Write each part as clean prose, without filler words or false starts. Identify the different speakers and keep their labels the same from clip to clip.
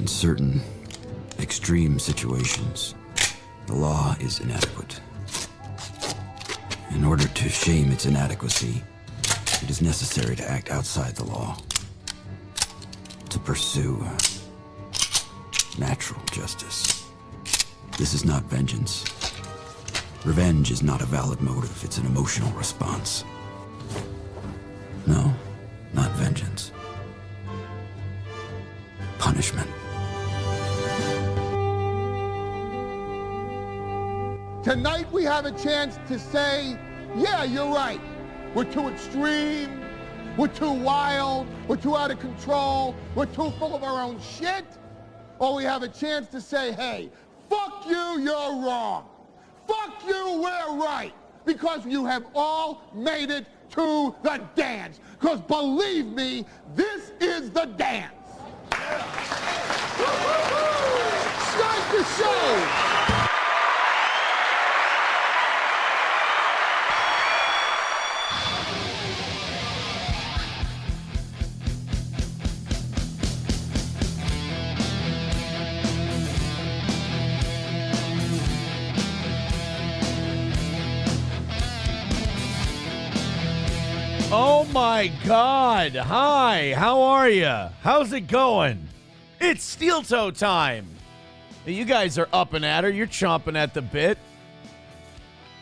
Speaker 1: In certain extreme situations, the law is inadequate. In order to shame its inadequacy, it is necessary to act outside the law, to pursue natural justice. This is not vengeance. Revenge is not a valid motive, it's an emotional response. No, not vengeance. Punishment.
Speaker 2: Tonight we have a chance to say, yeah, you're right. We're too extreme, we're too wild, we're too out of control, we're too full of our own shit. Or we have a chance to say, hey, fuck you, you're wrong. Fuck you, we're right. Because you have all made it to the dance. Because believe me, this is the dance. Start the show.
Speaker 3: Oh my God. Hi, how are you? How's it going? It's Steel Toe time. You guys are up and at her. You're chomping at the bit.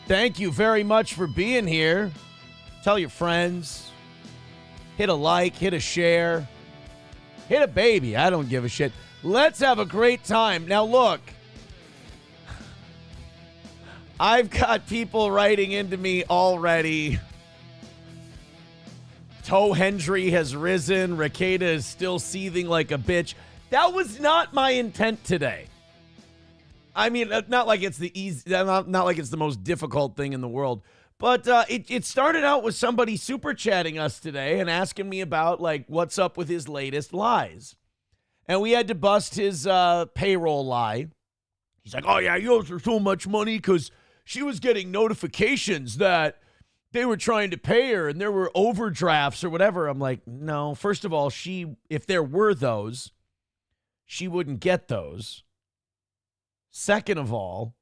Speaker 3: Thank you very much for being here. Tell your friends. Hit a like, hit a share. Hit a baby. I don't give a shit. Let's have a great time. Now look. I've got people writing into me already. Toe Hendry has risen. Rakeda is still seething like a bitch. That was not my intent today. I mean, not like it's the easy, not like it's the most difficult thing in the world. But it started out with somebody super chatting us today and asking me about like what's up with his latest lies, and we had to bust his payroll lie. He's like, "Oh yeah, you owe her so much money because she was getting notifications that they were trying to pay her and there were overdrafts or whatever." I'm like, no, first of all, if there were those, she wouldn't get those. Second of all,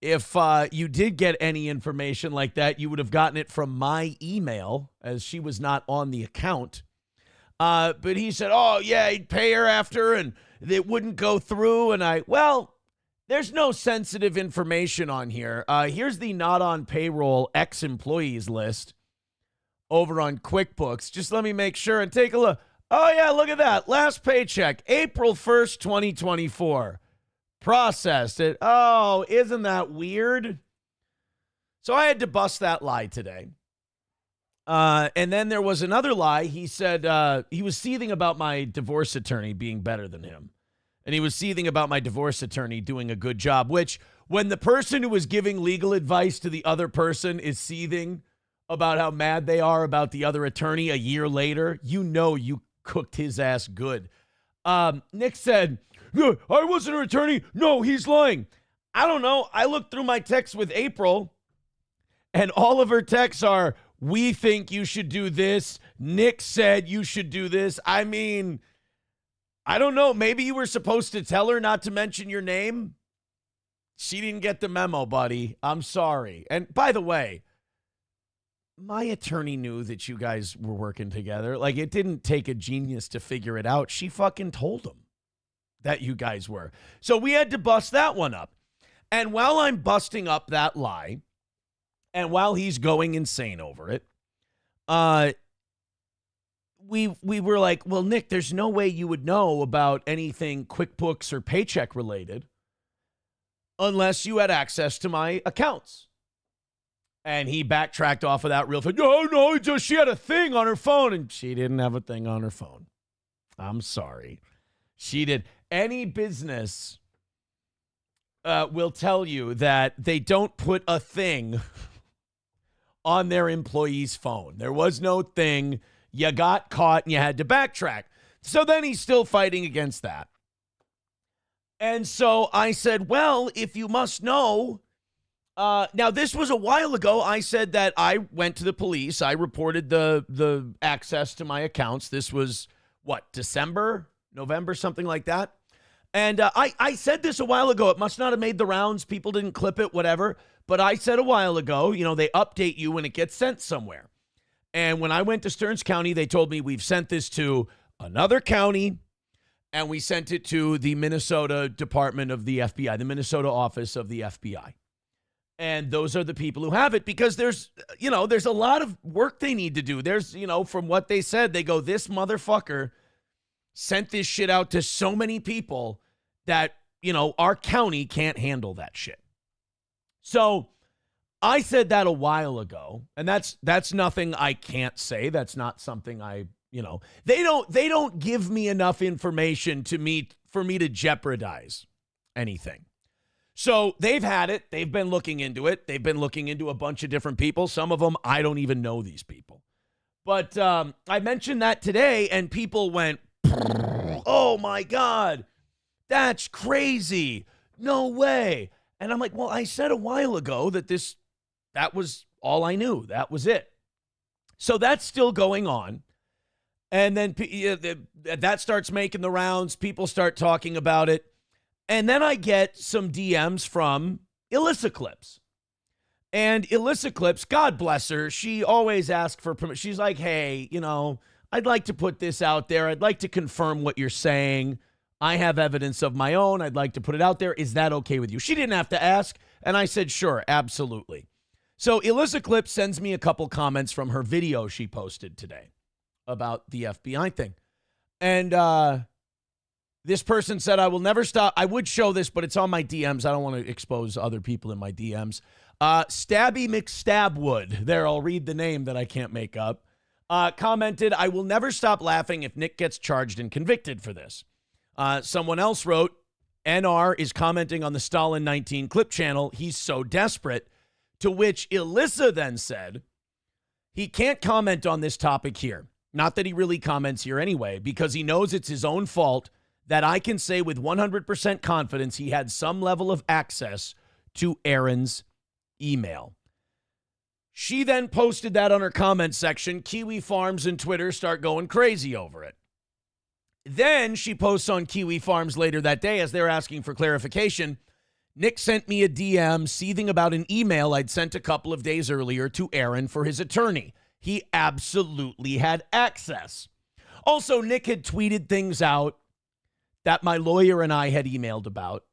Speaker 3: if you did get any information like that, you would have gotten it from my email as she was not on the account. But he said, oh yeah, he'd pay her after and it wouldn't go through. And there's no sensitive information on here. Here's the not on payroll ex-employees list over on QuickBooks. Just let me make sure and take a look. Oh, yeah, look at that. Last paycheck, April 1st, 2024. Processed it. Oh, isn't that weird? So I had to bust that lie today. And then there was another lie. He said he was seething about my divorce attorney being better than him. And he was seething about my divorce attorney doing a good job, which when the person who was giving legal advice to the other person is seething about how mad they are about the other attorney a year later, you know you cooked his ass good. Nick said, "Yeah, I wasn't her attorney. No, he's lying." I don't know. I looked through my texts with April, and all of her texts are, "We think you should do this. Nick said you should do this." I mean, I don't know. Maybe you were supposed to tell her not to mention your name. She didn't get the memo, buddy. I'm sorry. And by the way, my attorney knew that you guys were working together. Like, it didn't take a genius to figure it out. She fucking told him that you guys were. So we had to bust that one up. And while I'm busting up that lie, and while he's going insane over it, we were like, well, Nick, there's no way you would know about anything QuickBooks or paycheck related unless you had access to my accounts. And he backtracked off of that real fast. No, just she had a thing on her phone. And she didn't have a thing on her phone. I'm sorry. She did. Any business will tell you that they don't put a thing on their employee's phone. There was no thing. You got caught and you had to backtrack. So then he's still fighting against that. And so I said, well, if you must know, now this was a while ago. I said that I went to the police. I reported the access to my accounts. This was December, November, something like that. And I said this a while ago. It must not have made the rounds. People didn't clip it, whatever. But I said a while ago, they update you when it gets sent somewhere. And when I went to Stearns County, they told me we've sent this to another county, and we sent it to the Minnesota Department of the FBI, the Minnesota office of the FBI. And those are the people who have it, because there's a lot of work they need to do. There's, from what they said, they go, this motherfucker sent this shit out to so many people that, our county can't handle that shit. So I said that a while ago, and that's nothing I can't say. That's not something they don't give me enough information for me to jeopardize anything. So they've had it. They've been looking into it. They've been looking into a bunch of different people. Some of them, I don't even know these people. But I mentioned that today, and people went, oh my God, that's crazy. No way. And I'm like, well, I said a while ago that that was all I knew. That was it. So that's still going on. And then that starts making the rounds. People start talking about it. And then I get some DMs from Alyssa Clips. And Alyssa Clips, God bless her, she always asks for permission. She's like, hey, I'd like to put this out there. I'd like to confirm what you're saying. I have evidence of my own. I'd like to put it out there. Is that okay with you? She didn't have to ask. And I said, sure, absolutely. So Alyssa Clips sends me a couple comments from her video she posted today about the FBI thing. And this person said, I will never stop. I would show this, but it's on my DMs. I don't want to expose other people in my DMs. Stabby McStabwood. There, I'll read the name that I can't make up. Commented, I will never stop laughing if Nick gets charged and convicted for this. Someone else wrote, NR is commenting on the Stalin 19 clip channel. He's so desperate. To which Alyssa then said, he can't comment on this topic here. Not that he really comments here anyway, because he knows it's his own fault, that I can say with 100% confidence he had some level of access to Aaron's email. She then posted that on her comment section. Kiwi Farms and Twitter start going crazy over it. Then she posts on Kiwi Farms later that day as they're asking for clarification. Nick sent me a DM seething about an email I'd sent a couple of days earlier to Aaron for his attorney. He absolutely had access. Also, Nick had tweeted things out that my lawyer and I had emailed about.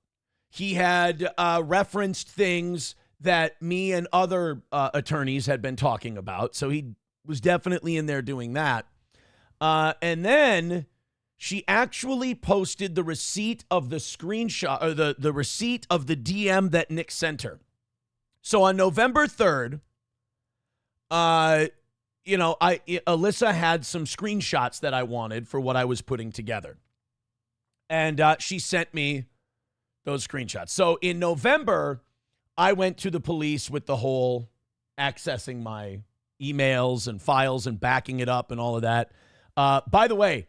Speaker 3: He had referenced things that me and other attorneys had been talking about. So he was definitely in there doing that. And then she actually posted the receipt of the screenshot, or the receipt of the DM that Nick sent her. So on November 3rd, Alyssa had some screenshots that I wanted for what I was putting together. And she sent me those screenshots. So in November, I went to the police with the whole accessing my emails and files and backing it up and all of that. By the way,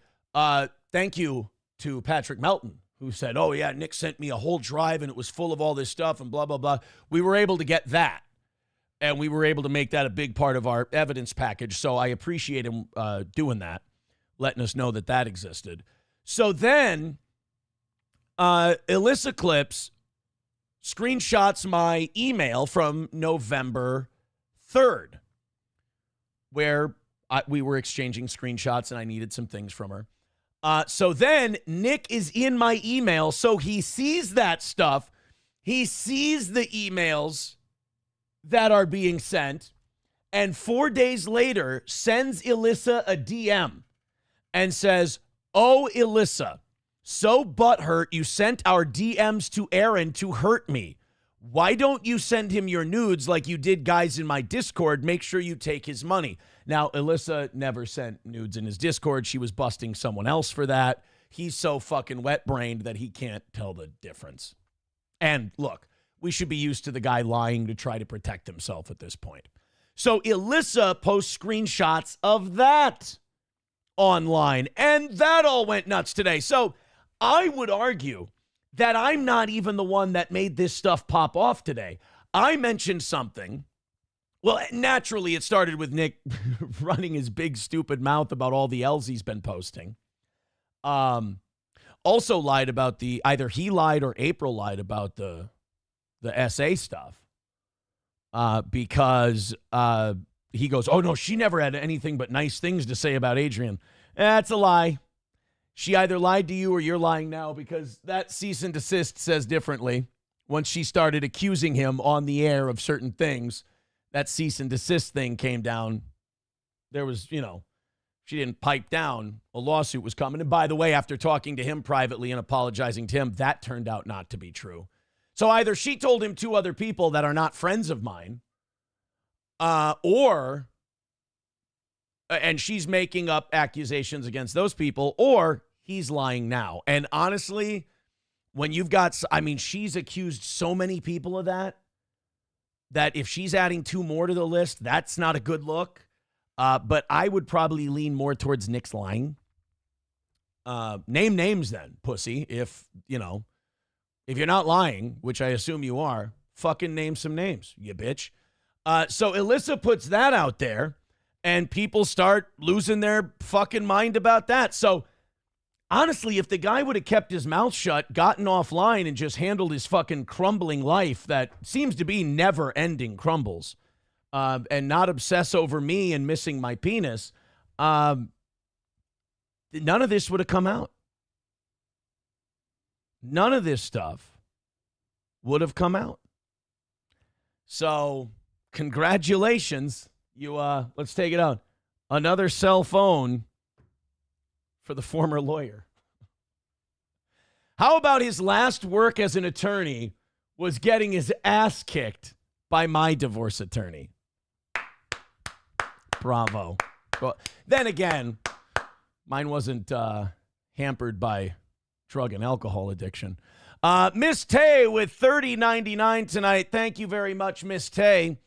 Speaker 3: thank you to Patrick Melton, who said, oh, yeah, Nick sent me a whole drive and it was full of all this stuff and blah, blah, blah. We were able to get that. And we were able to make that a big part of our evidence package. So I appreciate him doing that, letting us know that that existed. So then Alyssa Clips screenshots my email from November 3rd, where we were exchanging screenshots and I needed some things from her. So then Nick is in my email. So he sees that stuff. He sees the emails that are being sent, and 4 days later sends Alyssa a DM and says, oh, Alyssa, so butthurt you sent our DMs to Aaron to hurt me. Why don't you send him your nudes like you did guys in my Discord? Make sure you take his money. Now, Alyssa never sent nudes in his Discord. She was busting someone else for that. He's so fucking wet-brained that he can't tell the difference. And look, we should be used to the guy lying to try to protect himself at this point. So Alyssa posts screenshots of that online, and that all went nuts today. So I would argue that I'm not even the one that made this stuff pop off today. I mentioned something. Well, naturally, it started with Nick running his big, stupid mouth about all the L's he's been posting. Also lied about either he lied or April lied about the SA stuff. Because he goes, oh, no, she never had anything but nice things to say about Adrian. That's a lie. She either lied to you or you're lying now, because that cease and desist says differently. Once she started accusing him on the air of certain things, that cease and desist thing came down. There was, she didn't pipe down. A lawsuit was coming. And by the way, after talking to him privately and apologizing to him, that turned out not to be true. So either she told him two other people that are not friends of mine, and she's making up accusations against those people, or he's lying now. And honestly, when you've got, she's accused so many people of that if she's adding two more to the list, that's not a good look. But I would probably lean more towards Nick's lying. Name names then, pussy. If you're not lying, which I assume you are, fucking name some names, you bitch. So Alyssa puts that out there, and people start losing their fucking mind about that. So honestly, if the guy would have kept his mouth shut, gotten offline, and just handled his fucking crumbling life that seems to be never-ending crumbles, and not obsess over me and missing my penis, none of this would have come out. None of this stuff would have come out. So, congratulations. Let's take it out. Another cell phone for the former lawyer. How about his last work as an attorney was getting his ass kicked by my divorce attorney? Bravo. Well, then again, mine wasn't hampered by drug and alcohol addiction. Miss Tay with $30.99 tonight. Thank you very much, Miss Tay.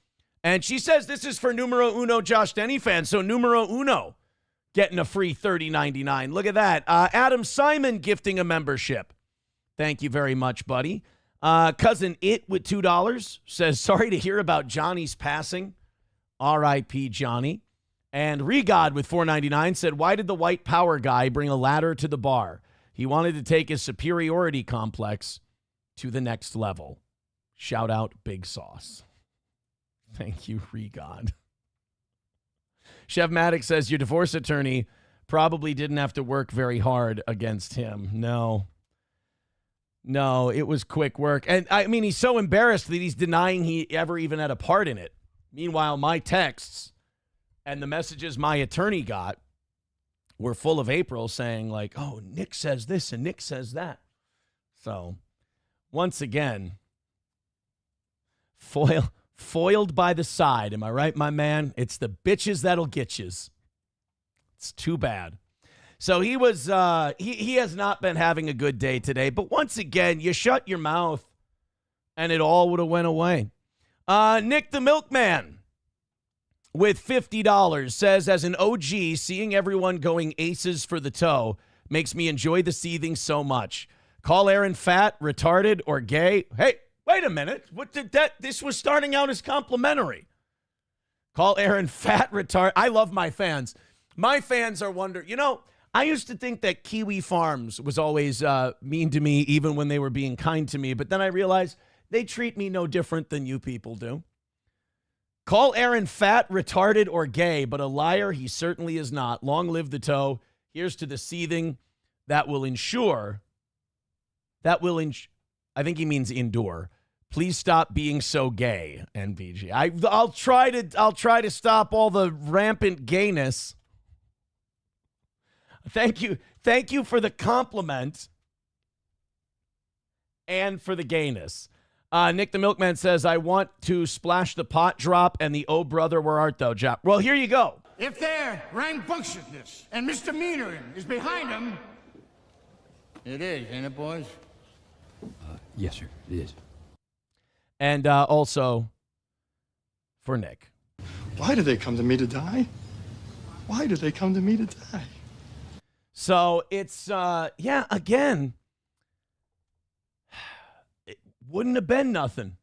Speaker 3: And she says this is for numero uno Josh Denny fans. So numero uno getting a free $30.99. Look at that. Adam Simon gifting a membership. Thank you very much, buddy. Cousin It with $2 says, sorry to hear about Johnny's passing. R.I.P. Johnny. And Regod with $4.99 said, why did the white power guy bring a ladder to the bar? He wanted to take his superiority complex to the next level. Shout out Big Sauce. Thank you, Regod. Chef Maddox says, your divorce attorney probably didn't have to work very hard against him. No, it was quick work. And he's so embarrassed that he's denying he ever even had a part in it. Meanwhile, my texts and the messages my attorney got were full of April saying like, oh, Nick says this and Nick says that. So once again, foiled by the side. Am I right, my man? It's the bitches that'll get yous. It's too bad. So he was, he has not been having a good day today. But once again, you shut your mouth and it all would have went away. Nick the Milkman with $50 says, as an OG, seeing everyone going aces for the toe makes me enjoy the seething so much. Call Aaron fat, retarded, or gay. Hey, wait a minute. What did that? This was starting out as complimentary. Call Aaron fat, retarded. I love my fans. My fans are wondering, I used to think that Kiwi Farms was always mean to me, even when they were being kind to me. But then I realized they treat me no different than you people do. Call Aaron fat, retarded, or gay, but a liar he certainly is not. Long live the toe. Here's to the seething that will ensure. I think he means endure. Please stop being so gay, NVG. I'll try to stop all the rampant gayness. Thank you for the compliment and for the gayness. Nick the Milkman says, I want to splash the pot drop and the oh brother where art thou Jap. Well, here you go.
Speaker 4: If their rambunctiousness and misdemeanor is behind them, it is, ain't it, boys?
Speaker 1: Yes, sir, it is.
Speaker 3: And also for Nick.
Speaker 5: Why do they come to me to die? Why do they come to me to die?
Speaker 3: So it's, again, it wouldn't have been nothing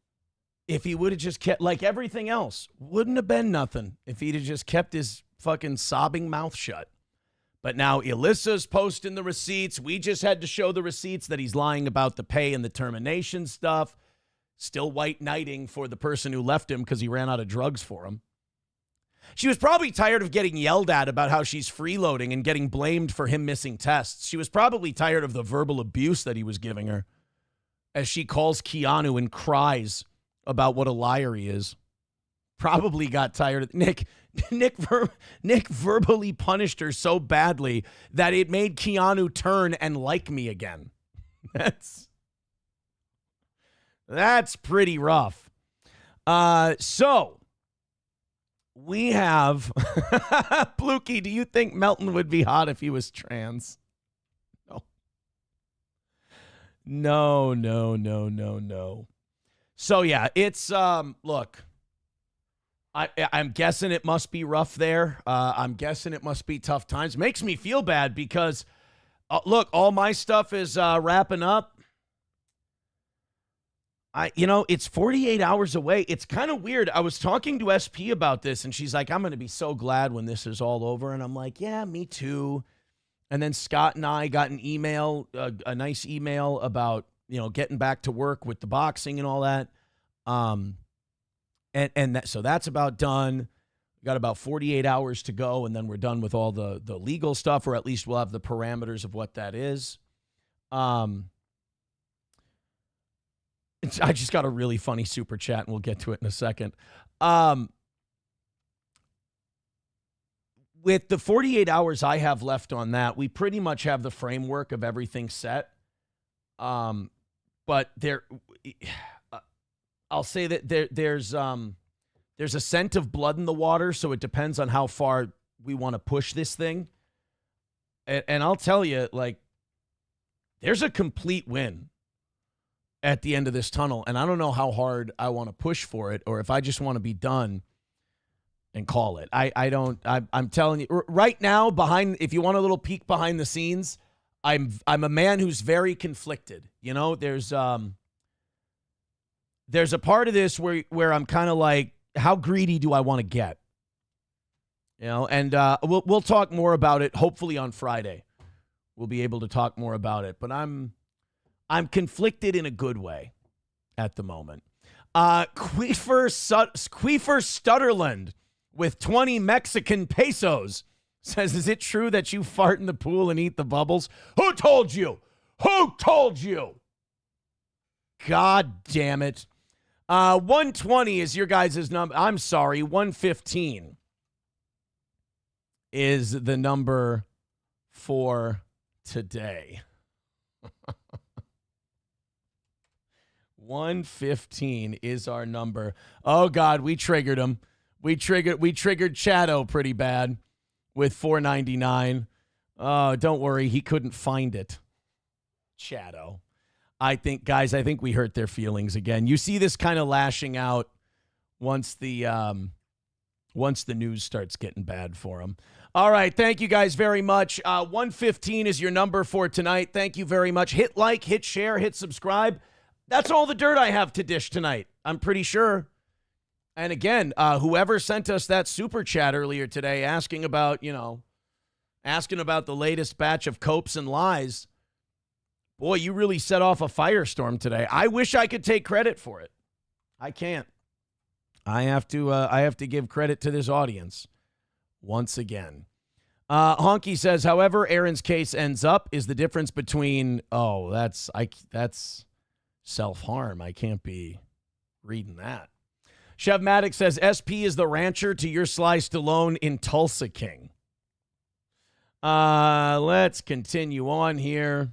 Speaker 3: if he would have just kept, like everything else, wouldn't have been nothing if he'd have just kept his fucking sobbing mouth shut. But now Alyssa's posting the receipts. We just had to show the receipts that he's lying about the pay and the termination stuff. Still white knighting for the person who left him because he ran out of drugs for him. She was probably tired of getting yelled at about how she's freeloading and getting blamed for him missing tests. She was probably tired of the verbal abuse that he was giving her as she calls Keanu and cries about what a liar he is. Probably got tired of Nick verbally punished her so badly that it made Keanu turn and like me again. That's pretty rough. So we have Pluki, do you think Melton would be hot if he was trans? No. So yeah, it's look, I'm guessing it must be rough there. I'm guessing it must be tough times. Makes me feel bad because look, all my stuff is wrapping up. It's 48 hours away. It's kind of weird. I was talking to SP about this, and she's like, I'm going to be so glad when this is all over. And I'm like, yeah, me too. And then Scott and I got an email, a nice email about, getting back to work with the boxing and all that. So that's about done. We got about 48 hours to go, and then we're done with all the legal stuff, or at least we'll have the parameters of what that is. I just got a really funny super chat, and we'll get to it in a second. With the 48 hours I have left on that, we pretty much have the framework of everything set. But I'll say that there's a scent of blood in the water, so it depends on how far we want to push this thing. And I'll tell you, there's a complete win at the end of this tunnel, and I don't know how hard I want to push for it, or if I just want to be done and call it. I'm telling you right now, if you want a little peek behind the scenes, I'm a man who's very conflicted. There's a part of this where I'm kind of like, how greedy do I want to get? And we'll talk more about it hopefully on Friday. We'll be able to talk more about it, but I'm conflicted in a good way at the moment. Queefer Stutterland with 20 Mexican pesos says, is it true that you fart in the pool and eat the bubbles? Who told you? Who told you? God damn it. 120 is your guys' number. I'm sorry, 115 is the number for today. 115 is our number. Oh God, we triggered him. We triggered Chato pretty bad with 499. Oh, don't worry, he couldn't find it. Chato. I think we hurt their feelings again. You see this kind of lashing out once the news starts getting bad for them. All right, thank you guys very much. 115 is your number for tonight. Thank you very much. Hit like, hit share, hit subscribe. That's all the dirt I have to dish tonight, I'm pretty sure. And again, whoever sent us that super chat earlier today asking about the latest batch of copes and lies, boy, you really set off a firestorm today. I wish I could take credit for it. I can't. I have to give credit to this audience once again. Honky says, however Aaron's case ends up is the difference between, that's self-harm. I can't be reading that. Chev Maddox says, SP is the rancher to your Sly Stallone in Tulsa King. Let's continue on here.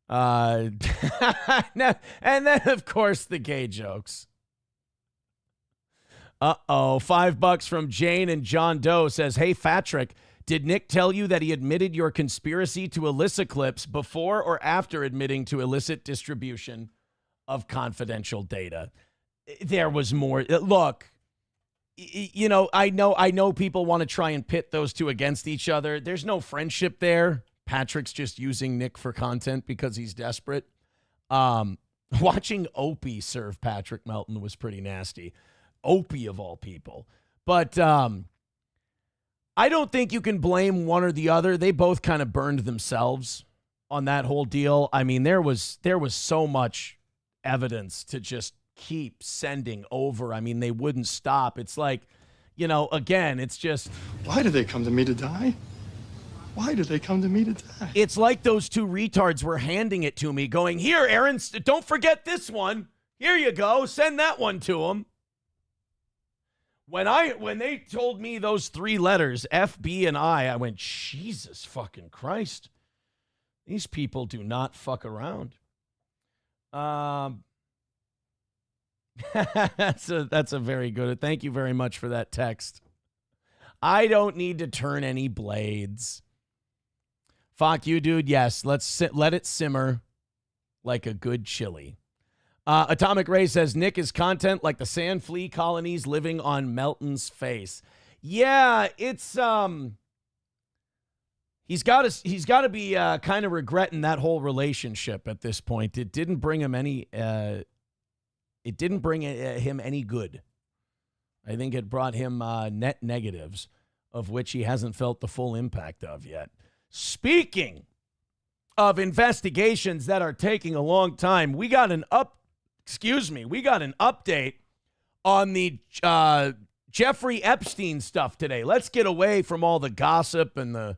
Speaker 3: And then, of course, the gay jokes. $5 from Jane and John Doe says, hey, Fatrick, did Nick tell you that he admitted your conspiracy to illicit clips before or after admitting to illicit distribution of confidential data? There was more. Look, I know people want to try and pit those two against each other. There's no friendship there. Patrick's just using Nick for content because he's desperate. Watching Opie serve Patrick Melton was pretty nasty. Opie of all people. But I don't think you can blame one or the other. They both kind of burned themselves on that whole deal. I mean, there was so much evidence to just keep sending over. I mean, they wouldn't stop. It's like, again, it's just...
Speaker 5: Why do they come to me to die? Why do they come to me to die?
Speaker 3: It's like those two retards were handing it to me, going, here, Aaron, don't forget this one. Here you go. Send that one to him. When they told me those three letters, F, B, and I went, Jesus fucking Christ. These people do not fuck around. That's a very good. Thank you very much for that text. I don't need to turn any blades. Fuck you, dude. Yes, let it simmer like a good chili. Atomic Ray says Nick is content like the sand flea colonies living on Melton's face. Yeah, it's he's got to be kind of regretting that whole relationship at this point. It didn't bring him any him any good. I think it brought him net negatives, of which he hasn't felt the full impact of yet. Speaking of investigations that are taking a long time, we got an update on the Jeffrey Epstein stuff today. Let's get away from all the gossip and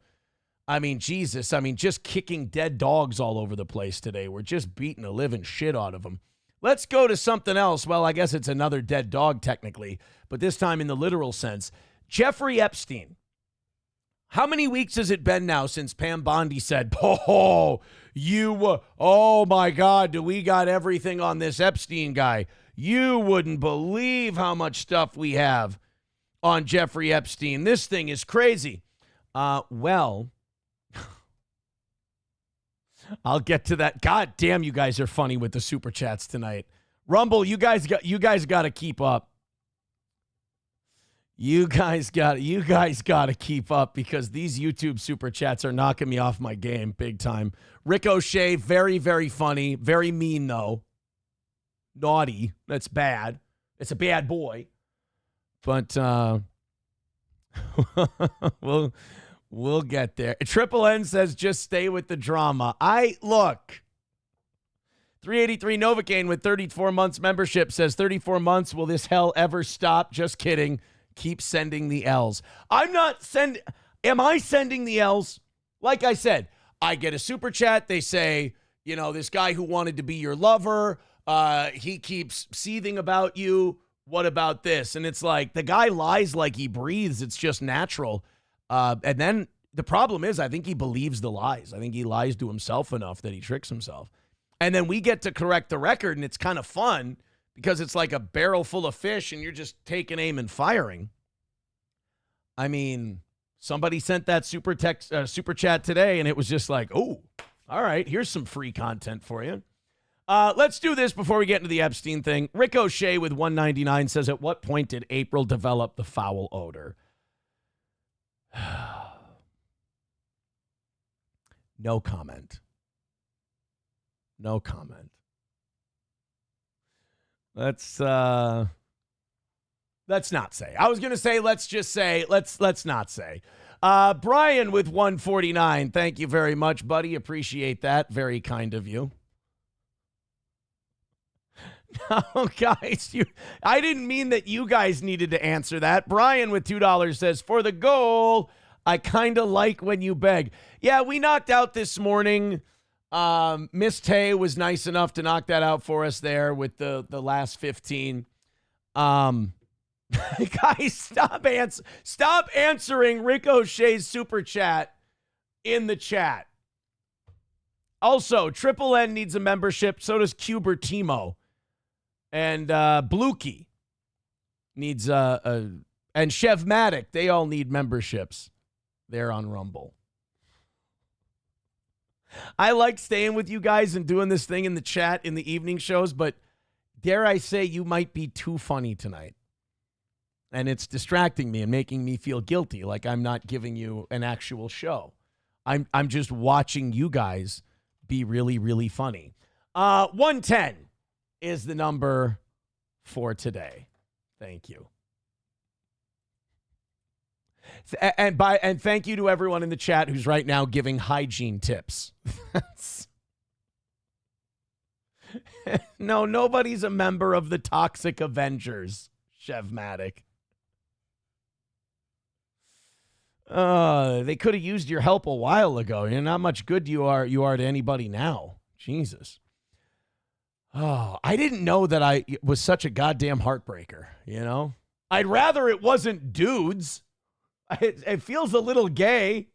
Speaker 3: just kicking dead dogs all over the place today. We're just beating the living shit out of them. Let's go to something else. Well, I guess it's another dead dog technically, but this time in the literal sense. Jeffrey Epstein. How many weeks has it been now since Pam Bondi said, oh my God, do we got everything on this Epstein guy? You wouldn't believe how much stuff we have on Jeffrey Epstein. This thing is crazy. Well, I'll get to that. God damn, you guys are funny with the super chats tonight. Rumble, you guys got to keep up. You guys got to keep up because these YouTube super chats are knocking me off my game big time. Ricochet, very, very funny. Very mean, though. Naughty. That's bad. It's a bad boy. But we'll get there. Triple N says, just stay with the drama. Look. 383 Novocaine with 34 months membership says, 34 months, will this hell ever stop? Just kidding. Keep sending the L's. Am I sending the L's? Like I said, I get a super chat. They say, this guy who wanted to be your lover, he keeps seething about you. What about this? And it's like, the guy lies like he breathes. It's just natural. And then the problem is, I think he believes the lies. I think he lies to himself enough that he tricks himself. And then we get to correct the record, and it's kind of fun because it's like a barrel full of fish and you're just taking aim and firing. I mean, somebody sent that super chat today, and it was just like, oh, all right, here's some free content for you. Let's do this before we get into the Epstein thing. Ricochet with 199 says, at what point did April develop the foul odor? No comment. No comment. Let's not say. I was going to say, let's just say, let's not say. Brian with 149. Thank you very much, buddy. Appreciate that. Very kind of you. No, guys, I didn't mean that you guys needed to answer that. Brian with $2 says, for the goal, I kind of like when you beg. Yeah, we knocked out this morning. Miss Tay was nice enough to knock that out for us there with the last 15. Guys, stop answering Ricochet's super chat in the chat. Also, Triple N needs a membership. So does Cubertimo. And Blukey needs and Chevmatic. They all need memberships. They're on Rumble. I like staying with you guys and doing this thing in the chat in the evening shows, but dare I say you might be too funny tonight. And it's distracting me and making me feel guilty, like I'm not giving you an actual show. I'm just watching you guys be really, really funny. 110 is the number for today. Thank you. And thank you to everyone in the chat who's right now giving hygiene tips. No, nobody's a member of the Toxic Avengers, Chevmatic. They could have used your help a while ago. You're not much good you are to anybody now. Jesus. Oh, I didn't know that I was such a goddamn heartbreaker, you know? I'd rather it wasn't dudes. It feels a little gay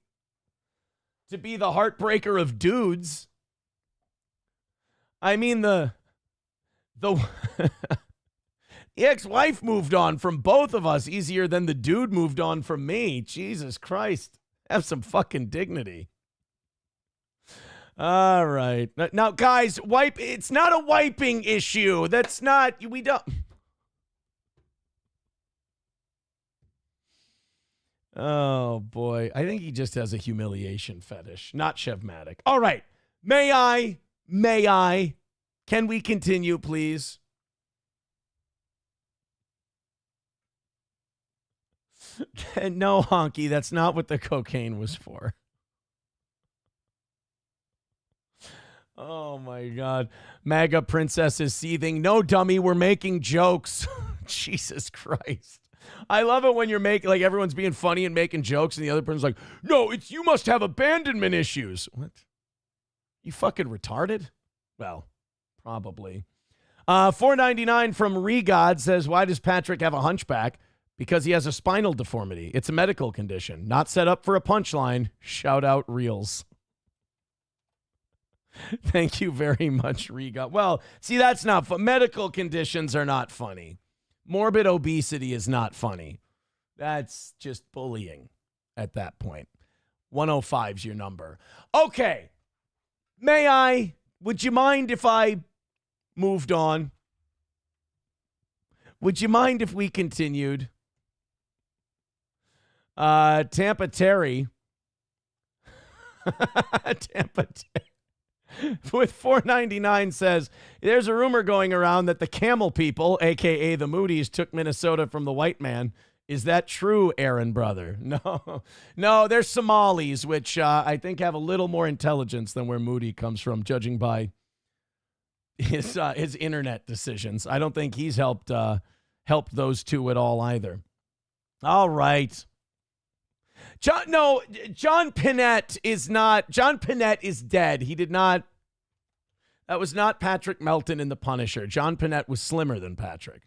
Speaker 3: to be the heartbreaker of dudes. I mean, the ex-wife moved on from both of us easier than the dude moved on from me. Jesus Christ. Have some fucking dignity. All right. Now, guys, it's not a wiping issue. That's not, we don't. Oh, boy. I think he just has a humiliation fetish, not Chevmatic. All right. May I? Can we continue, please? No, Honky, that's not what the cocaine was for. Oh, my God. MAGA princess is seething. No, dummy, we're making jokes. Jesus Christ. I love it when you're making, like, everyone's being funny and making jokes, and the other person's like, no, it's you must have abandonment issues. What? You fucking retarded? Well, probably. 499 from Regod says, why does Patrick have a hunchback? Because he has a spinal deformity. It's a medical condition. Not set up for a punchline. Shout out Reels. Thank you very much, Regod. Well, see, that's not fun. Medical conditions are not funny. Morbid obesity is not funny. That's just bullying at that point. 105's your number. Okay. May I? Would you mind if I moved on? Would you mind if we continued? Tampa Terry. Tampa Terry. With 499 says, there's a rumor going around that the camel people, a.k.a. the Moody's, took Minnesota from the white man. Is that true, Aaron, brother? No, they're Somalis, which I think have a little more intelligence than where Moody comes from, judging by his internet decisions. I don't think he's helped those two at all either. All right. John Pinette is dead. He did not. That was not Patrick Melton in The Punisher. John Pinette was slimmer than Patrick.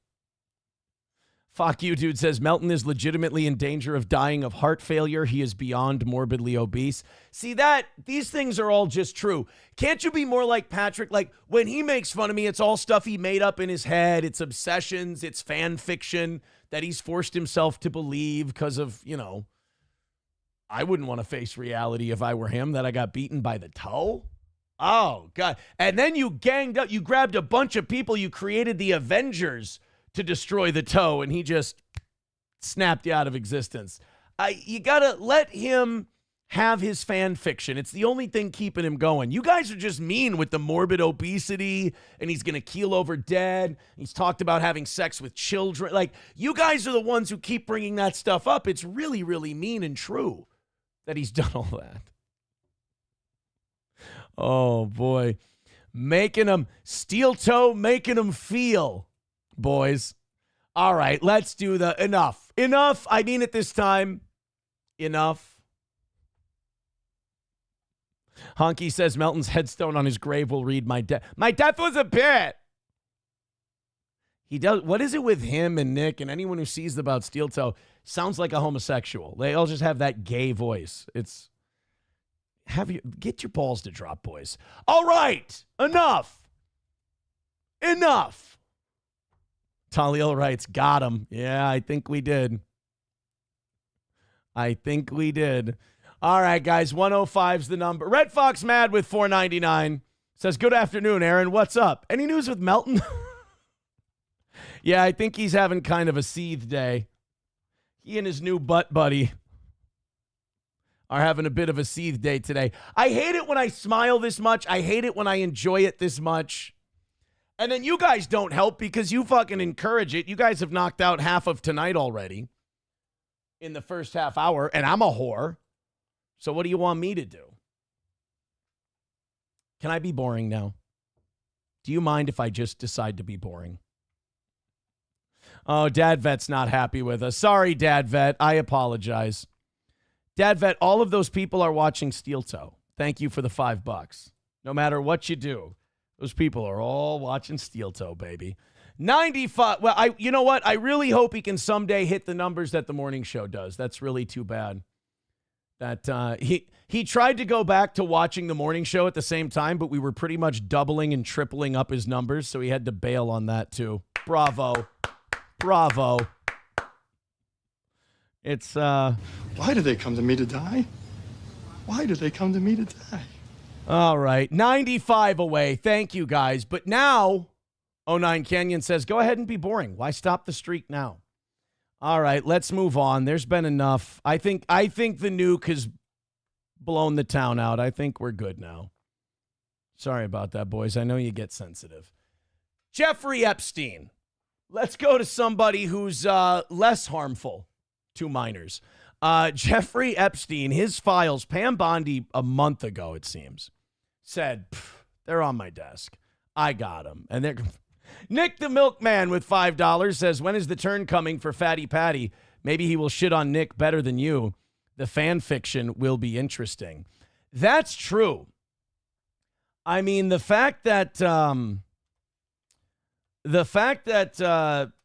Speaker 3: Fuck you, dude says Melton is legitimately in danger of dying of heart failure. He is beyond morbidly obese. See that? These things are all just true. Can't you be more like Patrick? Like when he makes fun of me, it's all stuff he made up in his head. It's obsessions. It's fan fiction that he's forced himself to believe because of, you know, I wouldn't want to face reality if I were him, that I got beaten by the toe. Oh, God. And then you ganged up. You grabbed a bunch of people. You created the Avengers to destroy the toe, and he just snapped you out of existence. You got to let him have his fan fiction. It's the only thing keeping him going. You guys are just mean with the morbid obesity, and he's going to keel over dead. He's talked about having sex with children. Like, you guys are the ones who keep bringing that stuff up. It's really, really mean and true that he's done all that. Oh, boy. Making him steel toe, making him feel, boys. All right, let's do the enough. Enough. I mean it this time. Enough. Honky says Melton's headstone on his grave will read, my death. My death was a bit. He does. What is it with him and Nick and anyone who sees about Steel Toe sounds like a homosexual. They all just have that gay voice. Get your balls to drop, boys. All right. Enough. Taliel writes, got him. Yeah, I think we did. All right, guys. 105's the number. Red Fox Mad with 499 says, good afternoon, Aaron. What's up? Any news with Melton? Yeah, I think he's having kind of a seethe day. He and his new butt buddy are having a bit of a seethe day today. I hate it when I smile this much. I hate it when I enjoy it this much. And then you guys don't help because you fucking encourage it. You guys have knocked out half of tonight already. in the first half hour, and I'm a whore. So what do you want me to do? Can I be boring now? Do you mind if I just decide to be boring? Oh, Dad Vet's not happy with us. Sorry, Dad Vet. I apologize. Dad Vet, all of those people are watching Steel Toe. Thank you for the $5. No matter what you do, those people are all watching Steel Toe, baby. 95. Well, you know what? I really hope he can someday hit the numbers that the morning show does. That's really too bad. That he tried to go back to watching the morning show at the same time, but we were pretty much doubling and tripling up his numbers, so he had to bail on that too. Bravo. Bravo. It's
Speaker 5: Why do they come to me to die? Why do they come to me to die?
Speaker 3: all right. 95 away. Thank you, guys. But now, 09 Canyon says, go ahead and be boring. Why stop the streak now? All right, let's move on. There's been enough. I think the nuke has blown the town out. I think we're good now. Sorry about that, boys. I know you get sensitive. Jeffrey Epstein. Let's go to somebody who's less harmful to minors. Jeffrey Epstein, his files, Pam Bondi a month ago, it seems, said, they're on my desk. I got them. And they're... Nick the Milkman with $5 says, when is the turn coming for Fatty Patty? Maybe he will shit on Nick better than you. The fan fiction will be interesting. That's true. I mean, the fact that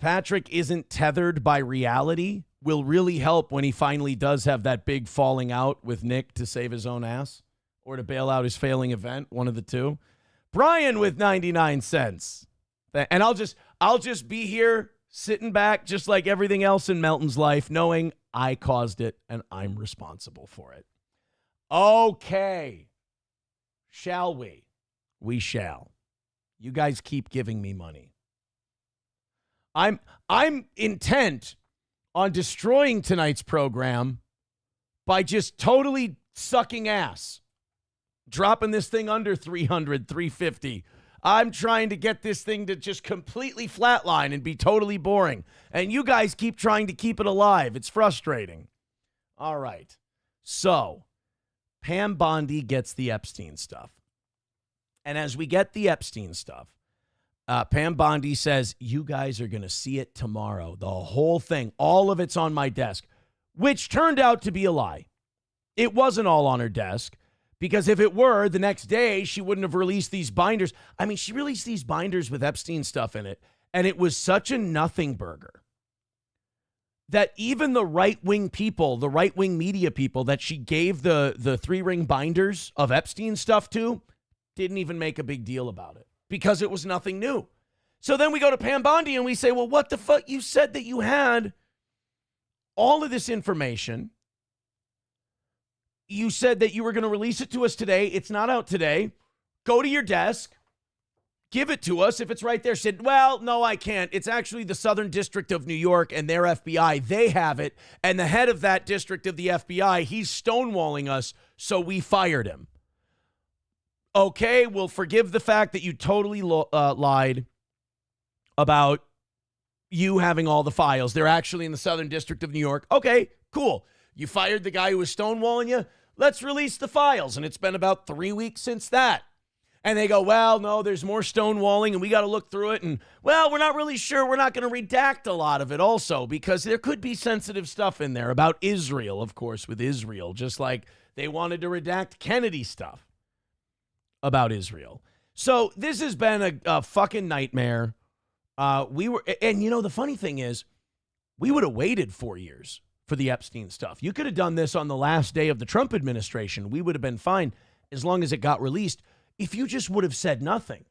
Speaker 3: Patrick isn't tethered by reality will really help when he finally does have that big falling out with Nick to save his own ass or to bail out his failing event, one of the two. Brian with 99 cents. And I'll just be here sitting back just like everything else in Melton's life, knowing I caused it and I'm responsible for it. Okay. Shall we? We shall. You guys keep giving me money. I'm intent on destroying tonight's program by just totally sucking ass. Dropping this thing under 300, 350. I'm trying to get this thing to just completely flatline and be totally boring. And you guys keep trying to keep it alive. It's frustrating. All right. So, Pam Bondi gets the Epstein stuff. And as we get the Epstein stuff, Pam Bondi says, you guys are going to see it tomorrow. The whole thing, all of it's on my desk, which turned out to be a lie. It wasn't all on her desk. Because if it were, the next day, she wouldn't have released these binders. I mean, she released these binders with Epstein stuff in it, and it was such a nothing burger that even the right-wing people, the right-wing media people that she gave the three-ring binders of Epstein stuff to didn't even make a big deal about it because it was nothing new. So then we go to Pam Bondi and we say, well, what the fuck? You said that you had all of this information. You said that you were going to release it to us today. It's not out today. Go to your desk. Give it to us if it's right there. Said, well, no, I can't. It's actually the Southern District of New York and their FBI. They have it. And the head of that district of the FBI, he's stonewalling us, so we fired him. Okay, we'll forgive the fact that you totally lied about you having all the files. They're actually in the Southern District of New York. Okay, cool. You fired the guy who was stonewalling you? Let's release the files. And it's been about 3 weeks since that. And they go, well, no, there's more stonewalling and we got to look through it. And, well, we're not really sure. We're not going to redact a lot of it also because there could be sensitive stuff in there about Israel, of course, with Israel, just like they wanted to redact Kennedy stuff about Israel. So this has been a fucking nightmare. And you know, the funny thing is, we would have waited 4 years for the Epstein stuff. You could have done this on the last day of the Trump administration. We would have been fine as long as it got released if you just would have said nothing.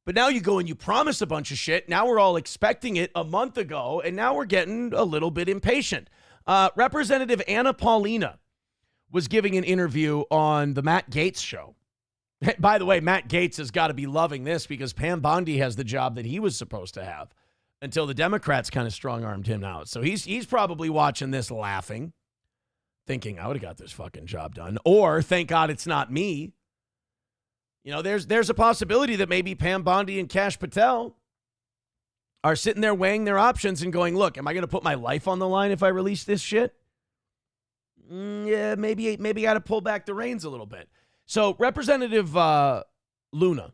Speaker 3: But now you go and you promise a bunch of shit. Now we're all expecting it a month ago, and now we're getting a little bit impatient. Representative Anna Paulina was giving an interview on the Matt Gaetz show. By the way, Matt Gaetz has got to be loving this because Pam Bondi has the job that he was supposed to have until the Democrats kind of strong-armed him out. So he's probably watching this laughing, thinking, I would have got this fucking job done. Or, thank God it's not me. You know, there's a possibility that maybe Pam Bondi and Kash Patel are sitting there weighing their options and going, look, am I going to put my life on the line if I release this shit? yeah, maybe got to pull back the reins a little bit. So Representative Luna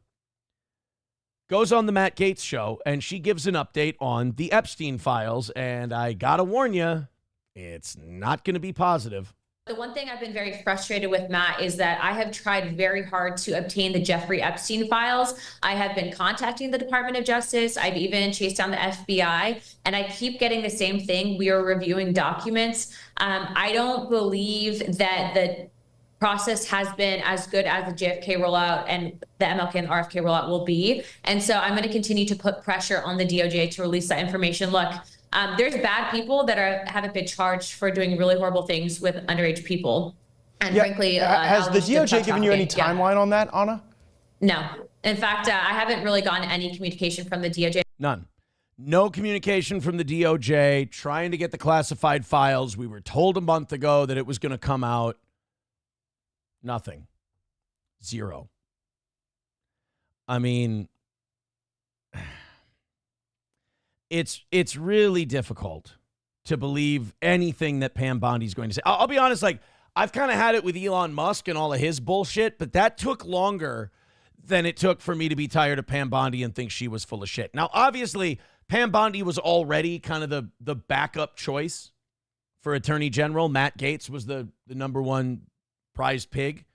Speaker 3: goes on the Matt Gaetz show, and she gives an update on the Epstein files, and I got to warn you, it's not going to be positive.
Speaker 6: The one thing I've been very frustrated with, Matt, is that I have tried very hard to obtain the Jeffrey Epstein files. I have been contacting the Department of Justice. I've even chased down the FBI, and I keep getting the same thing. We are reviewing documents. I don't believe that the process has been as good as the JFK rollout and the MLK and the RFK rollout will be. And so I'm going to continue to put pressure on the DOJ to release that information. Look, there's bad people that haven't been charged for doing really horrible things with underage people. And frankly,
Speaker 7: has the DOJ given you any timeline on that, Anna?
Speaker 6: No. In fact, I haven't really gotten any communication from the DOJ.
Speaker 3: None. No communication from the DOJ trying to get the classified files. We were told a month ago that it was going to come out. Nothing. Zero. I mean, it's really difficult to believe anything that Pam Bondi's going to say. I'll be honest, like, I've kind of had it with Elon Musk and all of his bullshit, but that took longer than it took for me to be tired of Pam Bondi and think she was full of shit. Now, obviously, Pam Bondi was already kind of the backup choice for Attorney General. Matt Gaetz was the number one prize pig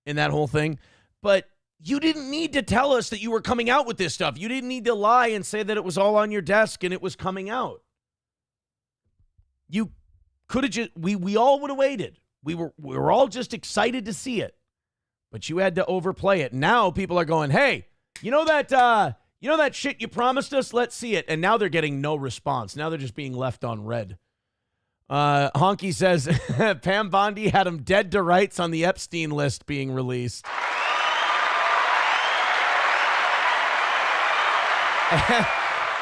Speaker 3: in that whole thing. But you didn't need to tell us that you were coming out with this stuff. You didn't need to lie and say that it was all on your desk and it was coming out. You could have just, we all would have waited. We were all just excited to see it. But you had to overplay it. Now people are going, hey, you know that shit you promised us? Let's see it. And now they're getting no response. Now they're just being left on red. Honky says Pam Bondi had him dead to rights on the Epstein list being released.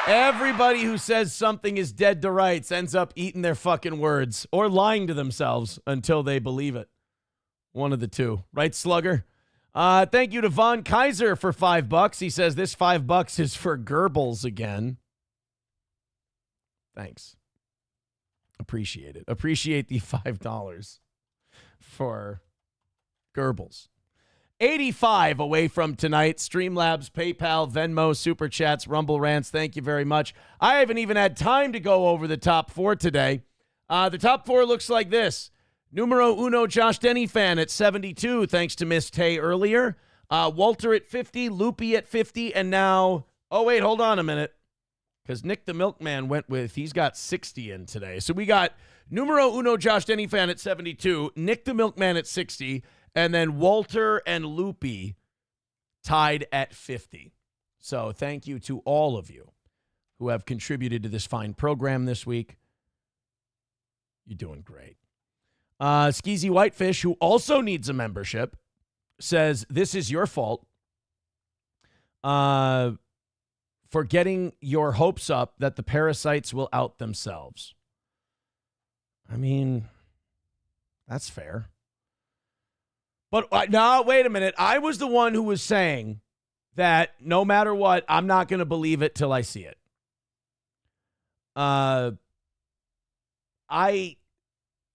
Speaker 3: Everybody who says something is dead to rights ends up eating their fucking words or lying to themselves until they believe it. One of the two. Right, Slugger? Thank you to Von Kaiser for $5. He says this $5 is for Goebbels again. Thanks. Appreciate it. Appreciate the $5 for Goebbels. 85 away from tonight. Streamlabs, PayPal, Venmo, Super Chats, Rumble Rants. Thank you very much. I haven't even had time to go over the top four today. The top four looks like this. Numero uno, Josh Denny fan at 72, thanks to Miss Tay earlier. Walter at 50, Loopy at 50, and now, oh, wait, hold on a minute. Because Nick the Milkman went with, he's got 60 in today. So we got numero uno, Josh Denny fan at 72, Nick the Milkman at 60, and then Walter and Loopy tied at 50. So thank you to all of you who have contributed to this fine program this week. You're doing great. Skeezy Whitefish, who also needs a membership, says, this is your fault for getting your hopes up that the parasites will out themselves. I mean, that's fair. But no, wait a minute. I was the one who was saying that no matter what, I'm not going to believe it till I see it.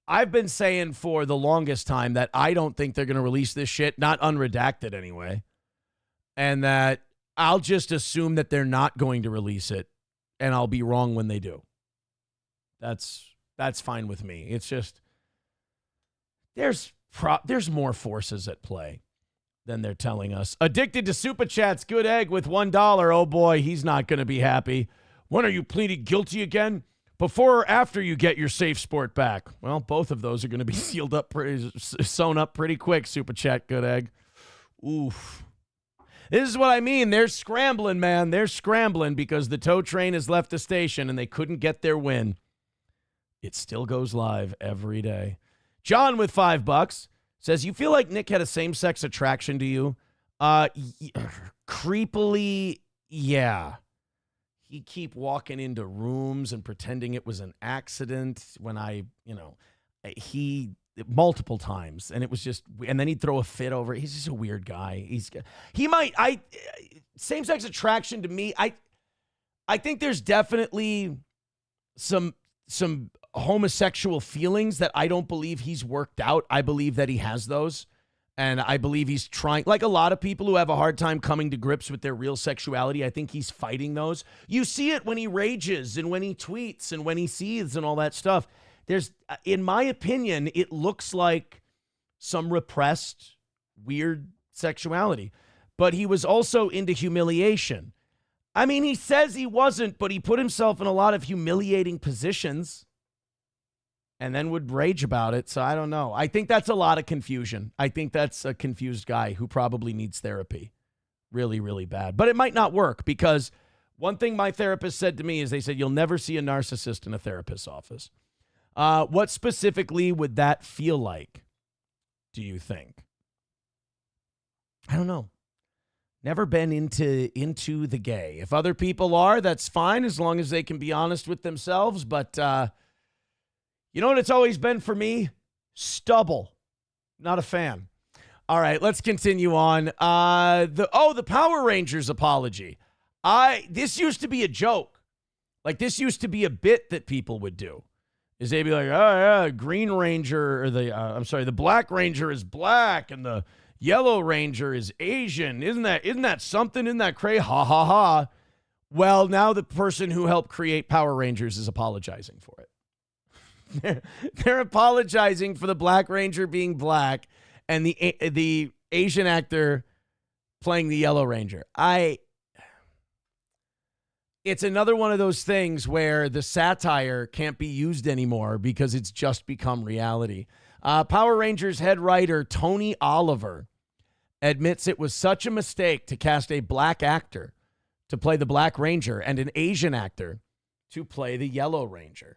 Speaker 3: I've been saying for the longest time that I don't think they're going to release this shit, not unredacted anyway, and that I'll just assume that they're not going to release it, and I'll be wrong when they do. That's fine with me. It's just there's more forces at play than they're telling us. Addicted to Super Chats, good egg with $1. Oh boy, he's not going to be happy. When are you pleading guilty again? Before or after you get your safe sport back? Well, both of those are going to be sewn up pretty quick, Super Chat, good egg. Oof. This is what I mean. They're scrambling, man. They're scrambling because the tow train has left the station and they couldn't get their win. It still goes live every day. John with $5 says, you feel like Nick had a same-sex attraction to you? Creepily, yeah. He'd keep walking into rooms and pretending it was an accident when he multiple times. And it was just, and then he'd throw a fit over it. He's just a weird guy. Same-sex attraction to me. I think there's definitely some some homosexual feelings that I don't believe he's worked out. I believe that he has those. And I believe he's trying, like a lot of people who have a hard time coming to grips with their real sexuality, I think he's fighting those. You see it when he rages and when he tweets and when he seethes and all that stuff. There's, in my opinion, it looks like some repressed, weird sexuality. But he was also into humiliation. I mean, he says he wasn't, but he put himself in a lot of humiliating positions and then would rage about it. So I don't know. I think that's a lot of confusion. I think that's a confused guy who probably needs therapy really, really bad. But it might not work because one thing my therapist said to me is they said, you'll never see a narcissist in a therapist's office. What specifically would that feel like, do you think? I don't know. Never been into the gay. If other people are, that's fine as long as they can be honest with themselves. But you know what it's always been for me? Stubble. Not a fan. All right, let's continue on. The Power Rangers apology. This used to be a joke. Like, this used to be a bit that people would do. Is they'd be like, oh yeah, Green Ranger, or the Black Ranger is black and the Yellow Ranger is Asian. Isn't that something? Isn't that crazy? Ha ha ha. Well, now the person who helped create Power Rangers is apologizing for it. They're apologizing for the Black Ranger being black and the Asian actor playing the Yellow Ranger. It's another one of those things where the satire can't be used anymore because it's just become reality. Power Rangers head writer Tony Oliver admits it was such a mistake to cast a black actor to play the Black Ranger and an Asian actor to play the Yellow Ranger.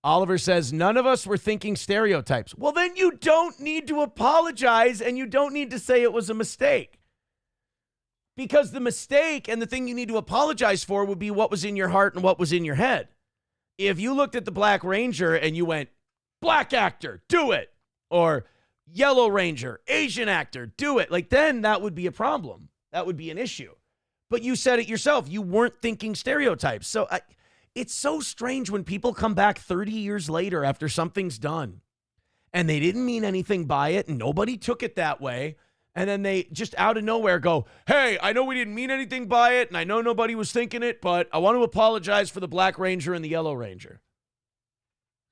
Speaker 3: Oliver says, none of us were thinking stereotypes. Well, then you don't need to apologize and you don't need to say it was a mistake. Because the mistake and the thing you need to apologize for would be what was in your heart and what was in your head. If you looked at the Black Ranger and you went, black actor, do it. Or Yellow Ranger, Asian actor, do it. Like, then that would be a problem. That would be an issue. But you said it yourself. You weren't thinking stereotypes. So it's so strange when people come back 30 years later after something's done and they didn't mean anything by it and nobody took it that way. And then they just out of nowhere go, hey, I know we didn't mean anything by it and I know nobody was thinking it, but I want to apologize for the Black Ranger and the Yellow Ranger.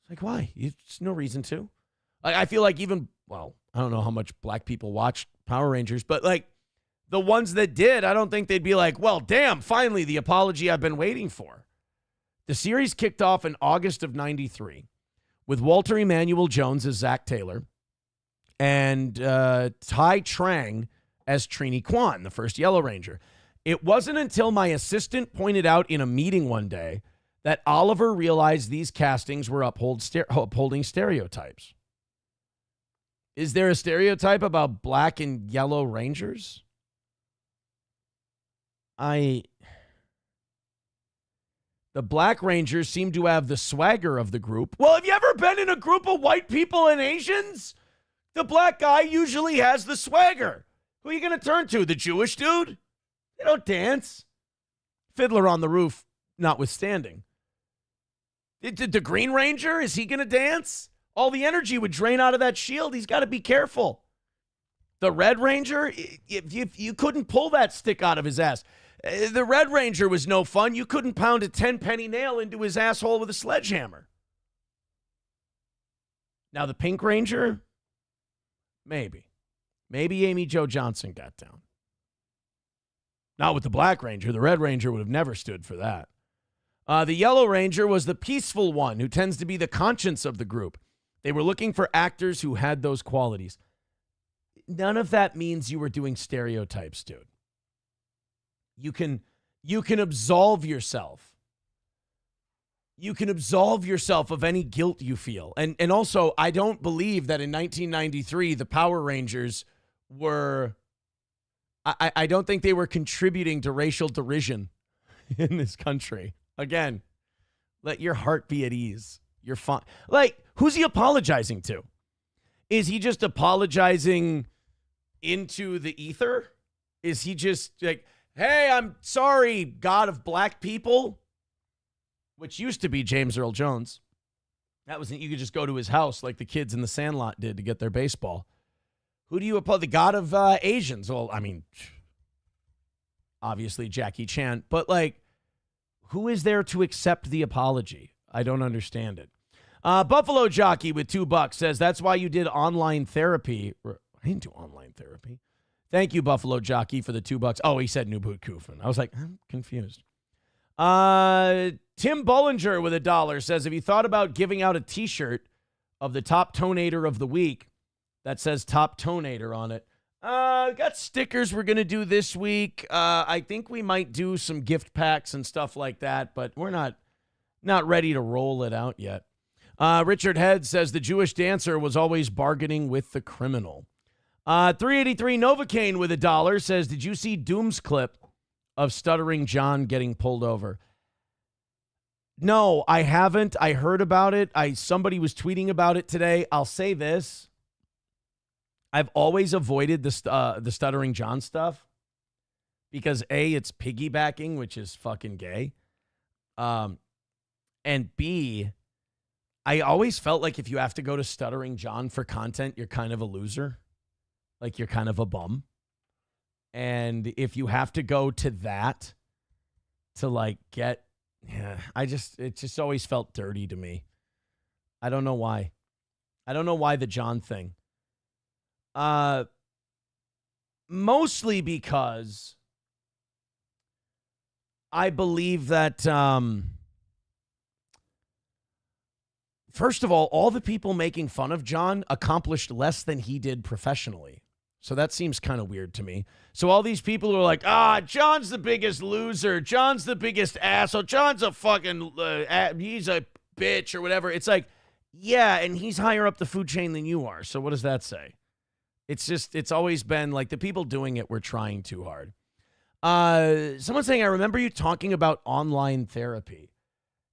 Speaker 3: It's like, why? There's no reason to. I feel like even, well, I don't know how much black people watch Power Rangers, but like the ones that did, I don't think they'd be like, well, damn, finally the apology I've been waiting for. The series kicked off in August of 93 with Walter Emmanuel Jones as Zach Taylor and Tai Trang as Trini Kwan, the first Yellow Ranger. It wasn't until my assistant pointed out in a meeting one day that Oliver realized these castings were upholding stereotypes. Is there a stereotype about black and yellow Rangers? The Black Rangers seem to have the swagger of the group. Well, have you ever been in a group of white people and Asians? The black guy usually has the swagger. Who are you going to turn to? The Jewish dude? They don't dance. Fiddler on the Roof notwithstanding. The Green Ranger, is he going to dance? All the energy would drain out of that shield. He's got to be careful. The Red Ranger, if you couldn't pull that stick out of his ass. The Red Ranger was no fun. You couldn't pound a 10-penny nail into his asshole with a sledgehammer. Now, the Pink Ranger, maybe. Maybe Amy Jo Johnson got down. Not with the Black Ranger. The Red Ranger would have never stood for that. The Yellow Ranger was the peaceful one who tends to be the conscience of the group. They were looking for actors who had those qualities. None of that means you were doing stereotypes, dude. You can absolve yourself. You can absolve yourself of any guilt you feel. And also, I don't believe that in 1993, the Power Rangers were, I don't think they were contributing to racial derision in this country. Again, let your heart be at ease. You're fine. Like, who's he apologizing to? Is he just apologizing into the ether? Is he just like, hey, I'm sorry, God of black people? Which used to be James Earl Jones. That wasn't, you could just go to his house like the kids in the Sandlot did to get their baseball. Who do you oppose? The god of Asians. Well, I mean, obviously Jackie Chan, but like, who is there to accept the apology? I don't understand it. Buffalo Jockey with $2 says, that's why you did online therapy. I didn't do online therapy. Thank you, Buffalo Jockey, for the $2. Oh, he said New Boot Kufin. I was like, I'm confused. Tim Bollinger with $1 says, have you thought about giving out a t-shirt of the top tonator of the week that says top tonator on it? Got stickers we're going to do this week. I think we might do some gift packs and stuff like that, but we're not ready to roll it out yet. Richard Head says the Jewish dancer was always bargaining with the criminal. 383 Novocaine with $1 says, did you see Doom's clip of Stuttering John getting pulled over? No, I haven't. I heard about it. Somebody was tweeting about it today. I'll say this. I've always avoided the Stuttering John stuff because A, it's piggybacking, which is fucking gay. And B, I always felt like if you have to go to Stuttering John for content, you're kind of a loser. Like you're kind of a bum. And if you have to go to that to like get, it just always felt dirty to me. I don't know why. I don't know why the John thing. Mostly because I believe that, first of all the people making fun of John accomplished less than he did professionally. So that seems kind of weird to me. So all these people who are like, John's the biggest loser. John's the biggest asshole. John's a fucking, he's a bitch or whatever. It's like, yeah, and he's higher up the food chain than you are. So what does that say? It's always been like the people doing it were trying too hard. Someone saying, I remember you talking about online therapy.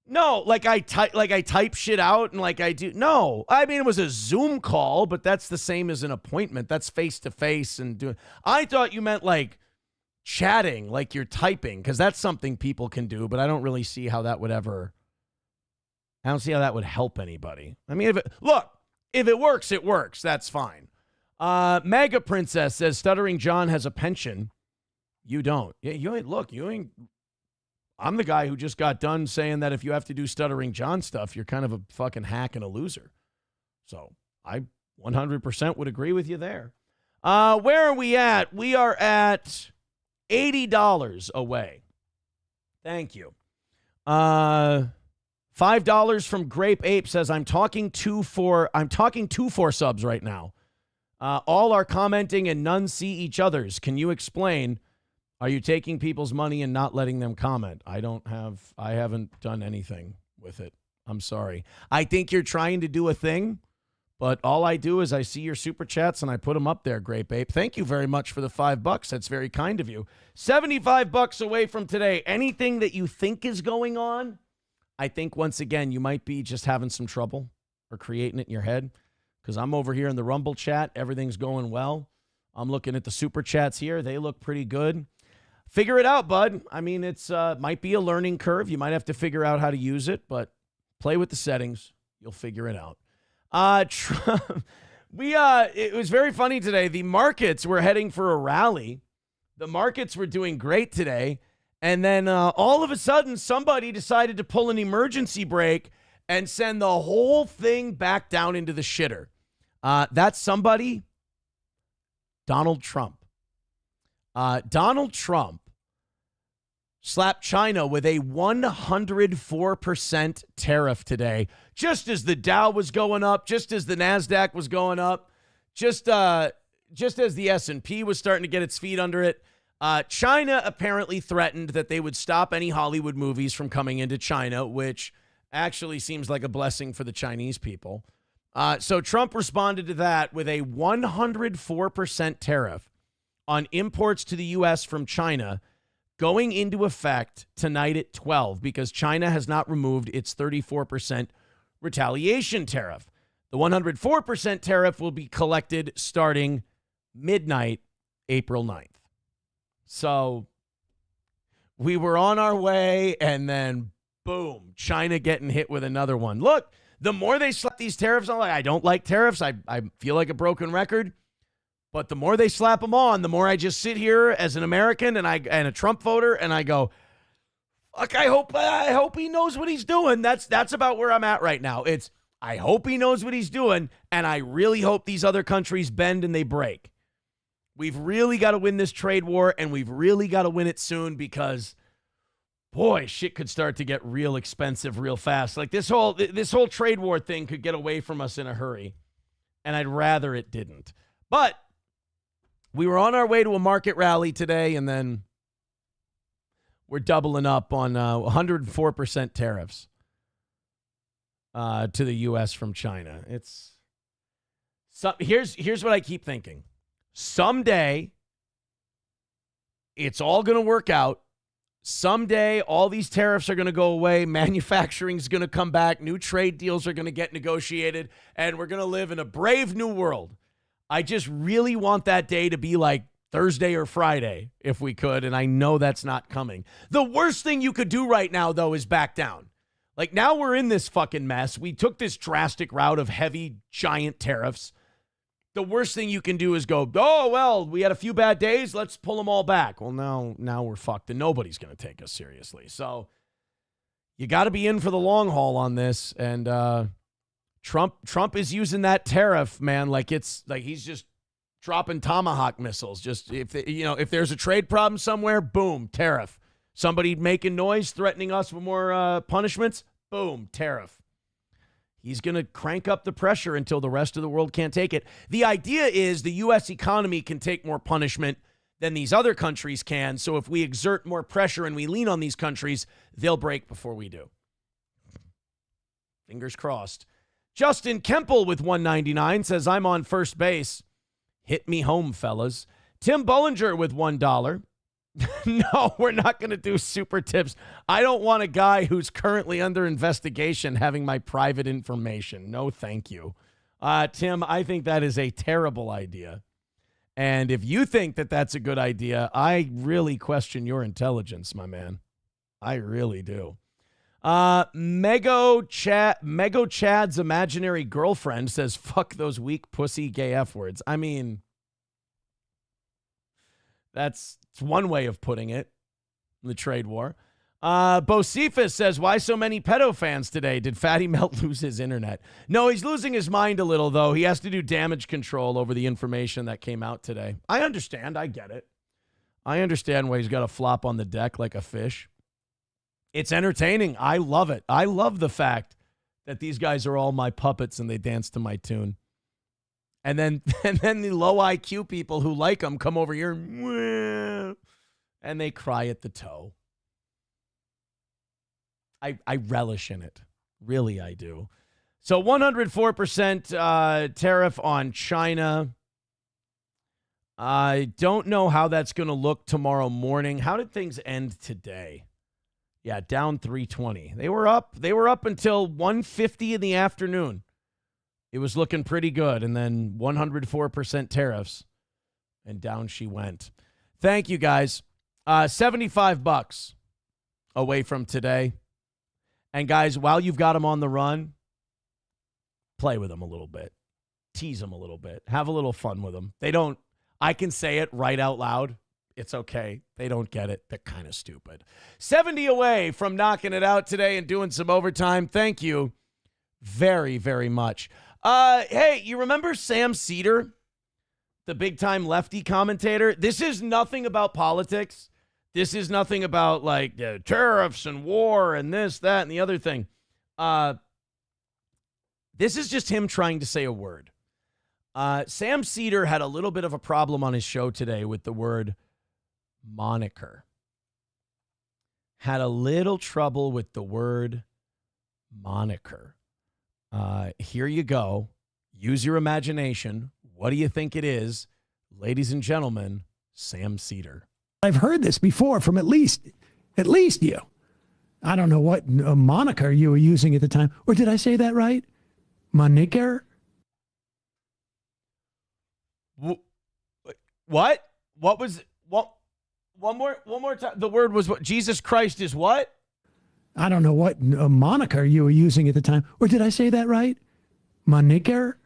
Speaker 3: No, like I type shit out and like I do. No, I mean, it was a Zoom call, but that's the same as an appointment. That's face to face and doing. I thought you meant like chatting, like you're typing, because that's something people can do, but I don't really see how that would ever. I don't see how that would help anybody. I mean, if it works, it works. That's fine. Mega Princess says Stuttering John has a pension. You don't. Yeah, you ain't. I'm the guy who just got done saying that if you have to do Stuttering John stuff, you're kind of a fucking hack and a loser. So I 100% would agree with you there. Where are we at? We are at $80 away. Thank you. $5 from Grape Ape says, I'm talking two for subs right now. All are commenting and none see each other's. Can you explain? Are you taking people's money and not letting them comment? I haven't done anything with it. I'm sorry. I think you're trying to do a thing, but all I do is I see your super chats and I put them up there, Grape Ape. Thank you very much for the $5. That's very kind of you. $75 away from today. Anything that you think is going on, I think once again, you might be just having some trouble or creating it in your head, because I'm over here in the Rumble chat. Everything's going well. I'm looking at the super chats here. They look pretty good. Figure it out, bud. I mean, it's might be a learning curve. You might have to figure out how to use it, but play with the settings. You'll figure it out. It was very funny today. The markets were heading for a rally. The markets were doing great today. And then all of a sudden, somebody decided to pull an emergency brake and send the whole thing back down into the shitter. That's somebody, Donald Trump. Donald Trump slapped China with a 104% tariff today, just as the Dow was going up, just as the NASDAQ was going up, just as the S&P was starting to get its feet under it. China apparently threatened that they would stop any Hollywood movies from coming into China, which actually seems like a blessing for the Chinese people. So Trump responded to that with a 104% tariff on imports to the U.S. from China, going into effect tonight at 12 because China has not removed its 34% retaliation tariff. The 104% tariff will be collected starting midnight, April 9th. So we were on our way, and then boom, China getting hit with another one. Look, The more they slap these tariffs on, like, I don't like tariffs. I feel like a broken record. But the more they slap them on, the more I just sit here as an American and a Trump voter, and I go, fuck, I hope he knows what he's doing. That's about where I'm at right now. I hope he knows what he's doing, and I really hope these other countries bend and they break. We've really got to win this trade war, and we've really got to win it soon because, boy, shit could start to get real expensive real fast. Like this whole trade war thing could get away from us in a hurry, and I'd rather it didn't. But we were on our way to a market rally today, and then we're doubling up on 104% tariffs to the U.S. from China. Here's what I keep thinking. Someday, it's all going to work out. Someday, all these tariffs are going to go away. Manufacturing is going to come back. New trade deals are going to get negotiated, and we're going to live in a brave new world. I just really want that day to be like Thursday or Friday, if we could, and I know that's not coming. The worst thing you could do right now, though, is back down. Like, now we're in this fucking mess. We took this drastic route of heavy, giant tariffs. The worst thing you can do is go, oh, well, we had a few bad days. Let's pull them all back. Well, now we're fucked, and nobody's going to take us seriously. So you got to be in for the long haul on this, and Trump is using that tariff, man, like he's just dropping tomahawk missiles. Just if there's a trade problem somewhere, boom, tariff. Somebody making noise, threatening us with more punishments, boom, tariff. He's going to crank up the pressure until the rest of the world can't take it. The idea is the U.S. economy can take more punishment than these other countries can. So if we exert more pressure and we lean on these countries, they'll break before we do. Fingers crossed. Justin Kemple with 199 says, I'm on first base. Hit me home, fellas. Tim Bullinger with $1. No, we're not going to do super tips. I don't want a guy who's currently under investigation having my private information. No, thank you. Tim, I think that is a terrible idea. And if you think that that's a good idea, I really question your intelligence, my man. I really do. Mego Chad's imaginary girlfriend says, fuck those weak pussy gay F words. I mean, that's one way of putting it. The trade war. Bocephus says, why so many pedo fans today? Did Fatty Melt lose his internet? No, he's losing his mind a little, though. He has to do damage control over the information that came out today. I understand. I get it. I understand why he's got to flop on the deck like a fish. It's entertaining. I love it. I love the fact that these guys are all my puppets and they dance to my tune. And then the low IQ people who like them come over here and they cry at the toe. I relish in it. Really, I do. So 104% tariff on China. I don't know how that's going to look tomorrow morning. How did things end today? Yeah, down 320. They were up until 1:50 in the afternoon. It was looking pretty good, and then 104% tariffs, and down she went. Thank you, guys. $75 away from today. And, guys, while you've got them on the run, play with them a little bit. Tease them a little bit. Have a little fun with them. I can say it right out loud. It's okay. They don't get it. They're kind of stupid. 70 away from knocking it out today and doing some overtime. Thank you very, very much. Hey, you remember Sam Cedar, the big-time lefty commentator? This is nothing about politics. This is nothing about, like, tariffs and war and this, that, and the other thing. This is just him trying to say a word. Sam Cedar had a little bit of a problem on his show today with the word moniker. Had a little trouble with the word moniker. Here you go. Use your imagination. What do you think it is? Ladies and gentlemen, Sam Cedar.
Speaker 8: I've heard this before from at least you. I don't know what moniker you were using at the time. Or did I say that right? Moniker?
Speaker 3: What? What was what? One more time. The word was what? Jesus Christ is what?
Speaker 8: I don't know what moniker you were using at the time. Or did I say that right? Moniker?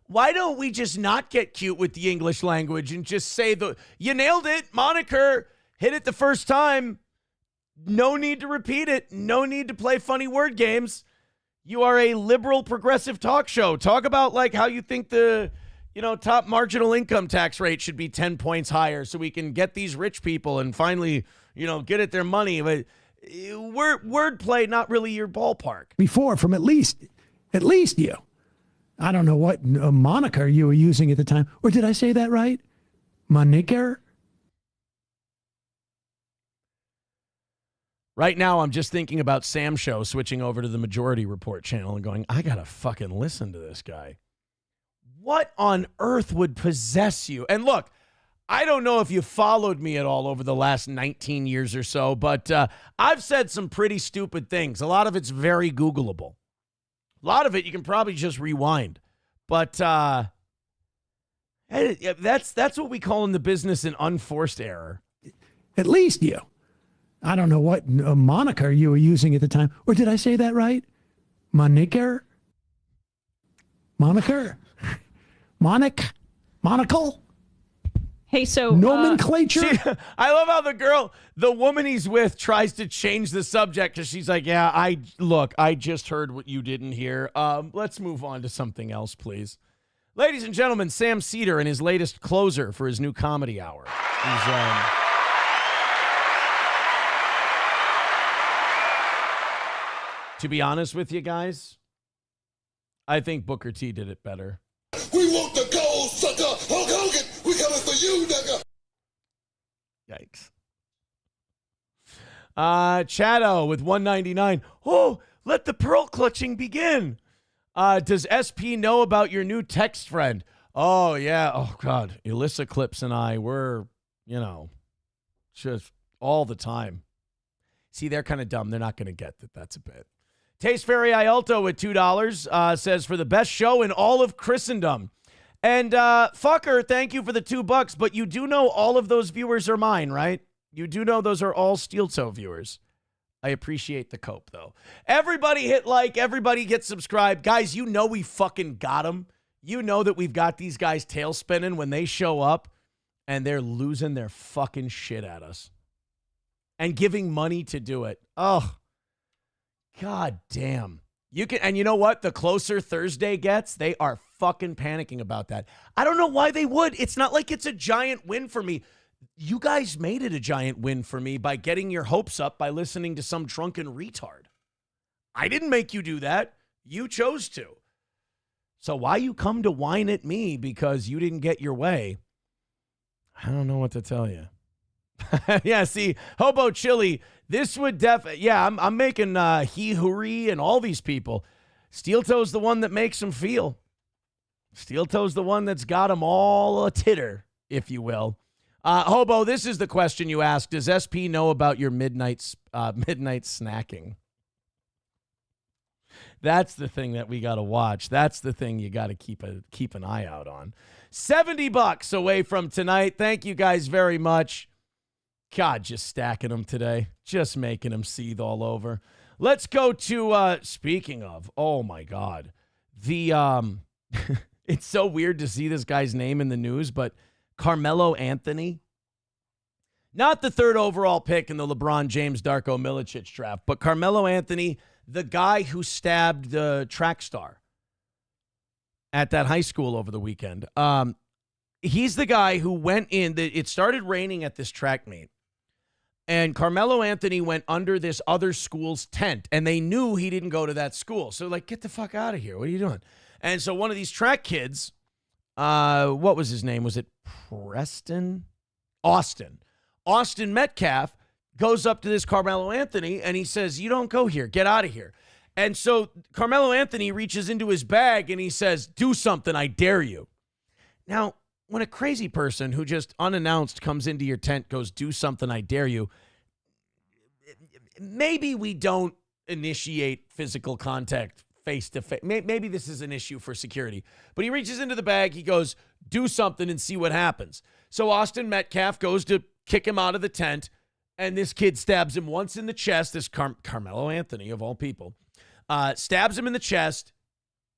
Speaker 3: Why don't we just not get cute with the English language and just say you nailed it, moniker, hit it the first time. No need to repeat it. No need to play funny word games. You are a liberal progressive talk show. Talk about like how you think the, top marginal income tax rate should be 10 points higher so we can get these rich people and finally, get at their money. But wordplay, not really your ballpark.
Speaker 8: Before, from at least you. I don't know what moniker you were using at the time. Or did I say that right? Moniker?
Speaker 3: Right now, I'm just thinking about Sam's show switching over to the Majority Report channel and going, I got to fucking listen to this guy. What on earth would possess you? And look, I don't know if you followed me at all over the last 19 years or so, but I've said some pretty stupid things. A lot of it's very Googleable. A lot of it you can probably just rewind. But that's what we call in the business an unforced error.
Speaker 8: At least you. I don't know what moniker you were using at the time. Or did I say that right? Moniker? Moniker? Monocle?
Speaker 9: Hey, so
Speaker 8: nomenclature.
Speaker 3: I love how the woman he's with, tries to change the subject because she's like, "Yeah, I just heard what you didn't hear. Let's move on to something else, please." Ladies and gentlemen, Sam Cedar and his latest closer for his new comedy hour. To be honest with you guys, I think Booker T did it better.
Speaker 10: We want the gold, sucker. Hulk Hogan, we coming for you, nigga.
Speaker 3: Yikes. Chado with 199. Oh, let the pearl clutching begin. Does SP know about your new text friend? Oh, yeah. Oh, God. Alyssa Clips and I were, just all the time. See, they're kind of dumb. They're not going to get that. That's a bit. Taste Fairy Ialto with $2 says, for the best show in all of Christendom. And fucker, thank you for the $2, but you do know all of those viewers are mine, right? You do know those are all Steel Toe viewers. I appreciate the cope, though. Everybody hit like. Everybody get subscribed. Guys, you know we fucking got them. You know that we've got these guys tail spinning when they show up and they're losing their fucking shit at us and giving money to do it. Oh, God damn. And you know what? The closer Thursday gets, they are fucking panicking about that. I don't know why they would. It's not like it's a giant win for me. You guys made it a giant win for me by getting your hopes up by listening to some drunken retard. I didn't make you do that. You chose to. So why you come to whine at me because you didn't get your way? I don't know what to tell you. Yeah, see, Hobo Chili, this would I'm making He Hoorie and all these people. Steel Toe's the one that makes them feel. Steel Toe's the one that's got them all a titter, if you will. Hobo, this is the question you asked. Does SP know about your midnight snacking? That's the thing that we got to watch. That's the thing you got to keep an eye out on. $70 away from tonight. Thank you guys very much. God, just stacking them today. Just making them seethe all over. Let's go to, speaking of, oh my God. It's so weird to see this guy's name in the news, but Carmelo Anthony, not the third overall pick in the LeBron James Darko Milicic draft, but Carmelo Anthony, the guy who stabbed the track star at that high school over the weekend. He's the guy who went in. It started raining at this track meet. And Carmelo Anthony went under this other school's tent, and they knew he didn't go to that school. So, like, get the fuck out of here. What are you doing? And so one of these track kids, what was his name? Was it Preston? Austin Metcalf goes up to this Carmelo Anthony, and he says, you don't go here. Get out of here. And so Carmelo Anthony reaches into his bag, and he says, do something. I dare you. Now, when a crazy person who just unannounced comes into your tent goes, do something, I dare you, maybe we don't initiate physical contact face-to-face. Maybe this is an issue for security. But he reaches into the bag, he goes, do something and see what happens. So Austin Metcalf goes to kick him out of the tent. And this kid stabs him once in the chest. This Carmelo Anthony, of all people, stabs him in the chest,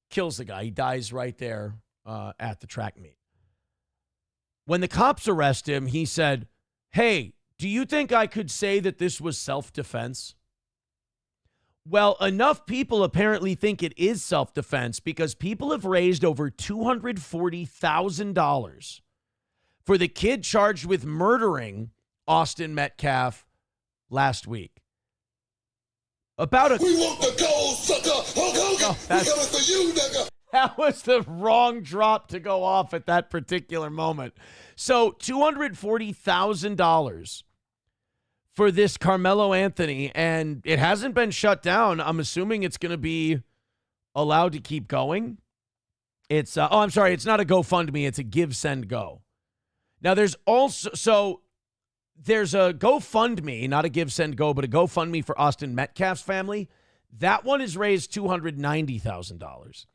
Speaker 3: kills the guy. He dies right there at the track meet. When the cops arrest him, he said, "Hey, do you think I could say that this was self-defense?" Well, enough people apparently think it is self-defense because people have raised over $240,000 for the kid charged with murdering Austin Metcalf last week.
Speaker 10: We want the gold, sucker! Hulk Hogan! We coming for you, nigga!
Speaker 3: That was the wrong drop to go off at that particular moment. So $240,000 for this Carmelo Anthony, and it hasn't been shut down. I'm assuming it's going to be allowed to keep going. It's I'm sorry, it's not a GoFundMe, it's a Give, Send, Go. Now there's also there's a GoFundMe, not a Give, Send, Go, but a GoFundMe for Austin Metcalf's family. That one has raised $290,000.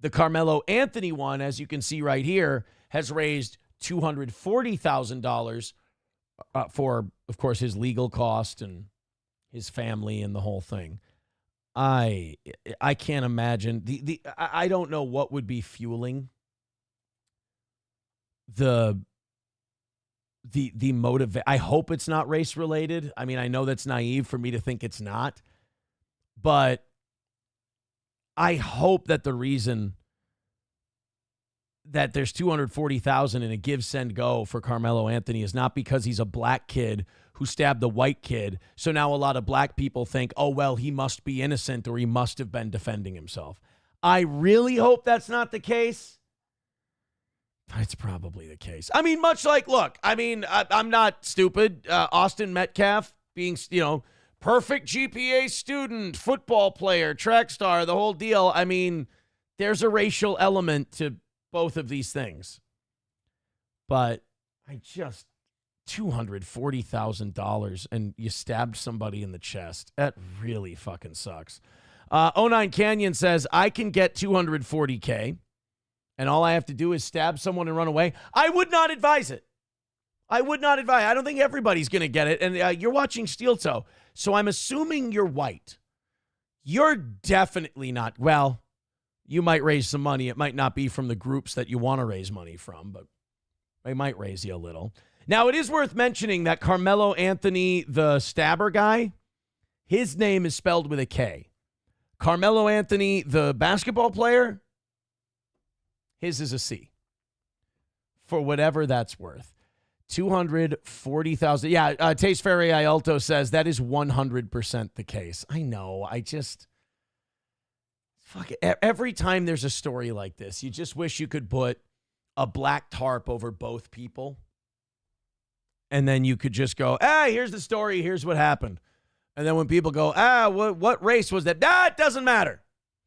Speaker 3: The Carmelo Anthony one, as you can see right here, has raised $240,000 for, of course, his legal cost and his family and the whole thing. I can't imagine I don't know what would be fueling the motive. I hope it's not race related. I mean, I know that's naive for me to think it's not, but I hope that the reason that there's $240,000 in a Give, Send, Go for Carmelo Anthony is not because he's a black kid who stabbed a white kid. So now a lot of black people think, oh, well, he must be innocent or he must have been defending himself. I really hope that's not the case. But it's probably the case. I mean, much like, look, I mean, I'm not stupid. Austin Metcalf being, perfect GPA student, football player, track star, the whole deal. I mean, there's a racial element to both of these things. But $240,000 and you stabbed somebody in the chest. That really fucking sucks. 09 Canyon says, I can get $240K and all I have to do is stab someone and run away. I would not advise it. I don't think everybody's going to get it. And you're watching Steel Toe, so I'm assuming you're white. You're definitely not. Well, you might raise some money. It might not be from the groups that you want to raise money from, but they might raise you a little. Now, it is worth mentioning that Carmelo Anthony, the stabber guy, his name is spelled with a K. Carmelo Anthony, the basketball player, his is a C. For whatever that's worth. $240,000. Yeah, Taste Ferry Ialto says that is 100% the case. I know. Fuck it. Every time there's a story like this, you just wish you could put a black tarp over both people. And then you could just go, here's the story. Here's what happened. And then when people go, what race was that? It doesn't matter.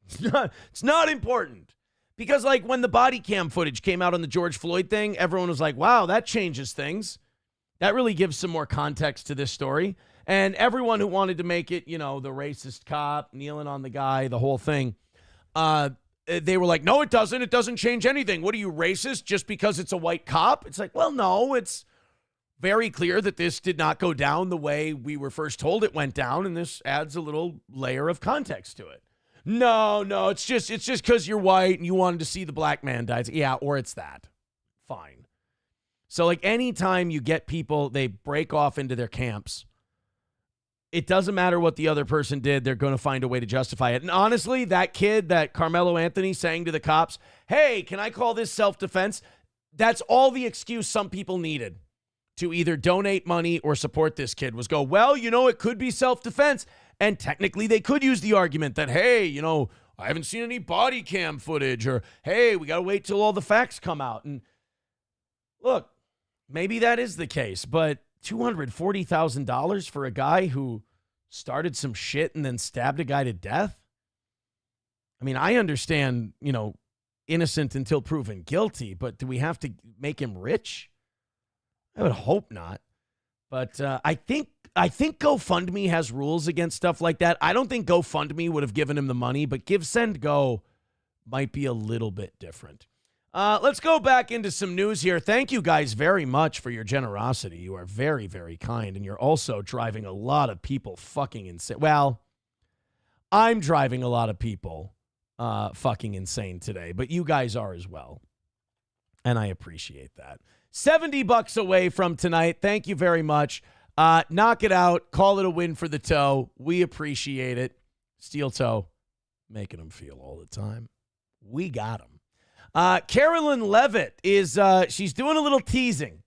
Speaker 3: It's not important. Because like when the body cam footage came out on the George Floyd thing, everyone was like, wow, that changes things. That really gives some more context to this story. And everyone who wanted to make it, the racist cop kneeling on the guy, the whole thing, they were like, no, it doesn't. It doesn't change anything. What are you, racist just because it's a white cop? It's like, well, no, it's very clear that this did not go down the way we were first told it went down, and this adds a little layer of context to it. No, it's just because you're white and you wanted to see the black man die. Yeah, or it's that. Fine. So, like, anytime you get people, they break off into their camps, it doesn't matter what the other person did, they're going to find a way to justify it. And honestly, that kid, that Carmelo Anthony saying to the cops, hey, can I call this self-defense? That's all the excuse some people needed to either donate money or support this kid was go, well, it could be self-defense. And technically they could use the argument that, hey, I haven't seen any body cam footage, or, hey, we got to wait till all the facts come out. And look, maybe that is the case, but $240,000 for a guy who started some shit and then stabbed a guy to death? I mean, I understand, innocent until proven guilty, but do we have to make him rich? I would hope not. But I think GoFundMe has rules against stuff like that. I don't think GoFundMe would have given him the money, but Give, Send, Go might be a little bit different. Let's go back into some news here. Thank you guys very much for your generosity. You are very, very kind, and you're also driving a lot of people fucking insane. Well, I'm driving a lot of people fucking insane today, but you guys are as well, and I appreciate that. $70 away from tonight. Thank you very much. Knock it out. Call it a win for the toe. We appreciate it. Steel toe, making them feel all the time. We got them. Carolyn Levitt is, she's doing a little teasing.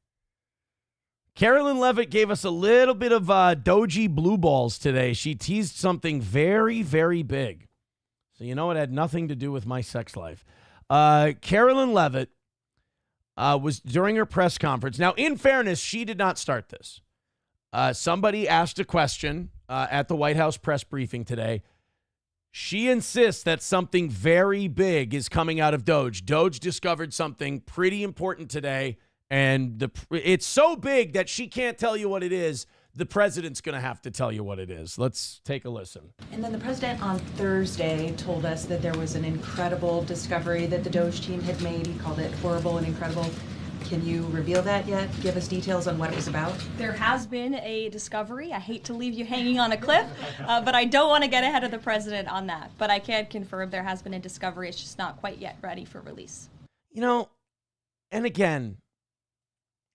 Speaker 3: Carolyn Levitt gave us a little bit of doji blue balls today. She teased something very, very big. So you know it had nothing to do with my sex life. Carolyn Levitt was during her press conference. Now, in fairness, she did not start this. Somebody asked a question at the White House press briefing today. She insists that something very big is coming out of Doge. Doge discovered something pretty important today, and it's so big that she can't tell you what it is. The president's going to have to tell you what it is. Let's take a listen.
Speaker 11: And then the president on Thursday told us that there was an incredible discovery that the Doge team had made. He called it horrible and incredible. Can you reveal that yet? Give us details on what it was about?
Speaker 9: There has been a discovery. I hate to leave you hanging on a cliff, but I don't want to get ahead of the president on that. But I can confirm there has been a discovery. It's just not quite yet ready for release.
Speaker 3: You know, and again,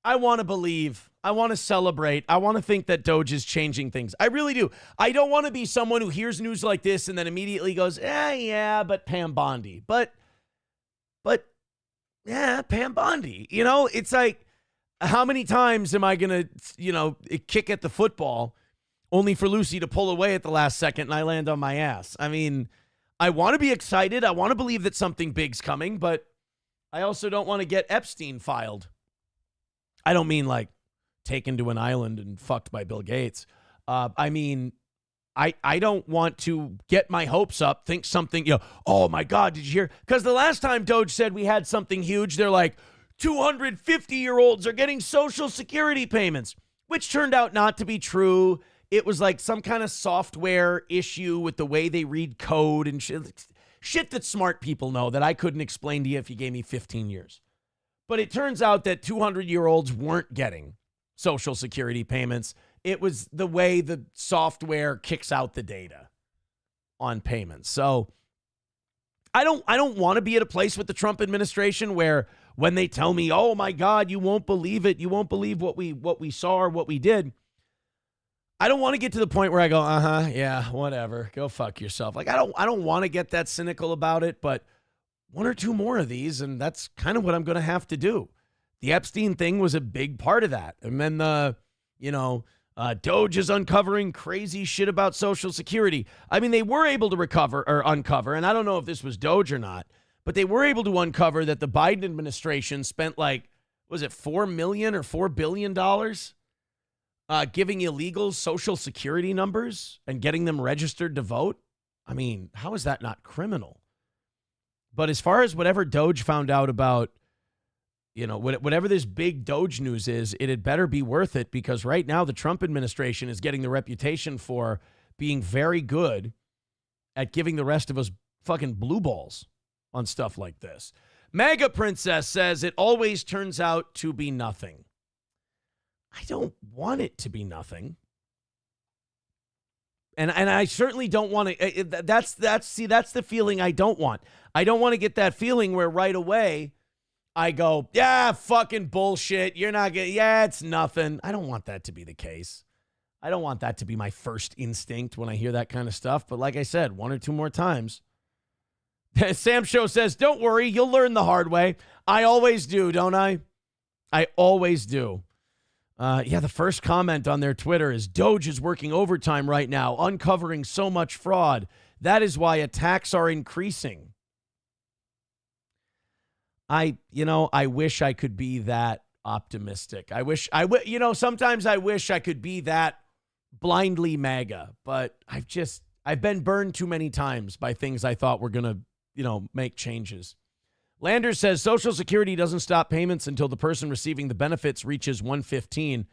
Speaker 3: I want to believe, I want to celebrate, I want to think that Doge is changing things. I really do. I don't want to be someone who hears news like this and then immediately goes, yeah, but Pam Bondi. But yeah, Pam Bondi. You know, it's like, how many times am I going to, kick at the football only for Lucy to pull away at the last second and I land on my ass? I mean, I want to be excited. I want to believe that something big's coming, but I also don't want to get Epstein filed. I don't mean like taken to an island and fucked by Bill Gates. I mean, I don't want to get my hopes up, think something, oh my God, did you hear? Because the last time Doge said we had something huge, they're like, 250-year-olds are getting Social Security payments, which turned out not to be true. It was like some kind of software issue with the way they read code and shit that smart people know that I couldn't explain to you if you gave me 15 years. But it turns out that 200-year-olds weren't getting Social Security payments. It was the way the software kicks out the data on payments. So I don't want to be at a place with the Trump administration where when they tell me, oh my God, you won't believe it. You won't believe what we saw or what we did. I don't want to get to the point where I go, yeah, whatever. Go fuck yourself. Like I don't want to get that cynical about it, but one or two more of these, and that's kind of what I'm going to have to do. The Epstein thing was a big part of that. And then Doge is uncovering crazy shit about Social Security. I mean, they were able to uncover, and I don't know if this was Doge or not, but they were able to uncover that the Biden administration spent was it $4 million or $4 billion giving illegals Social Security numbers and getting them registered to vote? I mean, how is that not criminal? But as far as whatever Doge found out about, whatever this big Doge news is, it had better be worth it, because right now the Trump administration is getting the reputation for being very good at giving the rest of us fucking blue balls on stuff like this. MAGA Princess says it always turns out to be nothing. I don't want it to be nothing. And I certainly don't want to. That's the feeling I don't want. I don't want to get that feeling where right away I go, yeah, fucking bullshit. You're not getting, yeah, it's nothing. I don't want that to be the case. I don't want that to be my first instinct when I hear that kind of stuff. But like I said, one or two more times. Sam Show says, don't worry, you'll learn the hard way. I always do, don't I? I always do. The first comment on their Twitter is, Doge is working overtime right now, uncovering so much fraud. That is why attacks are increasing. I wish I could be that optimistic. Sometimes I wish I could be that blindly MAGA, but I've been burned too many times by things I thought were going to, make changes. Landers says Social Security doesn't stop payments until the person receiving the benefits reaches 115.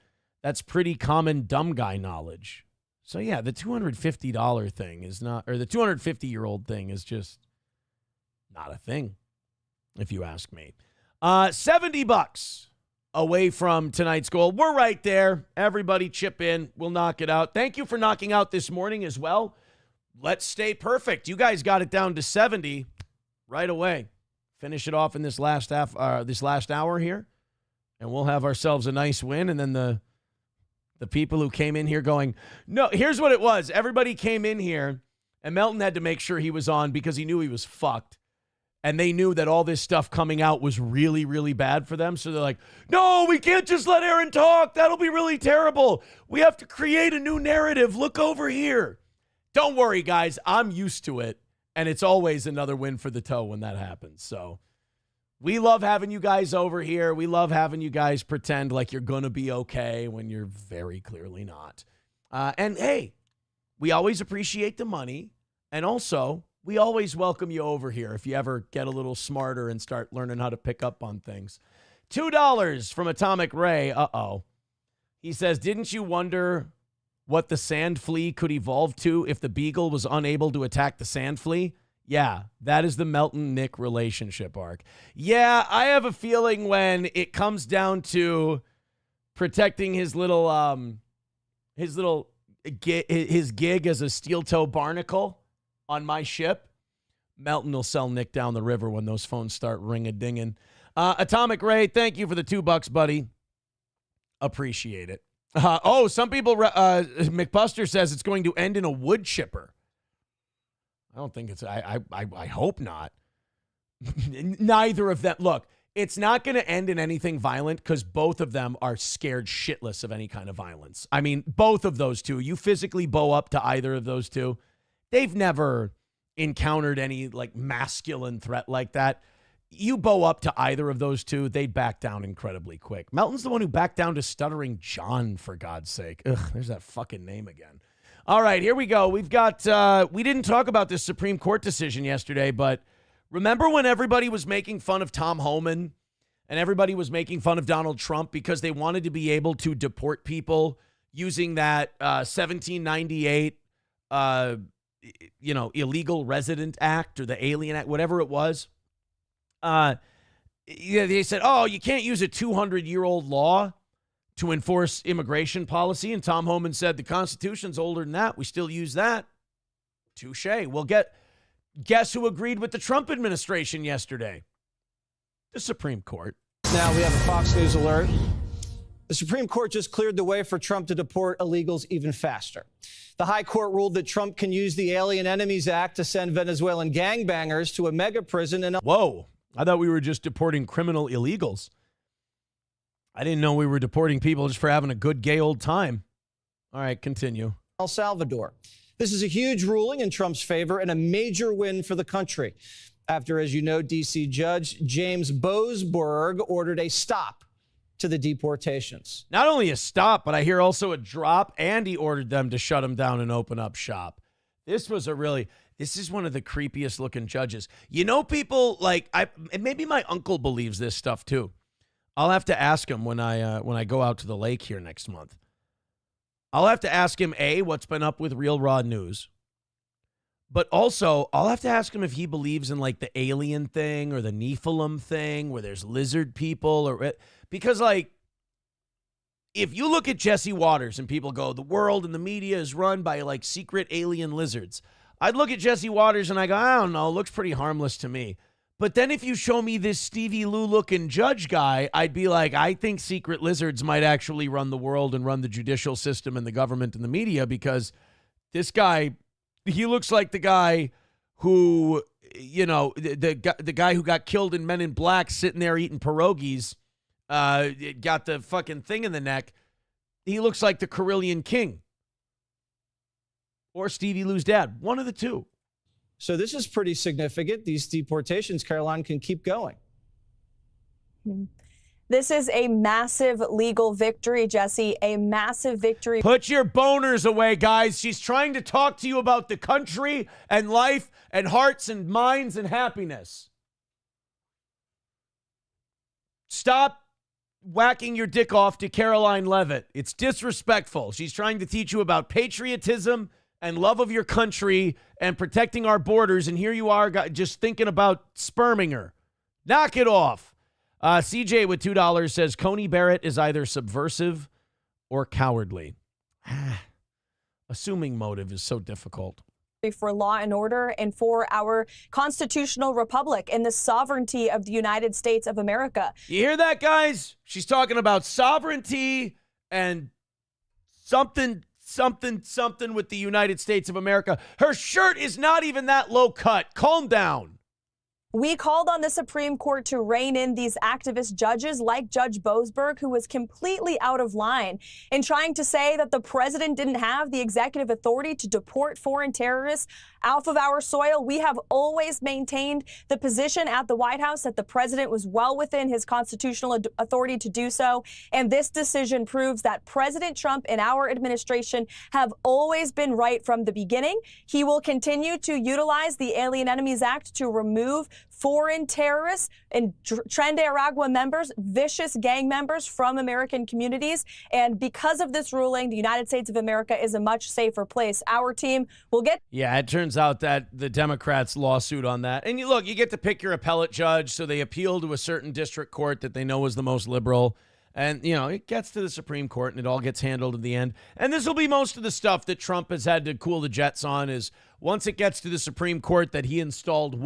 Speaker 3: That's pretty common dumb guy knowledge. So yeah, the $250 thing is not, or the 250-year-old thing is just not a thing. if you ask me. $70 away from tonight's goal. We're right there. Everybody chip in. We'll knock it out. Thank you for knocking out this morning as well. Let's stay perfect. You guys got it down to 70 right away. Finish it off in this last hour here, and we'll have ourselves a nice win. And then the people who came in here going, no, here's what it was. Everybody came in here, and Melton had to make sure he was on because he knew he was fucked. And they knew that all this stuff coming out was really, really bad for them. So they're like, no, we can't just let Aaron talk. That'll be really terrible. We have to create a new narrative. Look over here. Don't worry, guys. I'm used to it. And it's always another win for the toe when that happens. So we love having you guys over here. We love having you guys pretend like you're going to be okay when you're very clearly not. And hey, we always appreciate the money. And also, we always welcome you over here if you ever get a little smarter and start learning how to pick up on things. $2 from Atomic Ray. Uh-oh. He says, didn't you wonder what the sand flea could evolve to if the beagle was unable to attack the sand flea? Yeah, that is the Melton-Nick relationship arc. Yeah, I have a feeling when it comes down to protecting his gig as a steel-toe barnacle on my ship, Melton will sell Nick down the river when those phones start ring-a-dinging. Atomic Ray, thank you for the $2, buddy. Appreciate it. Some people, McBuster says it's going to end in a wood chipper. I don't think it's, I hope not. Neither of them. Look, it's not going to end in anything violent because both of them are scared shitless of any kind of violence. I mean, both of those two, you physically bow up to either of those two. They've never encountered any like masculine threat like that. You bow up to either of those two, they'd back down incredibly quick. Melton's the one who backed down to Stuttering John, for God's sake. Ugh, there's that fucking name again. All right, here we go. We've got, we didn't talk about this Supreme Court decision yesterday, but remember when everybody was making fun of Tom Homan and everybody was making fun of Donald Trump because they wanted to be able to deport people using that 1798 Illegal Resident Act or the Alien Act, whatever it was. They said, oh, you can't use a 200-year-old law to enforce immigration policy. And Tom Homan said the Constitution's older than that. We still use that. Touche. Well, guess who agreed with the Trump administration yesterday? The Supreme Court.
Speaker 12: Now we have a Fox News alert. The Supreme Court just cleared the way for Trump to deport illegals even faster. The High Court ruled that Trump can use the Alien Enemies Act to send Venezuelan gangbangers to a mega prison in...
Speaker 3: Whoa. I thought we were just deporting criminal illegals. I didn't know we were deporting people just for having a good gay old time. All right, continue.
Speaker 12: El Salvador. This is a huge ruling in Trump's favor and a major win for the country. After, as you know, D.C. Judge James Boasberg ordered a stop to the deportations.
Speaker 3: Not only a stop, but I hear also a drop, and he ordered them to shut them down and open up shop. This is one of the creepiest looking judges. You know, people like, maybe my uncle believes this stuff too. I'll have to ask him when I go out to the lake here next month. I'll have to ask him, A, what's been up with Real Raw News. But also, I'll have to ask him if he believes in like the alien thing or the Nephilim thing where there's lizard people because like, if you look at Jesse Waters and people go, the world and the media is run by like secret alien lizards. I'd look at Jesse Waters and I go, I don't know, looks pretty harmless to me. But then if you show me this Stevie Lou looking judge guy, I'd be like, I think secret lizards might actually run the world and run the judicial system and the government and the media because this guy, he looks like the guy who, you know, the guy who got killed in Men in Black sitting there eating pierogies, got the fucking thing in the neck. He looks like the Carillion King. Or Stevie Lou's dad. One of the two.
Speaker 12: So this is pretty significant. These deportations, Caroline, can keep going.
Speaker 9: This is a massive legal victory, Jesse. A massive victory.
Speaker 3: Put your boners away, guys. She's trying to talk to you about the country and life and hearts and minds and happiness. Stop whacking your dick off to Caroline Levitt. It's disrespectful. She's trying to teach you about patriotism and love of your country and protecting our borders, and here you are just thinking about sperming her. Knock it off. CJ with $2 says Coney Barrett is either subversive or cowardly. Assuming motive is so difficult.
Speaker 9: For law and order and for our constitutional republic and the sovereignty of the United States of America.
Speaker 3: You hear that, guys? She's talking about sovereignty and something with the United States of America. Her shirt is not even that low cut. Calm down.
Speaker 9: We called on the Supreme Court to rein in these activist judges like Judge Boasberg, who was completely out of line in trying to say that the president didn't have the executive authority to deport foreign terrorists off of our soil. We have always maintained the position at the White House that the president was well within his constitutional authority to do so. And this decision proves that President Trump and our administration have always been right from the beginning. He will continue to utilize the Alien Enemies Act to remove foreign terrorists and Tren de Aragua members, vicious gang members from American communities. And because of this ruling, the United States of America is a much safer place. Our team will get...
Speaker 3: Yeah, it turns out that the Democrats' lawsuit on that. And you get to pick your appellate judge, so they appeal to a certain district court that they know is the most liberal. And, it gets to the Supreme Court and it all gets handled in the end. And this will be most of the stuff that Trump has had to cool the jets on is once it gets to the Supreme Court that he installed,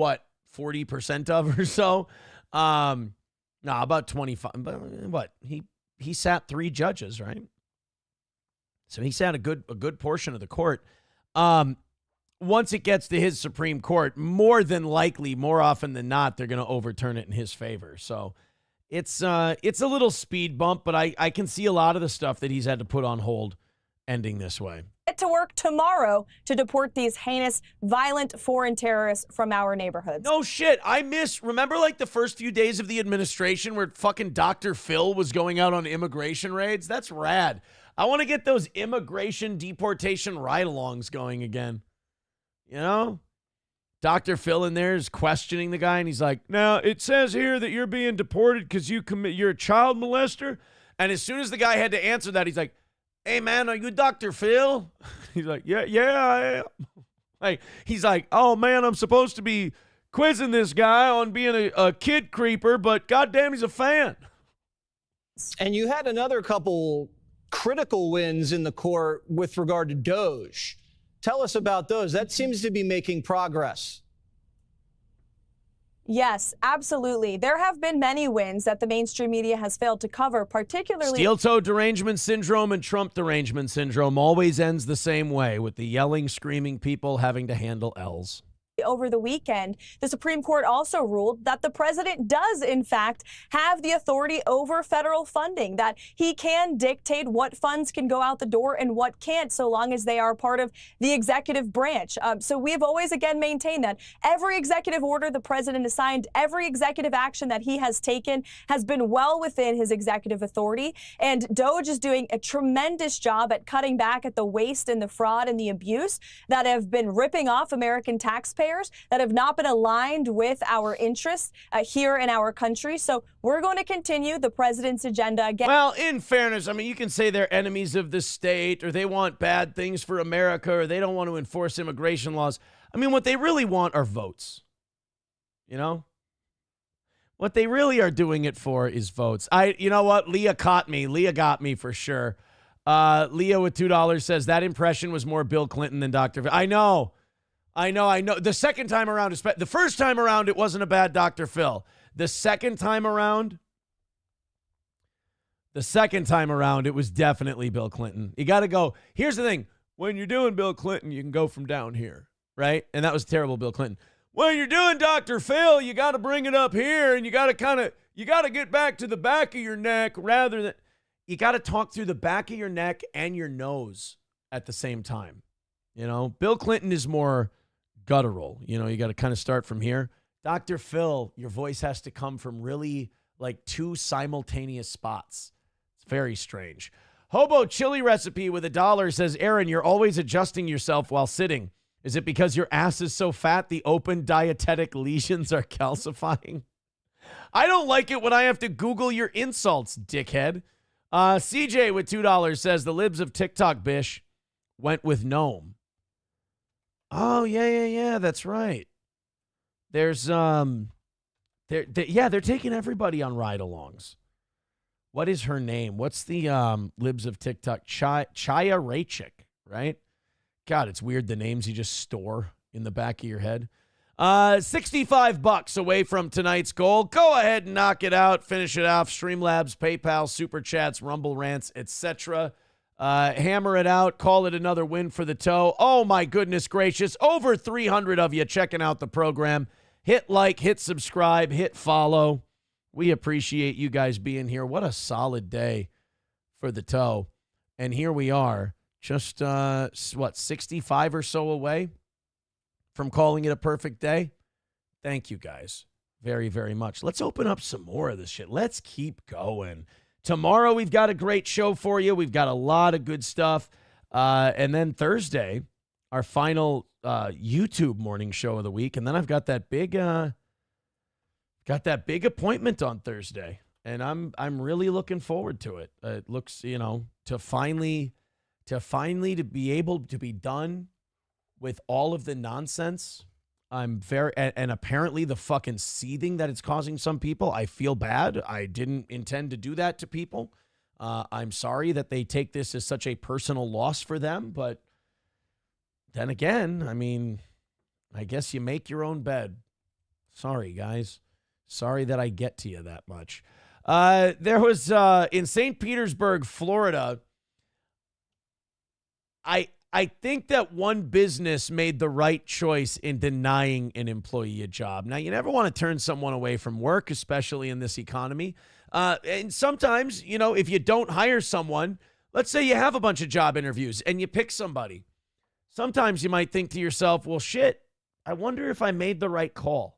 Speaker 3: 40% of or so. About 25. But he sat 3 judges, right? So he sat a good portion of the court. Once it gets to his Supreme Court, more than likely, more often than not, they're going to overturn it in his favor. So it's a little speed bump, but I can see a lot of the stuff that he's had to put on hold ending this way.
Speaker 9: Get to work tomorrow to deport these heinous, violent foreign terrorists from our neighborhoods.
Speaker 3: No shit. Remember the first few days of the administration where fucking Dr. Phil was going out on immigration raids? That's rad. I want to get those immigration deportation ride-alongs going again. Dr. Phil in there is questioning the guy, and he's like, now, it says here that you're being deported because you're a child molester. And as soon as the guy had to answer that, he's like, hey, man, are you Dr. Phil? He's like, yeah, I am. He's like, oh, man, I'm supposed to be quizzing this guy on being a kid creeper, but goddamn, he's a fan.
Speaker 12: And you had another couple critical wins in the court with regard to Doge. Tell us about those. That seems to be making progress.
Speaker 9: Yes, absolutely. There have been many wins that the mainstream media has failed to cover, particularly...
Speaker 3: Steel-toe derangement syndrome and Trump derangement syndrome always ends the same way, with the yelling, screaming people having to handle L's.
Speaker 9: Over the weekend, the Supreme Court also ruled that the president does, in fact, have the authority over federal funding, that he can dictate what funds can go out the door and what can't, so long as they are part of the executive branch. So we've always, again, maintained that every executive order the president has signed, every executive action that he has taken has been well within his executive authority. And Doge is doing a tremendous job at cutting back at the waste and the fraud and the abuse that have been ripping off American taxpayers, that have not been aligned with our interests here in our country. So we're going to continue the president's agenda again.
Speaker 3: Well, in fairness, you can say they're enemies of the state, or they want bad things for America, or they don't want to enforce immigration laws. What they really want are votes. What they really are doing it for is votes. You know what? Leah got me for sure. Leah with $2 says that impression was more Bill Clinton than Dr. Phil. I know. The second time around, the first time around, it wasn't a bad Dr. Phil. The second time around, it was definitely Bill Clinton. You got to go. Here's the thing. When you're doing Bill Clinton, you can go from down here, right? And that was terrible, Bill Clinton. When you're doing Dr. Phil, you got to bring it up here, and you got to get back to the back of your neck rather than, you got to talk through the back of your neck and your nose at the same time. Bill Clinton is more guttural. You got to kind of start from here. Dr. Phil, your voice has to come from really 2 simultaneous spots. It's very strange. Hobo chili recipe with $1 says, Aaron, you're always adjusting yourself while sitting. Is it because your ass is so fat the open dietetic lesions are calcifying? I don't like it when I have to Google your insults, dickhead. CJ with $2 says the libs of TikTok bish went with gnome. Oh, yeah, that's right. There's They're taking everybody on ride-alongs. What is her name? What's the libs of TikTok? Chaya Raichik, right? God, it's weird the names you just store in the back of your head. $65 away from tonight's goal. Go ahead and knock it out. Finish it off. Streamlabs, PayPal, Super Chats, Rumble Rants, etc. Hammer it out. Call it another win for the toe. Oh, my goodness gracious. Over 300 of you checking out the program. Hit like, hit subscribe, hit follow. We appreciate you guys being here. What a solid day for the toe. And here we are, just, 65 or so away from calling it a perfect day. Thank you guys very, very much. Let's open up some more of this shit. Let's keep going. Tomorrow, we've got a great show for you. We've got a lot of good stuff. And then Thursday, our final YouTube morning show of the week. And then I've got that big appointment on Thursday. And I'm really looking forward to it. It looks, to finally be able to be done with all of the nonsense. And apparently the fucking seething that it's causing some people. I feel bad. I didn't intend to do that to people. I'm sorry that they take this as such a personal loss for them. But then again, I mean, I guess you make your own bed. Sorry, guys. Sorry that I get to you that much. There was, in St. Petersburg, Florida, I think that one business made the right choice in denying an employee a job. Now, you never want to turn someone away from work, especially in this economy. And sometimes, if you don't hire someone, let's say you have a bunch of job interviews and you pick somebody. Sometimes you might think to yourself, well, shit, I wonder if I made the right call.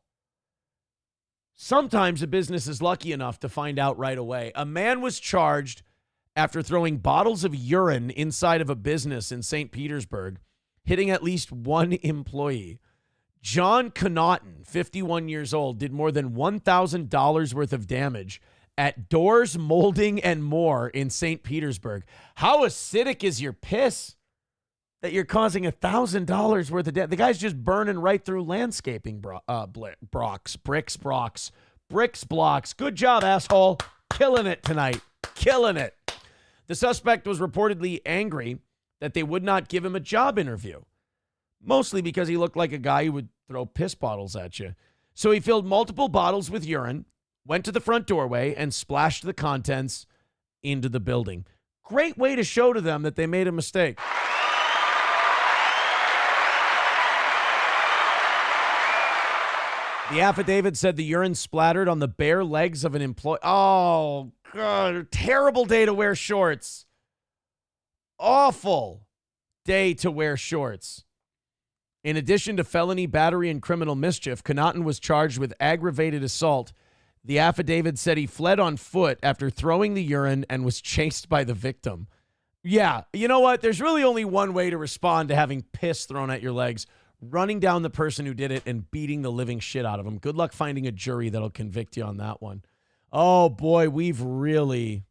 Speaker 3: Sometimes a business is lucky enough to find out right away. A man was charged after throwing bottles of urine inside of a business in St. Petersburg, hitting at least one employee. John Connaughton, 51 years old, did more than $1,000 worth of damage at Doors, Molding, and More in St. Petersburg. How acidic is your piss that you're causing $1,000 worth of damage? The guy's just burning right through landscaping bricks. Good job, asshole. Killing it tonight. Killing it. The suspect was reportedly angry that they would not give him a job interview, mostly because he looked like a guy who would throw piss bottles at you. So he filled multiple bottles with urine, went to the front doorway, and splashed the contents into the building. Great way to show to them that they made a mistake. The affidavit said the urine splattered on the bare legs of an employee. Oh, God, terrible day to wear shorts. Awful day to wear shorts. In addition to felony battery and criminal mischief, Connaughton was charged with aggravated assault. The affidavit said he fled on foot after throwing the urine and was chased by the victim. Yeah, you know what? There's really only one way to respond to having piss thrown at your legs: running down the person who did it and beating the living shit out of them. Good luck finding a jury that'll convict you on that one. Oh, boy, we've really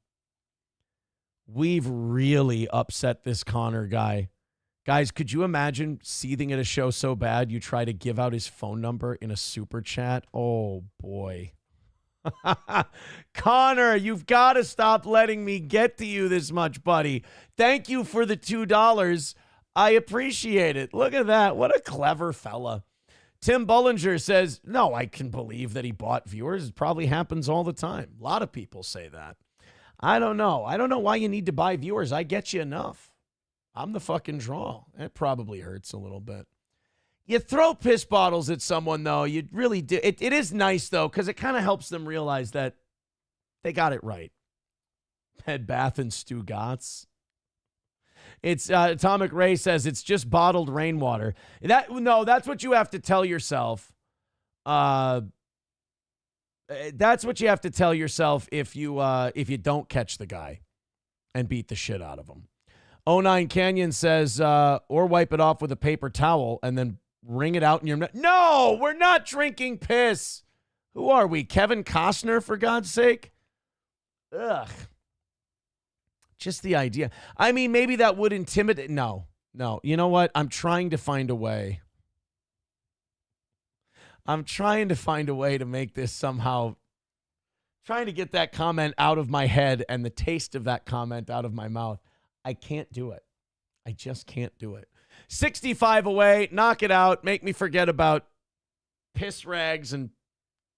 Speaker 3: upset this Connor guy. Guys, could you imagine seething at a show so bad you try to give out his phone number in a super chat? Oh, boy. Connor, you've got to stop letting me get to you this much, buddy. Thank you for the $2. I appreciate it. Look at that. What a clever fella. Tim Bullinger says, no, I can believe that he bought viewers. It probably happens all the time. A lot of people say that. I don't know. I don't know why you need to buy viewers. I get you enough. I'm the fucking draw. It probably hurts a little bit. You throw piss bottles at someone, though. You really do. It is nice, though, because it kind of helps them realize that they got it right. Bed Bath and Stugatz. It's Atomic Ray says it's just bottled rainwater. That's what you have to tell yourself. That's what you have to tell yourself if you don't catch the guy and beat the shit out of him. 09 Canyon says, or wipe it off with a paper towel and then wring it out in your... No, we're not drinking piss. Who are we? Kevin Costner, for God's sake? Ugh. Just the idea. I mean, maybe that would intimidate. No. You know what? I'm trying to find a way. I'm trying to find a way to make this somehow, trying to get that comment out of my head and the taste of that comment out of my mouth. I can't do it. I just can't do it. 65 away, knock it out, make me forget about piss rags and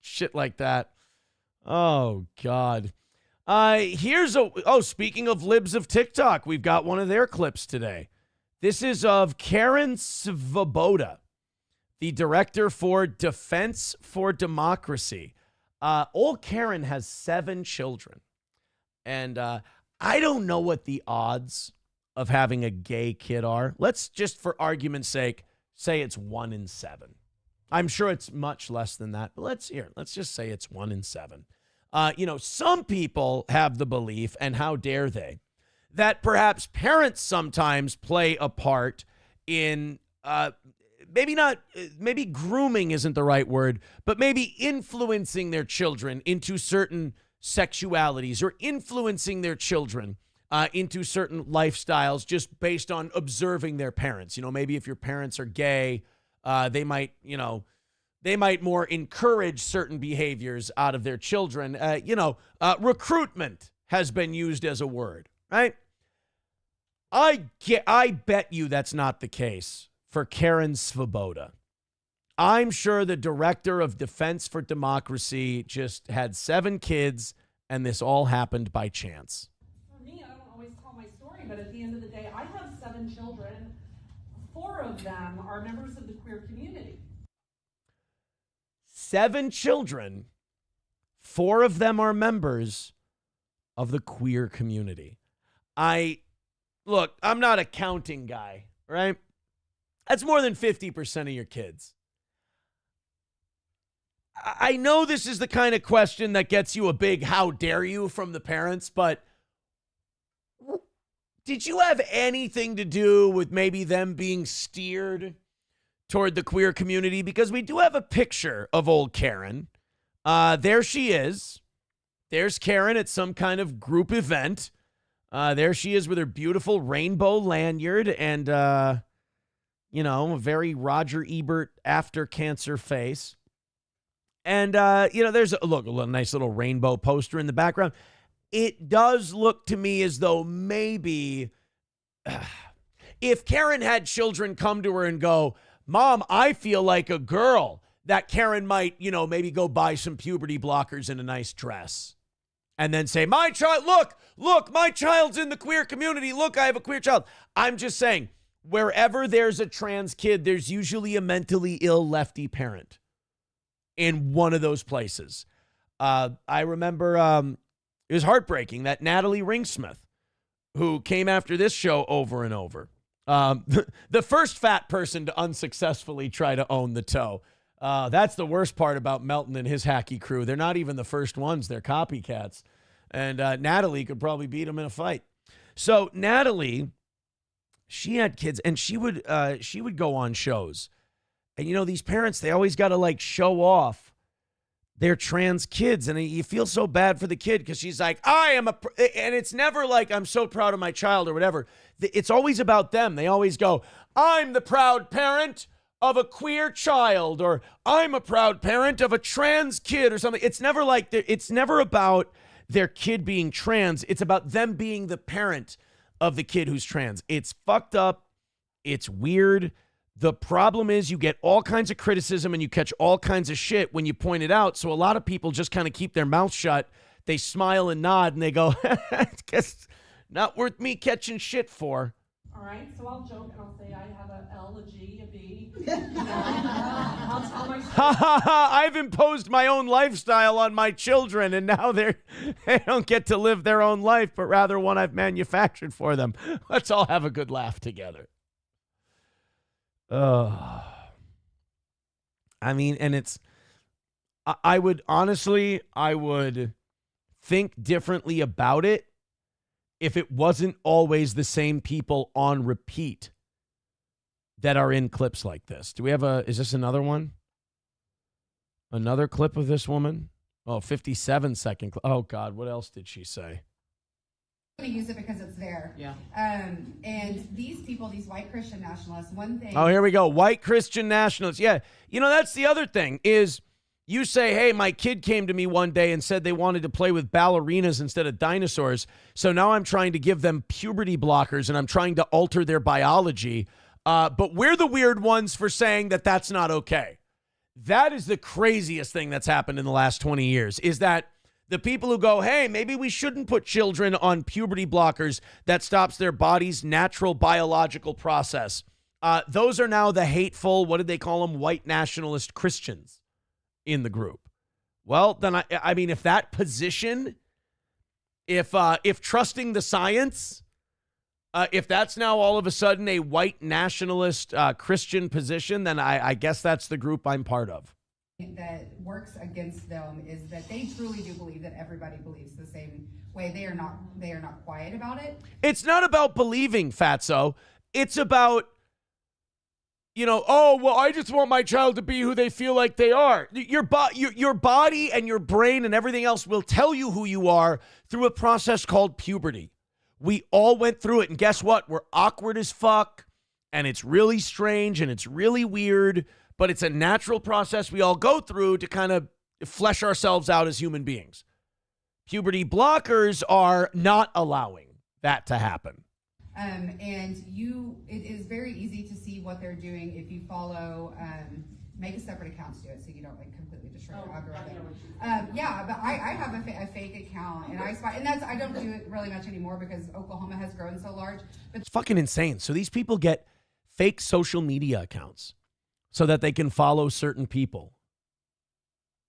Speaker 3: shit like that. Oh, God. Speaking of libs of TikTok, we've got one of their clips today. This is of Karen Svoboda, the director for Defense for Democracy. Old Karen has 7 children. And I don't know what the odds of having a gay kid are. Let's just, for argument's sake, say it's 1 in 7. I'm sure it's much less than that, but let's just say it's 1 in 7. Some people have the belief, and how dare they, that perhaps sometimes play a part in, maybe grooming isn't the right word, but maybe influencing their children into certain sexualities or influencing their children into certain lifestyles just based on observing their parents. Maybe if your parents are gay, they might more encourage certain behaviors out of their children. Recruitment has been used as a word, right? I bet you that's not the case for Karen Svoboda. I'm sure the director of Defense for Democracy just had 7 kids, and this all happened by chance.
Speaker 13: For me, I don't always tell my story, but at the end of the day, I have 7 children. 4 of them are members of the queer community.
Speaker 3: 7 children, 4 of them are members of the queer community. I'm not a counting guy, right? That's more than 50% of your kids. I know this is the kind of question that gets you a big how dare you from the parents, but did you have anything to do with maybe them being steered toward the queer community? Because we do have a picture of old Karen. There she is. There's Karen at some kind of group event. There she is with her beautiful rainbow lanyard and, a very Roger Ebert after cancer face. And, there's a nice little rainbow poster in the background. It does look to me as though maybe if Karen had children come to her and go, Mom, I feel like a girl, that Karen might, maybe go buy some puberty blockers and a nice dress. And then say, my child, look, my child's in the queer community. Look, I have a queer child. I'm just saying, wherever there's a trans kid, there's usually a mentally ill lefty parent in one of those places. I remember it was heartbreaking that Natalie Ringsmith, who came after this show over and over, the first fat person to unsuccessfully try to own the toe. That's the worst part about Melton and his hacky crew. They're not even the first ones. They're copycats. And Natalie could probably beat them in a fight. So Natalie, she had kids, and she would go on shows. And, these parents, they always got to, show off their trans kids. And you feel so bad for the kid because she's like, and it's never like, I'm so proud of my child or whatever. It's always about them. They always go, I'm the proud parent of a queer child, or I'm a proud parent of a trans kid or something. It's never it's never about their kid being trans. It's about them being the parent of the kid who's trans. It's fucked up. It's weird. The problem is you get all kinds of criticism and you catch all kinds of shit when you point it out. So a lot of people just kind of keep their mouth shut. They smile and nod and they go, guess not worth me catching shit for.
Speaker 13: All right, so I'll joke and I'll say I have a L, a G, a B. I'll tell my story.
Speaker 3: I've imposed my own lifestyle on my children, and now they don't get to live their own life, but rather one I've manufactured for them. Let's all have a good laugh together. I would think differently about it if it wasn't always the same people on repeat that are in clips like this. Do we have is this another one? Another clip of this woman? Oh, 57-second clip. Oh, God, what else did she say?
Speaker 14: going to use it because it's there. Yeah. And these people, these white Christian nationalists, one thing.
Speaker 3: Oh, here we go. White Christian nationalists. Yeah. You know, that's the other thing is you say, hey, my kid came to me one day and said they wanted to play with ballerinas instead of dinosaurs. So now I'm trying to give them puberty blockers and I'm trying to alter their biology. But we're the weird ones for saying that that's not okay. That is the craziest thing that's happened in the last 20 years is that the people who go, hey, maybe we shouldn't put children on puberty blockers that stops their body's natural biological process. Those are now the hateful, what did they call them, white nationalist Christians in the group. Well, then, I mean, if that position, if trusting the science, if that's now all of a sudden a white nationalist Christian position, then I guess that's the group I'm part of.
Speaker 14: That works against them is that they truly do believe that everybody believes the same way. They are not quiet about it.
Speaker 3: It's not about believing, Fatso. It's about, you know, oh, well, I just want my child to be who they feel like they are. Your body and your brain and everything else will tell you who you are through a process called puberty. We all went through it, and guess what? We're awkward as fuck, and it's really strange, and it's really weird, but it's a natural process we all go through to kind of flesh ourselves out as human beings. Puberty blockers are not allowing that to happen.
Speaker 14: And it is very easy to see what they're doing if you follow, make a separate account to do it so you don't like completely destroy your algorithm. Yeah, but I have a fake account and I don't do it really much anymore because Oklahoma has grown so large. But
Speaker 3: it's fucking insane. So these people get fake social media accounts so that they can follow certain people.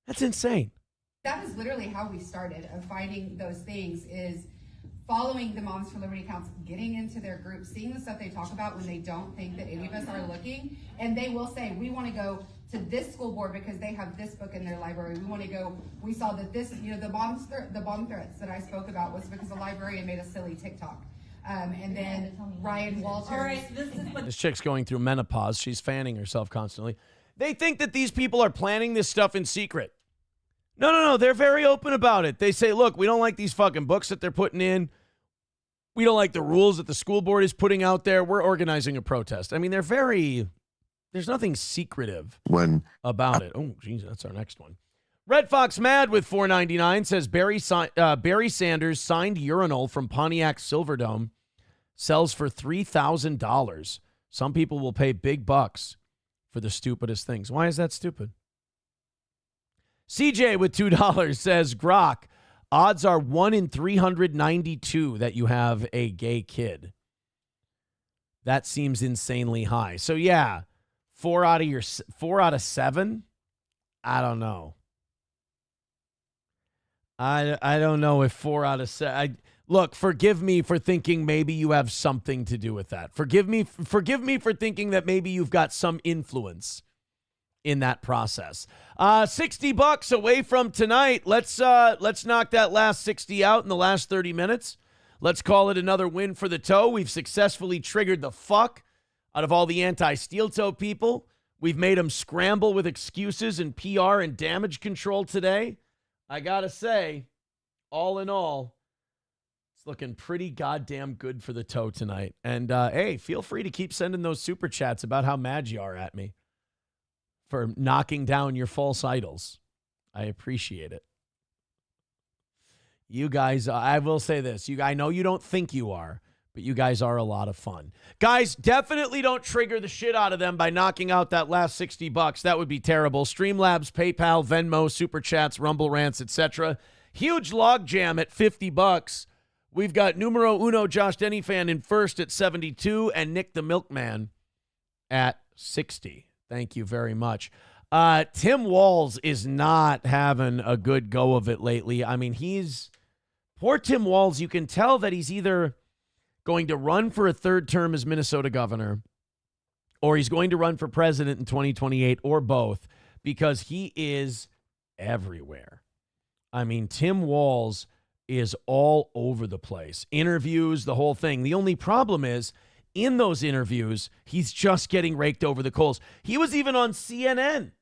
Speaker 3: That's insane.
Speaker 14: That is literally how we started of finding those things is following the Moms for Liberty accounts, getting into their group, seeing the stuff they talk about when they don't think that any of us are looking. And they will say, we want to go to this school board because they have this book in their library. We want to go, we saw that this, you know, the bomb threats that I spoke about was because a librarian made a silly TikTok. And then Ryan Walters. All right,
Speaker 3: this chick's going through menopause. She's fanning herself constantly. They think that these people are planning this stuff in secret. No. They're very open about it. They say, look, we don't like these fucking books that they're putting in. We don't like the rules that the school board is putting out there. We're organizing a protest. I mean, there's nothing secretive about it. Oh, geez, that's our next one. Red Fox Mad with $4.99 says Barry Sanders signed urinal from Pontiac Silverdome sells for $3,000. Some people will pay big bucks for the stupidest things. Why is that stupid? CJ with $2 says, Grok, odds are 1 in 392 that you have a gay kid. That seems insanely high. So yeah, 4 out of 7? I don't know. I don't know if 4 out of 7. Look, forgive me for thinking maybe you have something to do with that. Forgive me for thinking that maybe you've got some influence in that process. $60 away from tonight. Let's knock that last 60 out in the last 30 minutes. Let's call it another win for the toe. We've successfully triggered the fuck out of all the anti-steel toe people. We've made them scramble with excuses and PR and damage control today. I gotta say, all in all, it's looking pretty goddamn good for the toe tonight. And hey, feel free to keep sending those super chats about how mad you are at me for knocking down your false idols. I appreciate it. You guys, I will say this. I know you don't think you are, but you guys are a lot of fun. Guys, definitely don't trigger the shit out of them by knocking out that last $60. That would be terrible. Streamlabs, PayPal, Venmo, Super Chats, Rumble Rants, etc. Huge logjam at $50. We've got numero uno Josh Dennyfan in first at 72 and Nick the Milkman at 60. Thank you very much. Tim Walz is not having a good go of it lately. I mean, poor Tim Walz. You can tell that he's either going to run for a third term as Minnesota governor or he's going to run for president in 2028 or both because he is everywhere. I mean, Tim Walz is all over the place. Interviews, the whole thing. The only problem is, in those interviews, he's just getting raked over the coals. He was even on CNN,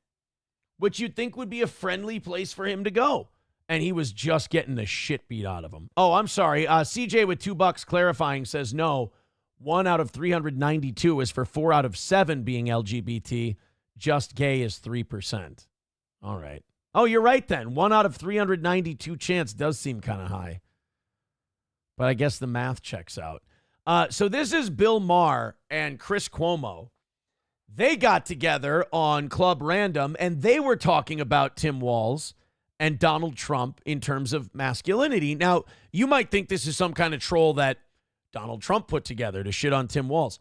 Speaker 3: which you'd think would be a friendly place for him to go. and he was just getting the shit beat out of him. Oh, I'm sorry. CJ with $2 clarifying says no. 1 out of 392 is for 4 out of 7 being LGBT. Just gay is 3%. All right. Oh, you're right then. 1 out of 392 chance does seem kind of high. But I guess the math checks out. So this is Bill Maher and Chris Cuomo. They got together on Club Random, and they were talking about Tim Walz and Donald Trump in terms of masculinity. Now, you might think this is some kind of troll that Donald Trump put together to shit on Tim Walz.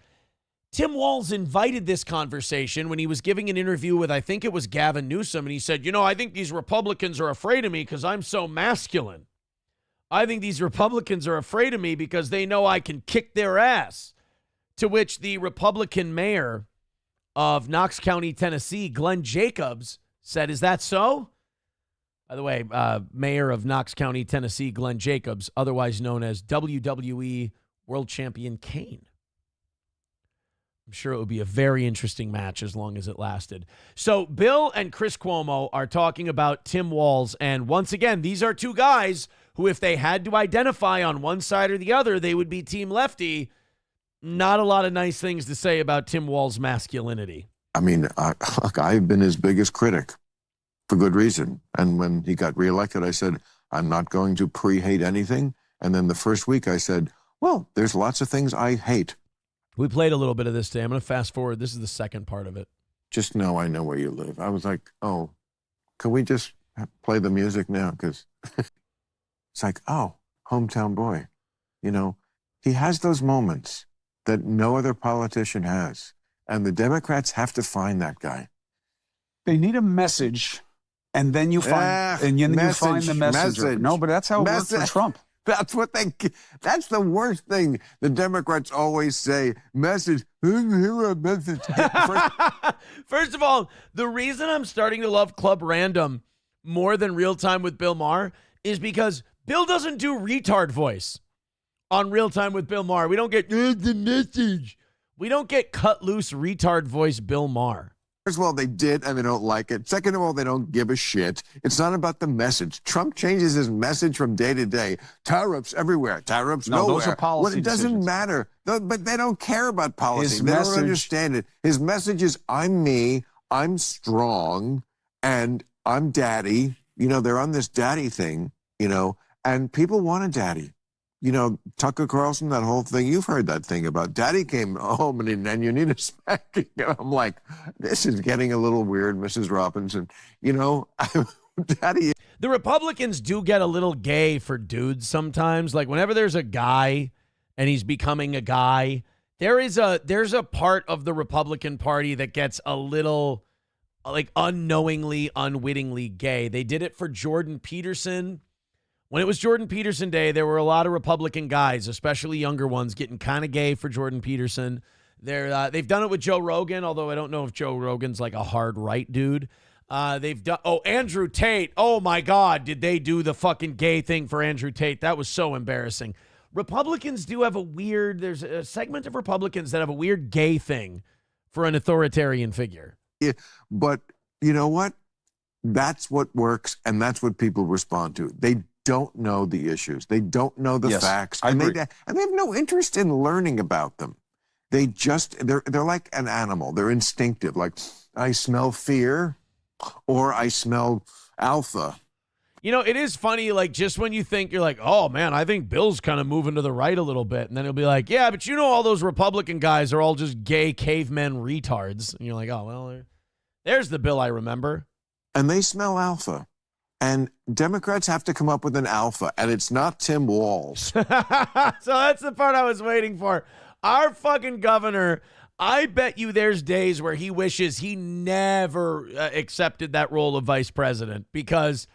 Speaker 3: Tim Walz invited this conversation when he was giving an interview with, I think it was Gavin Newsom, and he said, I think these Republicans are afraid of me because I'm so masculine. I think these Republicans are afraid of me because they know I can kick their ass. To which the Republican mayor of Knox County, Tennessee, Glenn Jacobs, said, is that so? By the way, mayor of Knox County, Tennessee, Glenn Jacobs, otherwise known as WWE World Champion Kane. I'm sure it would be a very interesting match as long as it lasted. So Bill and Chris Cuomo are talking about Tim Walz. And once again, these are two guys who, if they had to identify on one side or the other, they would be Team Lefty. Not a lot of nice things to say about Tim Walz's masculinity.
Speaker 15: I mean, look, I've been his biggest critic for good reason. And when he got reelected, I said, I'm not going to pre-hate anything. And then the first week I said, well, there's lots of things I hate.
Speaker 3: We played a little bit of this today. I'm going to fast forward. This is the second part of it.
Speaker 15: Just know I know where you live. I was like, oh, can we just play the music now? Because it's like, oh, hometown boy. He has those moments that no other politician has. And the Democrats have to find that guy.
Speaker 16: They need a message, and then you find you find the messenger. No, but that's how it worked for Trump.
Speaker 15: That's the worst thing. The Democrats always say, message. Message.
Speaker 3: First of all, the reason I'm starting to love Club Random more than Real Time with Bill Maher is because Bill doesn't do retard voice on Real Time with Bill Maher. We don't get the message. We don't get cut loose retard voice Bill Maher.
Speaker 15: First of all, they did, and they don't like it. Second of all, they don't give a shit. It's not about the message. Trump changes his message from day to day. Tariffs everywhere. Tariffs nowhere.
Speaker 16: Those are policy
Speaker 15: It doesn't
Speaker 16: decisions.
Speaker 15: matter. But they don't care about policy.
Speaker 16: His
Speaker 15: They
Speaker 16: message-
Speaker 15: don't understand it. His message is, I'm me, I'm strong, and I'm daddy. They're on this daddy thing, and people want a daddy. Tucker Carlson, that whole thing, you've heard that thing about daddy came home and you need a spanking. And I'm like, this is getting a little weird, Mrs. Robinson. Daddy.
Speaker 3: The Republicans do get a little gay for dudes sometimes. Like whenever there's a guy and he's becoming a guy, there's a part of the Republican Party that gets a little like unknowingly, unwittingly gay. They did it for Jordan Peterson. When it was Jordan Peterson Day, there were a lot of Republican guys, especially younger ones, getting kind of gay for Jordan Peterson. They've done it with Joe Rogan, although I don't know if Joe Rogan's like a hard right dude. They've done Andrew Tate. Oh my God, did they do the fucking gay thing for Andrew Tate? That was so embarrassing. Republicans do have there's a segment of Republicans that have a weird gay thing for an authoritarian figure.
Speaker 15: Yeah, but you know what? That's what works, and that's what people respond to. They don't know the issues. They don't know the facts.
Speaker 16: I agree.
Speaker 15: And they have no interest in learning about them. They're like an animal. They're instinctive. Like, I smell fear or I smell alpha.
Speaker 3: It is funny, like, just when you think you're like, oh, man, I think Bill's kind of moving to the right a little bit. And then he'll be like, yeah, but all those Republican guys are all just gay cavemen retards. And you're like, oh, well, there's the Bill I remember.
Speaker 15: And they smell alpha. And Democrats have to come up with an alpha, and it's not Tim Walz.
Speaker 3: So that's the part I was waiting for. Our fucking governor, I bet you there's days where he wishes he never accepted that role of vice president because,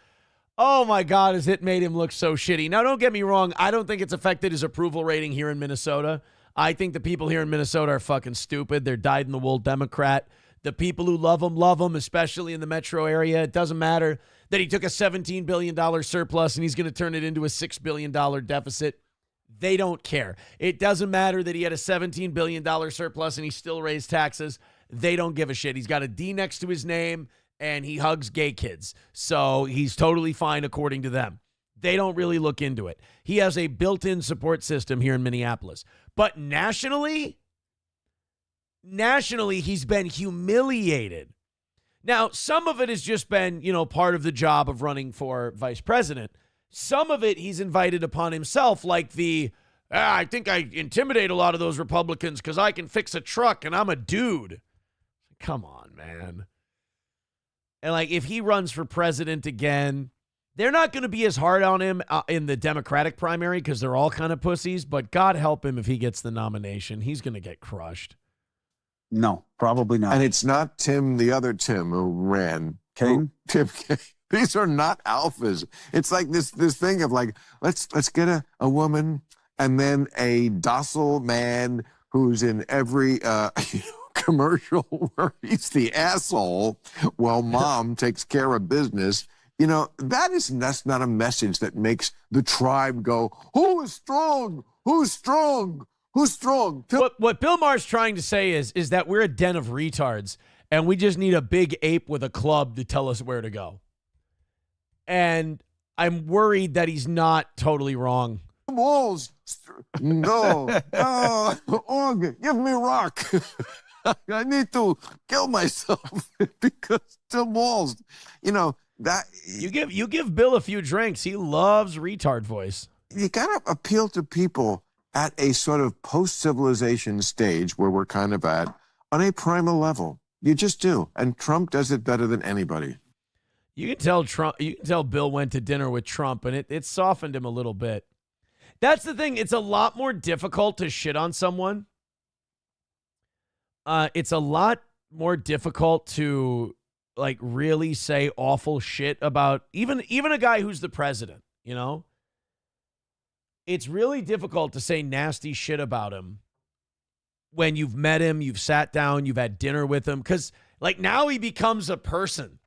Speaker 3: oh my God, has it made him look so shitty. Now, don't get me wrong. I don't think it's affected his approval rating here in Minnesota. I think the people here in Minnesota are fucking stupid. They're dyed-in-the-wool Democrat. The people who love him, especially in the metro area. It doesn't matter that he took a $17 billion surplus and he's going to turn it into a $6 billion deficit. They don't care. It doesn't matter that he had a $17 billion surplus and he still raised taxes. They don't give a shit. He's got a D next to his name. and he hugs gay kids. So he's totally fine according to them. They don't really look into it. He has a built-in support system here in Minneapolis. But nationally, he's been humiliated. Now, some of it has just been, part of the job of running for vice president. Some of it he's invited upon himself, like I think I intimidate a lot of those Republicans because I can fix a truck and I'm a dude. Come on, man. And if he runs for president again, they're not going to be as hard on him in the Democratic primary because they're all kind of pussies, but God help him if he gets the nomination. He's going to get crushed.
Speaker 16: No, probably not.
Speaker 15: And it's not Tim, the other Tim who ran.
Speaker 16: Kane?
Speaker 15: Tim Kane. These are not alphas. It's like this thing of let's get a woman and then a docile man who's in every commercial where he's the asshole while mom takes care of business. That's not a message that makes the tribe go, who is strong? Who's strong? Who's strong?
Speaker 3: What Bill Maher's trying to say is that we're a den of retards, and we just need a big ape with a club to tell us where to go. And I'm worried that he's not totally wrong.
Speaker 15: Walls. No. Give me a rock. I need to kill myself because Tim Walz, that
Speaker 3: you give Bill a few drinks. He loves retard voice.
Speaker 15: You gotta appeal to people at a sort of post-civilization stage where we're kind of at on a primal level. You just do. And Trump does it better than anybody.
Speaker 3: You can tell Bill went to dinner with Trump, and it softened him a little bit. That's the thing. It's a lot more difficult to shit on someone. It's a lot more difficult to really say awful shit about even a guy who's the president, It's really difficult to say nasty shit about him when you've met him, you've sat down, you've had dinner with him, because now he becomes a person.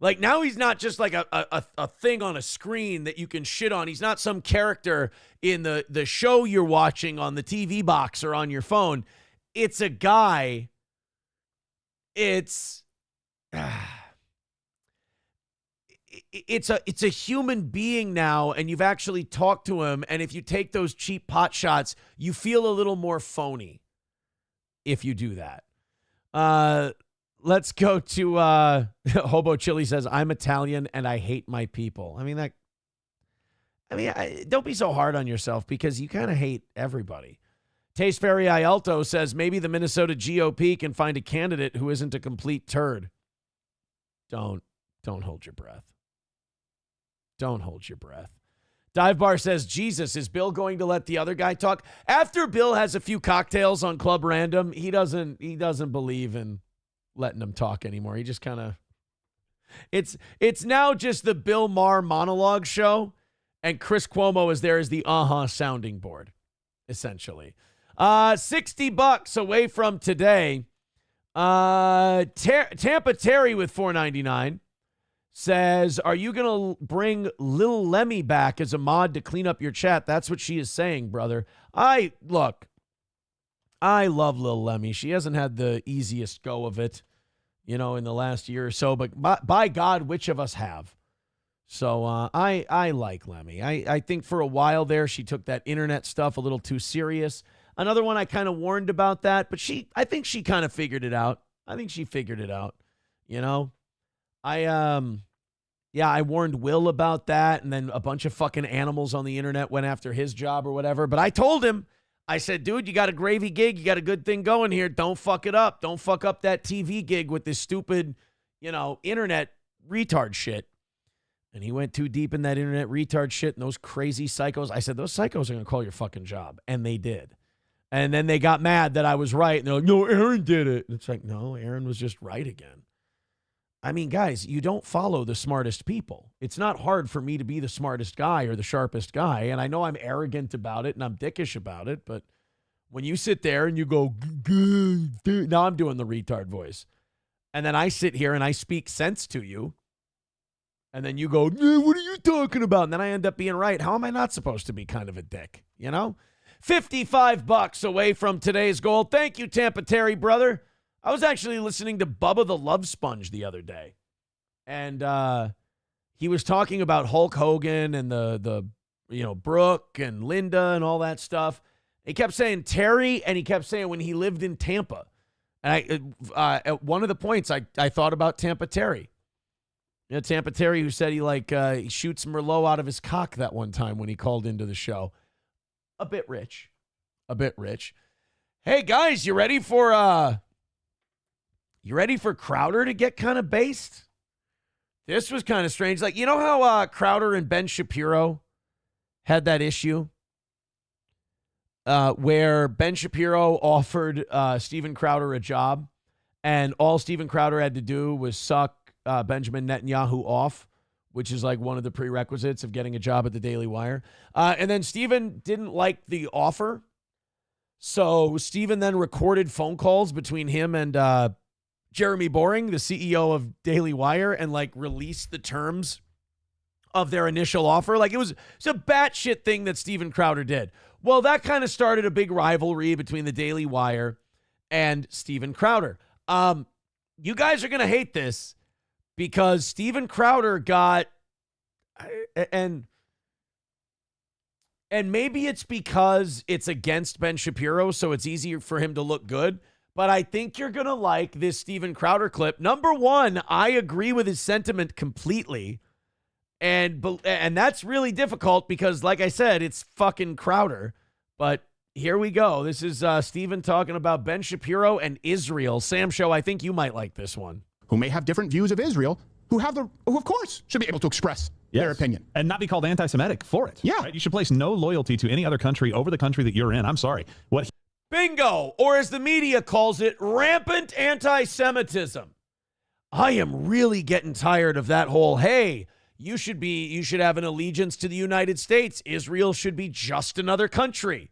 Speaker 3: Now he's not just a thing on a screen that you can shit on. He's not some character in the show you're watching on the TV box or on your phone. It's a guy. It's a human being now, and you've actually talked to him. And if you take those cheap pot shots, you feel a little more phony if you do that. Let's go to Hobo Chili says, I'm Italian and I hate my people. Don't be so hard on yourself because you kind of hate everybody. Taste Fairy Ialto says, maybe the Minnesota GOP can find a candidate who isn't a complete turd. Don't hold your breath. Don't hold your breath. Dive Bar says, Jesus, is Bill going to let the other guy talk? After Bill has a few cocktails on Club Random, he doesn't believe in letting him talk anymore. He just kind of, it's now just the Bill Maher monologue show, and Chris Cuomo is there as the sounding board, essentially. $60 away from today. Tampa Terry with $4.99 says, are you going to bring Lil Lemmy back as a mod to clean up your chat? That's what she is saying, brother. I love Lil Lemmy. She hasn't had the easiest go of it, in the last year or so, but by God, which of us have? So I like Lemmy. I think for a while there, she took that internet stuff a little too serious. Another one I kind of warned about that, but I think she kind of figured it out. I think she figured it out, I warned Will about that, and then a bunch of fucking animals on the internet went after his job or whatever. But I told him, I said, dude, you got a gravy gig. You got a good thing going here. Don't fuck it up. Don't fuck up that TV gig with this stupid, internet retard shit. And he went too deep in that internet retard shit and those crazy psychos. I said, those psychos are going to call your fucking job. And they did. And then they got mad that I was right. And they're like, no, Aaron did it. And it's like, no, Aaron was just right again. I mean, guys, you don't follow the smartest people. It's not hard for me to be the smartest guy or the sharpest guy. And I know I'm arrogant about it and I'm dickish about it. But when you sit there and you go, now I'm doing the retard voice. And then I sit here and I speak sense to you. And then you go, what are you talking about? And then I end up being right. How am I not supposed to be kind of a dick? $55 away from today's goal. Thank you, Tampa Terry, brother. I was actually listening to Bubba the Love Sponge the other day. And he was talking about Hulk Hogan and the Brooke and Linda and all that stuff. He kept saying Terry, and he kept saying when he lived in Tampa. And at one of the points, I thought about Tampa Terry. Tampa Terry, who said he shoots Merlot out of his cock that one time when he called into the show. A bit rich. Hey guys, you ready for Crowder to get kind of based? This was kind of strange. Like, you know how Crowder and Ben Shapiro had that issue where Ben Shapiro offered Steven Crowder a job, and all Steven Crowder had to do was suck Benjamin Netanyahu off, which is like one of the prerequisites of getting a job at the Daily Wire. And then Steven didn't like the offer. So Steven then recorded phone calls between him and Jeremy Boring, the CEO of Daily Wire, and released the terms of their initial offer. It's a batshit thing that Steven Crowder did. Well, that kind of started a big rivalry between the Daily Wire and Steven Crowder. You guys are going to hate this because Steven Crowder got, and maybe it's because it's against Ben Shapiro, so it's easier for him to look good. But I think you're going to like this Steven Crowder clip. Number one, I agree with his sentiment completely. And that's really difficult because, like I said, it's fucking Crowder. But here we go. This is Steven talking about Ben Shapiro and Israel. Sam Show, I think you might like this one.
Speaker 17: Who may have different views of Israel, who of course should be able to express their opinion.
Speaker 18: And not be called anti-Semitic for it.
Speaker 17: Yeah.
Speaker 18: Right? You should place no loyalty to any other country over the country that you're in. I'm sorry.
Speaker 3: Bingo, or as the media calls it, rampant anti-Semitism. I am really getting tired of that whole, hey, you should have an allegiance to the United States. Israel should be just another country.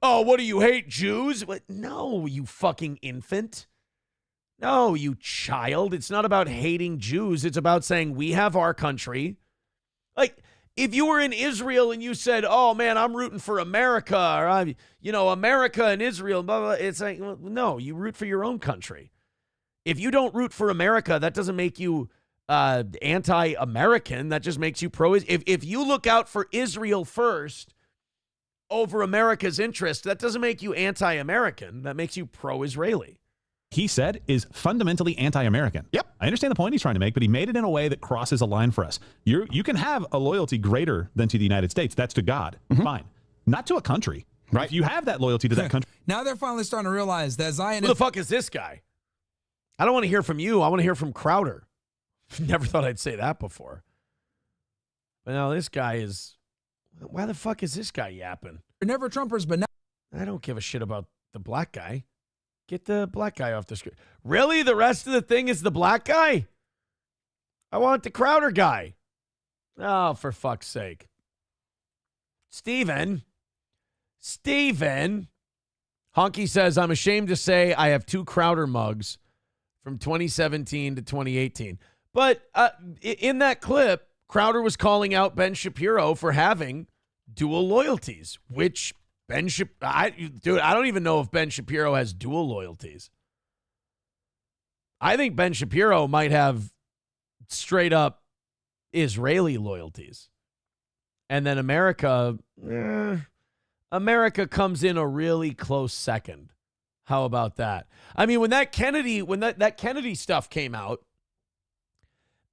Speaker 3: Oh, what do you hate, Jews? No, you fucking infant. No, you child. It's not about hating Jews. It's about saying we have our country. If you were in Israel and you said, oh, man, I'm rooting for America, or, America and Israel, blah, blah, it's like, well, no, you root for your own country. If you don't root for America, that doesn't make you anti-American. That just makes you pro. If you look out for Israel first over America's interest, that doesn't make you anti-American. That makes you pro-Israeli.
Speaker 18: He said is fundamentally anti-American.
Speaker 17: Yep.
Speaker 18: I understand the point he's trying to make, but he made it in a way that crosses a line for us. You can have a loyalty greater than to the United States. That's to God. Mm-hmm. Fine. Not to a country. Right. If you have that loyalty to that country.
Speaker 19: Now they're finally starting to realize that Zion.
Speaker 3: Who the fuck is this guy? I don't want to hear from you. I want to hear from Crowder. Never thought I'd say that before. But now this guy is. Why the fuck is this guy yapping?
Speaker 19: They're never Trumpers, but now.
Speaker 3: I don't give a shit about the black guy. Get the black guy off the screen. Really? The rest of the thing is the black guy? I want the Crowder guy. Oh, for fuck's sake. Steven. Honky says, I'm ashamed to say I have 2 Crowder mugs from 2017 to 2018. But in that clip, Crowder was calling out Ben Shapiro for having dual loyalties, which I don't even know if Ben Shapiro has dual loyalties. I think Ben Shapiro might have straight up Israeli loyalties. And then America comes in a really close second. How about that? I mean, when that Kennedy stuff came out,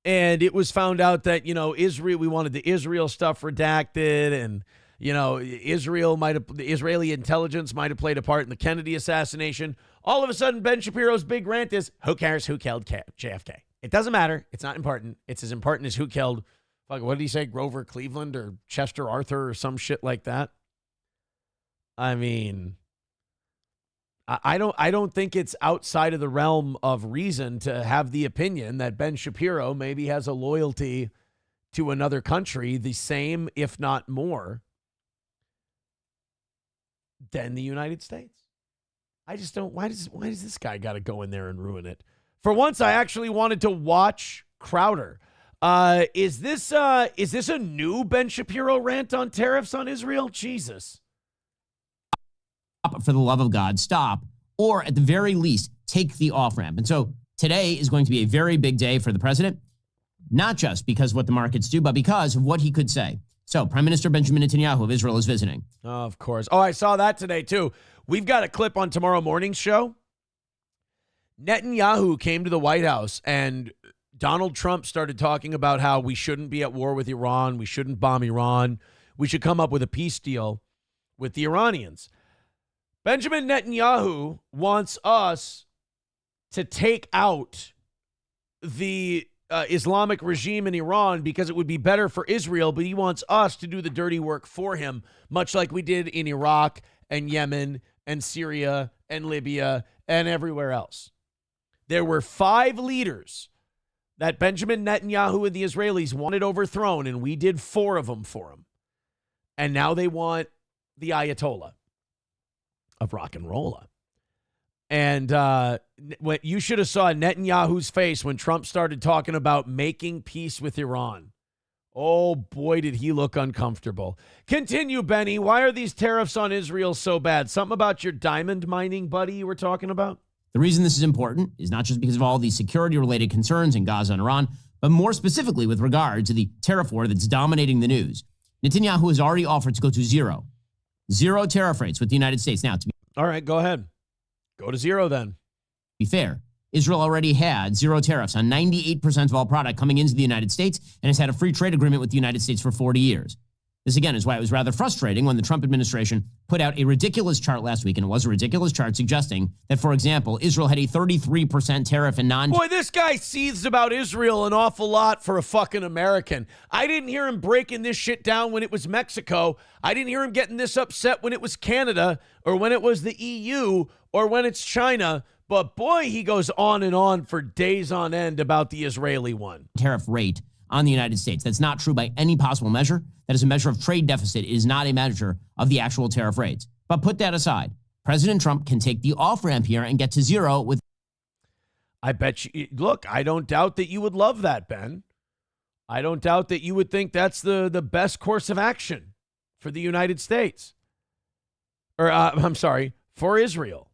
Speaker 3: and it was found out that, Israel, we wanted the Israel stuff redacted, and the Israeli intelligence might have played a part in the Kennedy assassination. All of a sudden, Ben Shapiro's big rant is, who cares who killed JFK? It doesn't matter. It's not important. It's as important as who killed, what did he say, Grover Cleveland or Chester Arthur or some shit like that? I mean, I don't think it's outside of the realm of reason to have the opinion that Ben Shapiro maybe has a loyalty to another country the same, if not more, than the United States. I just don't. Why does this guy got to go in there and ruin it? For once, I actually wanted to watch Crowder. Is this a new Ben Shapiro rant on tariffs on Israel? Jesus.
Speaker 20: For the love of God, stop, or at the very least, take the off-ramp. And so today is going to be a very big day for the president. not just because of what the markets do, but because of what he could say. So Prime Minister Benjamin Netanyahu of Israel is visiting.
Speaker 3: Oh, of course. Oh, I saw that today, too. We've got a clip on tomorrow morning's show. Netanyahu came to the White House, and Donald Trump started talking about how we shouldn't be at war with Iran. We shouldn't bomb Iran. We should come up with a peace deal with the Iranians. Benjamin Netanyahu wants us to take out the Islamic regime in Iran because it would be better for Israel, but he wants us to do the dirty work for him, much like we did in Iraq and Yemen and Syria and Libya and everywhere else. There were 5 leaders that Benjamin Netanyahu and the Israelis wanted overthrown, and we did 4 of them for him. And now they want the Ayatollah of rock and roll. And what you should have saw Netanyahu's face when Trump started talking about making peace with Iran. Oh, boy, did he look uncomfortable. Continue, Benny. Why are these tariffs on Israel so bad? Something about your diamond mining buddy you were talking about?
Speaker 20: The reason this is important is not just because of all these security-related concerns in Gaza and Iran, but more specifically with regard to the tariff war that's dominating the news. Netanyahu has already offered to go to zero tariff rates with the United States. Now, to be
Speaker 3: all right, go ahead. Go to 0 then.
Speaker 20: Be fair, Israel already had 0 tariffs on 98% of all product coming into the United States and has had a free trade agreement with the United States for 40 years. This, again, is why it was rather frustrating when the Trump administration put out a ridiculous chart last week, and it was a ridiculous chart suggesting that, for example, Israel had a 33% tariff and
Speaker 3: Boy, this guy seethes about Israel an awful lot for a fucking American. I didn't hear him breaking this shit down when it was Mexico. I didn't hear him getting this upset when it was Canada or when it was the EU or when it's China. But boy, he goes on and on for days on end about the Israeli one.
Speaker 20: Tariff rate on the United States. That's not true by any possible measure. That is a measure of trade deficit. It is not a measure of the actual tariff rates. But put that aside. President Trump can take the off-ramp here and get to 0 with...
Speaker 3: I bet you... Look, I don't doubt that you would love that, Ben. I don't doubt that you would think that's the best course of action for the United States. Or, I'm sorry, for Israel.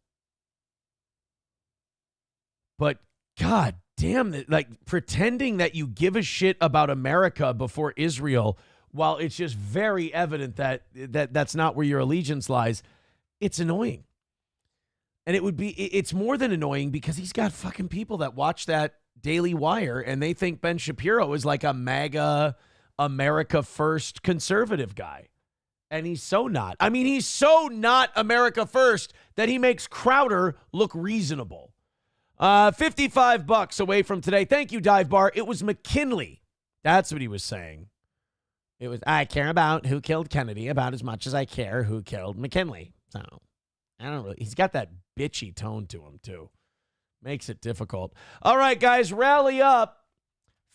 Speaker 3: But, God damn it, like pretending that you give a shit about America before Israel, while it's just very evident that that's not where your allegiance lies, it's annoying. And it's more than annoying because he's got fucking people that watch that Daily Wire and they think Ben Shapiro is like a MAGA, America First conservative guy. And he's so not. I mean, he's so not America First that he makes Crowder look reasonable. $55 away from today. Thank you, Dive Bar. It was McKinley. That's what he was saying. It was, I care about who killed Kennedy about as much as I care who killed McKinley. So, I don't really, he's got that bitchy tone to him, too. Makes it difficult. All right, guys, rally up.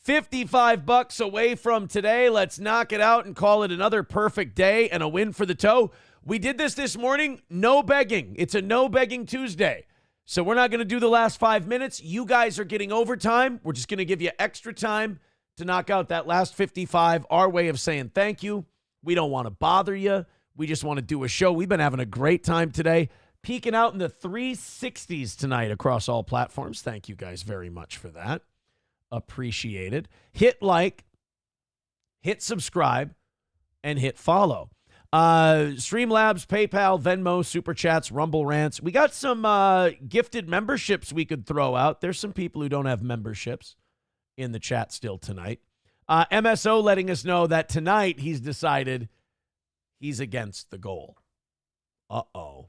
Speaker 3: $55 away from today. Let's knock it out and call it another perfect day and a win for the toe. We did this morning. No begging. It's a no begging Tuesday. So we're not going to do the last 5 minutes. You guys are getting overtime. We're just going to give you extra time to knock out that last 55. Our way of saying thank you. We don't want to bother you. We just want to do a show. We've been having a great time today. Peaking out in the 360s tonight across all platforms. Thank you guys very much for that. Appreciate it. Hit like, hit subscribe, and hit follow. Streamlabs, PayPal, Venmo, Super Chats, Rumble Rants. We got some gifted memberships we could throw out. There's some people who don't have memberships in the chat still tonight. MSO letting us know that tonight he's decided he's against the goal. Uh-oh.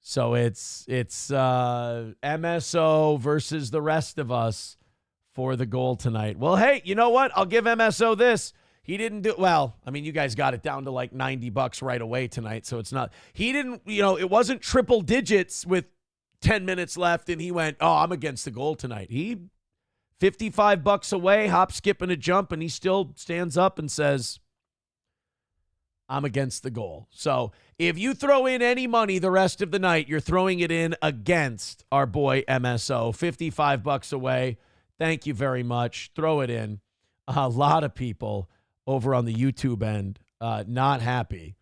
Speaker 3: So it's MSO versus the rest of us for the goal tonight. Well, hey, you know what? I'll give MSO this. He didn't do well. I mean, you guys got it down to like $90 right away tonight, so it's not. He didn't, it wasn't triple digits with 10 minutes left, and he went, "Oh, I'm against the goal tonight." He $55 away, hop, skip, and a jump, and he still stands up and says, "I'm against the goal." So if you throw in any money the rest of the night, you're throwing it in against our boy MSO. $55 away. Thank you very much. Throw it in. A lot of people over on the YouTube end not happy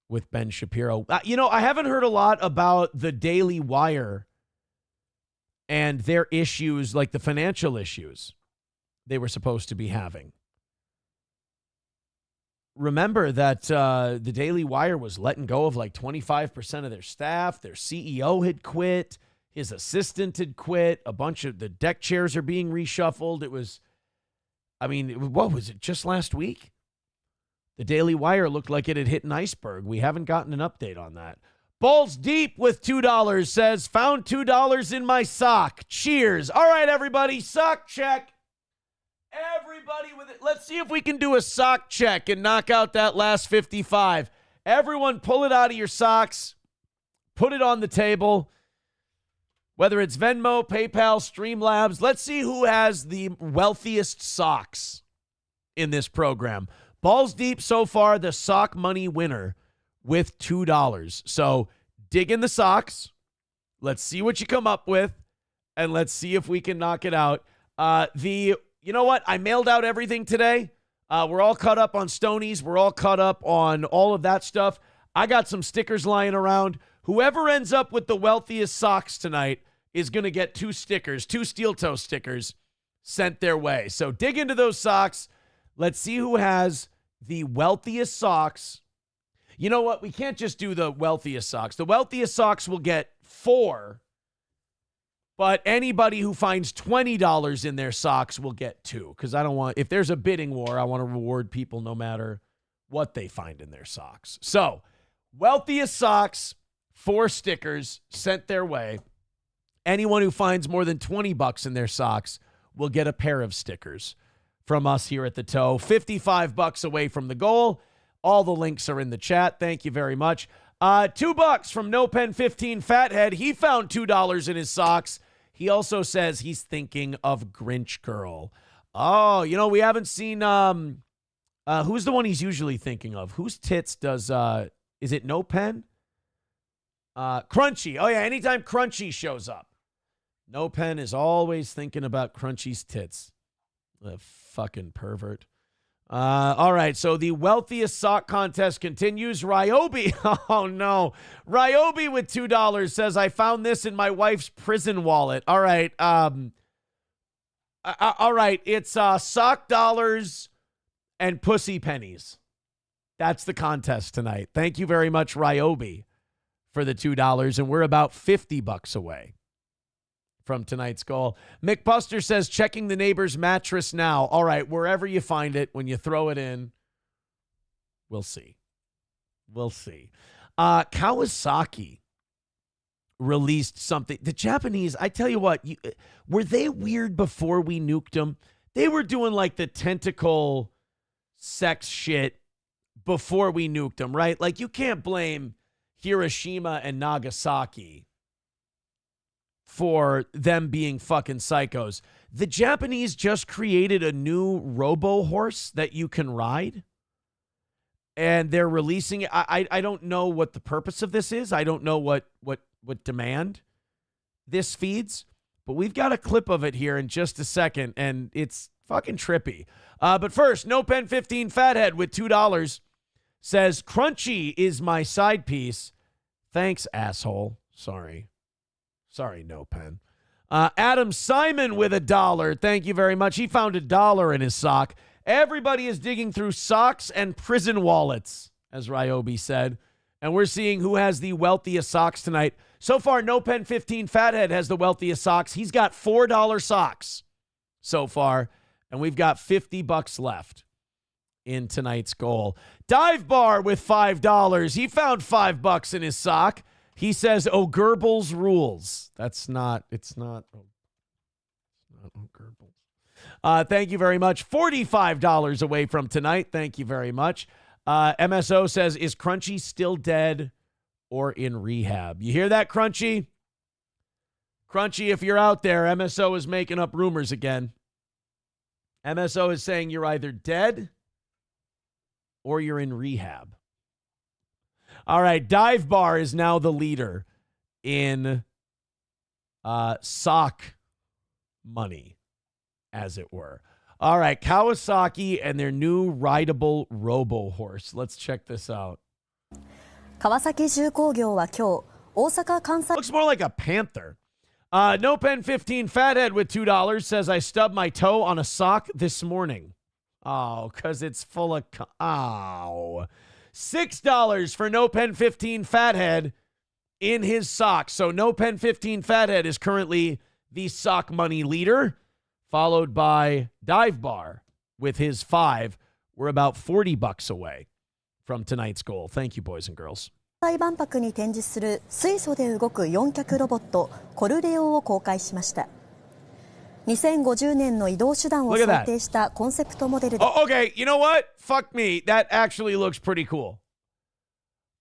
Speaker 3: with Ben Shapiro. I haven't heard a lot about the Daily Wire and their issues, like the financial issues. they were supposed to be having. Remember that the Daily Wire was letting go of like 25% of their staff. Their CEO had quit. His assistant had quit. A bunch of the deck chairs are being reshuffled. It was, what was it, just last week? The Daily Wire looked like it had hit an iceberg. We haven't gotten an update on that. Balls Deep with $2 says, found $2 in my sock. Cheers. All right, everybody, sock check. Everybody with it. Let's see if we can do a sock check and knock out that last 55. Everyone pull it out of your socks. Put it on the table. Whether it's Venmo, PayPal, Streamlabs. Let's see who has the wealthiest socks in this program. Balls Deep so far, the sock money winner with $2. So dig in the socks. Let's see what you come up with. And let's see if we can knock it out. You know what? I mailed out everything today. We're all caught up on Stonies. We're all caught up on all of that stuff. I got some stickers lying around. Whoever ends up with the wealthiest socks tonight is going to get 2 stickers, 2 steel toe stickers sent their way. So dig into those socks. Let's see who has the wealthiest socks. You know what? We can't just do the wealthiest socks. The wealthiest socks will get 4. But anybody who finds $20 in their socks will get 2. Because I don't want, if there's a bidding war, I want to reward people no matter what they find in their socks. So, wealthiest socks, 4 stickers sent their way. Anyone who finds more than $20 in their socks will get a pair of stickers from us here at The Toe. $55 away from the goal. All the links are in the chat. Thank you very much. $2 from No Pen 15 Fathead. He found $2 in his socks. He also says he's thinking of Grinch Girl. Oh, we haven't seen, who's the one he's usually thinking of? Whose tits does, is it No Pen? Crunchy. Oh, yeah, anytime Crunchy shows up. No Pen is always thinking about Crunchy's tits. The fucking pervert. All right, so the wealthiest sock contest continues. Ryobi, oh no. Ryobi with $2 says, I found this in my wife's prison wallet. All right, it's sock dollars and pussy pennies. That's the contest tonight. Thank you very much, Ryobi, for the $2, and we're about $50 away from tonight's goal. Mick Buster says, checking the neighbor's mattress now. All right, wherever you find it, when you throw it in, we'll see. We'll see. Kawasaki released something. The Japanese, I tell you what, were they weird before we nuked them? They were doing like the tentacle sex shit before we nuked them, right? Like, you can't blame Hiroshima and Nagasaki for them being fucking psychos. The Japanese just created a new robo horse that you can ride, and they're releasing it. I don't know what the purpose of this is. I don't know what demand this feeds, but we've got a clip of it here in just a second, and it's fucking trippy. But first, No Pen 15 Fathead with $2 says, Crunchy is my side piece. Thanks, asshole. Sorry, No Pen. Adam Simon with $1. Thank you very much. He found $1 in his sock. Everybody is digging through socks and prison wallets, as Ryobi said. And we're seeing who has the wealthiest socks tonight. So far, No Pen 15 Fathead has the wealthiest socks. He's got $4 socks so far. And we've got $50 left in tonight's goal. Dive Bar with $5. He found $5 in his sock. He says, oh, Goebbels rules. It's not Goebbels. Thank you very much. $45 away from tonight. Thank you very much. MSO says, is Crunchy still dead or in rehab? You hear that, Crunchy? Crunchy, if you're out there, MSO is making up rumors again. MSO is saying you're either dead or you're in rehab. All right, Dive Bar is now the leader in sock money, as it were. All right, Kawasaki and their new rideable robo horse. Let's check this out.
Speaker 21: Kawasaki 重工業は今日、大阪・関西
Speaker 3: Looks more like a panther. No Pen 15 Fathead with $2 says, I stubbed my toe on a sock this morning. Oh, because it's full of... Ow. $6 for No Pen 15 Fathead in his socks. So No Pen 15 Fathead is currently the sock money leader, followed by Dive Bar with his 5. We're about $40 away from tonight's goal. Thank you, boys and girls.
Speaker 21: 万博に展示する水素で動く4脚ロボットコルレオを公開しました。2050年の移動手段を想定したコンセプトモデルで。
Speaker 3: Oh, okay, you know what? Fuck me. That actually looks pretty cool.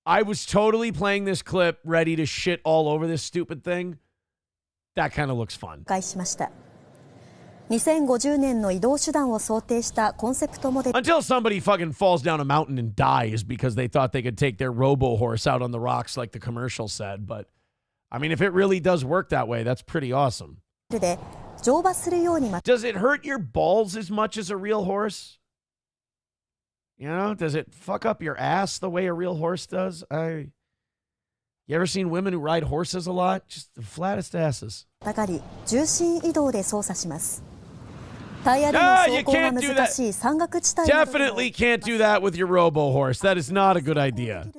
Speaker 3: I was totally playing this clip ready to shit all over this stupid thing. That kind of looks fun.
Speaker 21: 公開しました。2050年の移動手段を想定したコンセプトモデル。
Speaker 3: Until somebody fucking falls down a mountain and dies because they thought they could take their robo horse out on the rocks like the commercial said. But, I mean, if it really does work that way, that's pretty awesome.
Speaker 21: で乗馬するように。
Speaker 3: Does it hurt your balls as much as a real horse? You know, does it fuck up your ass the way a real horse does? You ever seen women who ride horses a lot? Just the flattest asses.
Speaker 21: 高り重心移動で操作します。タイヤでの走行が難しい山岳地帯。
Speaker 3: Definitely can't do that with your robo horse. That is not a good idea.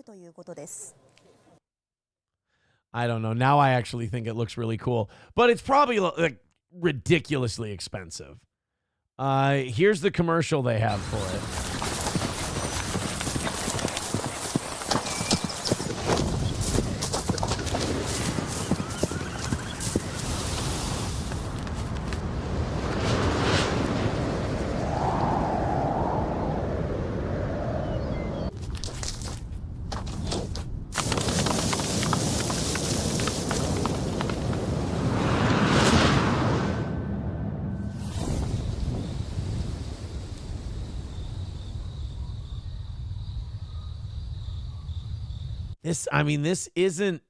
Speaker 3: I don't know. Now I actually think it looks really cool, but it's probably like ridiculously expensive. Here's the commercial they have for it. This isn't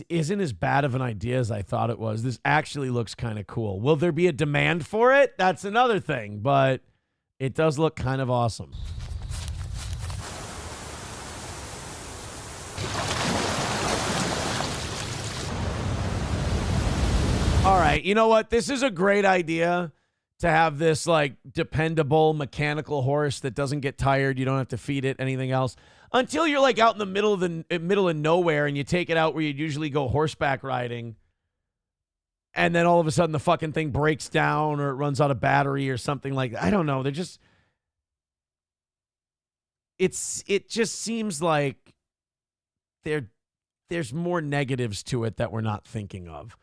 Speaker 3: as bad of an idea as I thought it was. This actually looks kind of cool. Will there be a demand for it? That's another thing, but it does look kind of awesome. All right, you know what? This is a great idea to have this like dependable mechanical horse that doesn't get tired. You don't have to feed it anything else. Until you're like out in the middle of nowhere and you take it out where you'd usually go horseback riding. And then all of a sudden the fucking thing breaks down or it runs out of battery or something like that. I don't know. They're just, it just seems like there's more negatives to it that we're not thinking of.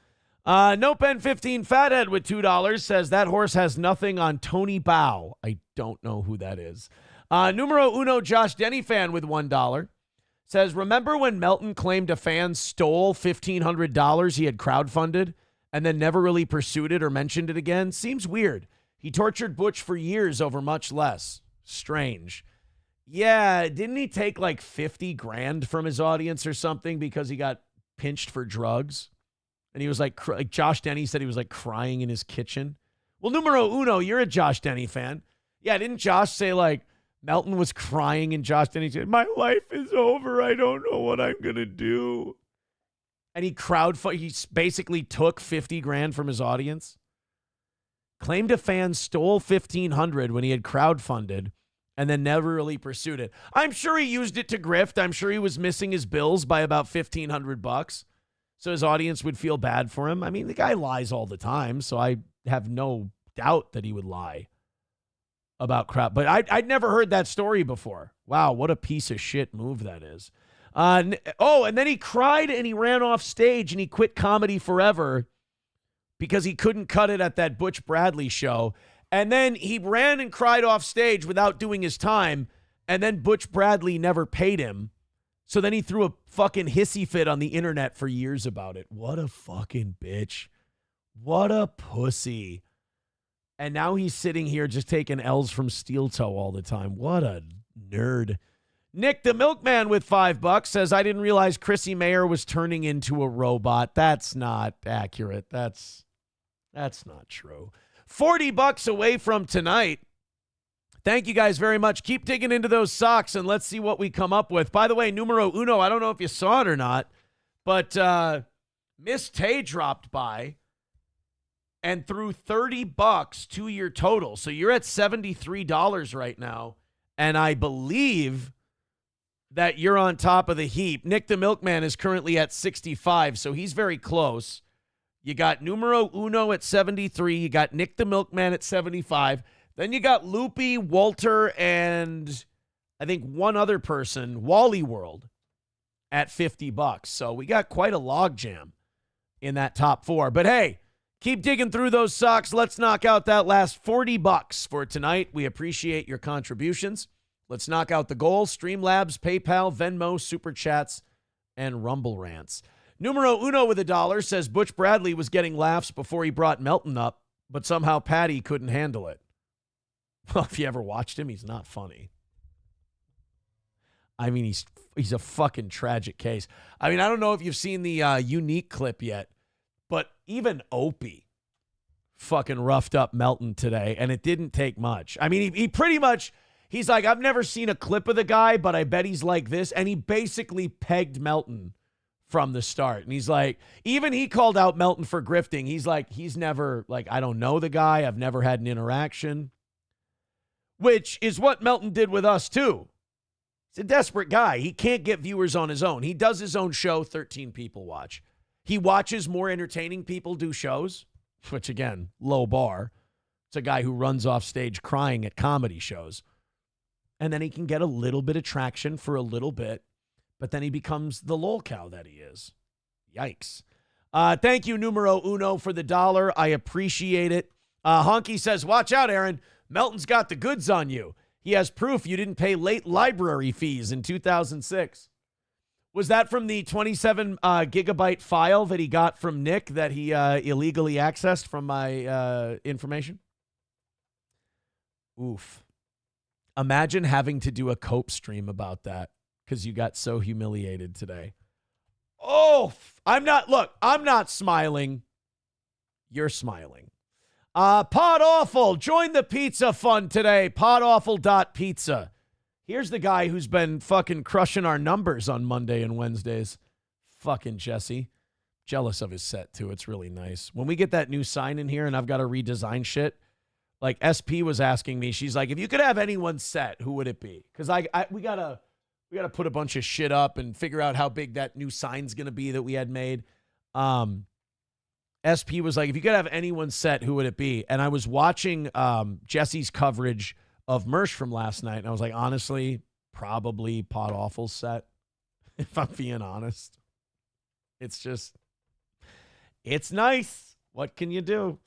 Speaker 3: No Pen 15 Fathead with $2 says that horse has nothing on Tony Bow. I don't know who that is. Numero uno Josh Denny fan with $1 says, remember when Melton claimed a fan stole $1,500 he had crowdfunded and then never really pursued it or mentioned it again? Seems weird. He tortured Butch for years over much less. Strange. Yeah, didn't he take like 50 grand from his audience or something because he got pinched for drugs? And he was like Josh Denny said he was like crying in his kitchen. Well, numero uno, you're a Josh Denny fan. Yeah, didn't Josh say like Melton was crying and Josh Denny said, my life is over. I don't know what I'm going to do. And he basically took 50 grand from his audience. Claimed a fan stole $1,500 when he had crowdfunded and then never really pursued it. I'm sure he used it to grift. I'm sure he was missing his bills by about $1,500. So his audience would feel bad for him. I mean, the guy lies all the time, so I have no doubt that he would lie about crap. But I'd never heard that story before. Wow, what a piece of shit move that is. And then he cried and he ran off stage and he quit comedy forever because he couldn't cut it at that Butch Bradley show. And then he ran and cried off stage without doing his time, and then Butch Bradley never paid him. So then he threw a fucking hissy fit on the internet for years about it. What a fucking bitch. What a pussy. And now he's sitting here just taking L's from Steel Toe all the time. What a nerd. Nick the Milkman with $5 says, I didn't realize Chrissy Mayer was turning into a robot. That's not accurate. That's not true. $40 away from tonight. Thank you guys very much. Keep digging into those socks and let's see what we come up with. By the way, numero uno, I don't know if you saw it or not, but Miss Tay dropped by and threw $30 to your total. So you're at $73 right now. And I believe that you're on top of the heap. Nick the Milkman is currently at 65, so he's very close. You got numero uno at 73. You got Nick the Milkman at 75. Then you got Loopy, Walter, and I think one other person, Wally World, at $50. So we got quite a logjam in that top 4. But hey, keep digging through those socks. Let's knock out that last $40 for tonight. We appreciate your contributions. Let's knock out the goal. Streamlabs, PayPal, Venmo, Super Chats, and Rumble Rants. Numero uno with $1 says Butch Bradley was getting laughs before he brought Melton up, but somehow Patty couldn't handle it. Well, if you ever watched him, he's not funny. I mean, he's a fucking tragic case. I mean, I don't know if you've seen the unique clip yet, but even Opie fucking roughed up Melton today, and it didn't take much. I mean, he pretty much... He's like, I've never seen a clip of the guy, but I bet he's like this. And he basically pegged Melton from the start. And he's like, even he called out Melton for grifting. He's like, he's never, like, I don't know the guy. I've never had an interaction. Which is what Melton did with us, too. He's a desperate guy. He can't get viewers on his own. He does his own show, 13 people watch. He watches more entertaining people do shows, which, again, low bar. It's a guy who runs off stage crying at comedy shows. And then he can get a little bit of traction for a little bit, but then he becomes the lol cow that he is. Yikes. Thank you, numero uno, for the $1. I appreciate it. Honky says, watch out, Aaron. Melton's got the goods on you. He has proof you didn't pay late library fees in 2006. Was that from the 27 gigabyte file that he got from Nick that he illegally accessed from my information? Oof. Imagine having to do a cope stream about that because you got so humiliated today. Oh, I'm not smiling. You're smiling. Pod Awful, join the pizza fund today. Podawful.pizza. Here's the guy who's been fucking crushing our numbers on Monday and Wednesdays. Fucking Jesse. Jealous of his set, too. It's really nice. When we get that new sign in here and I've got to redesign shit, like SP was asking me, she's like, if you could have anyone's set, who would it be? Because we gotta put a bunch of shit up and figure out how big that new sign's gonna be that we had made. SP was like, if you could have anyone's set, who would it be? And I was watching Jesse's coverage of Mersh from last night, and I was like, honestly, probably Pod Awful's set. If I'm being honest, it's nice. What can you do?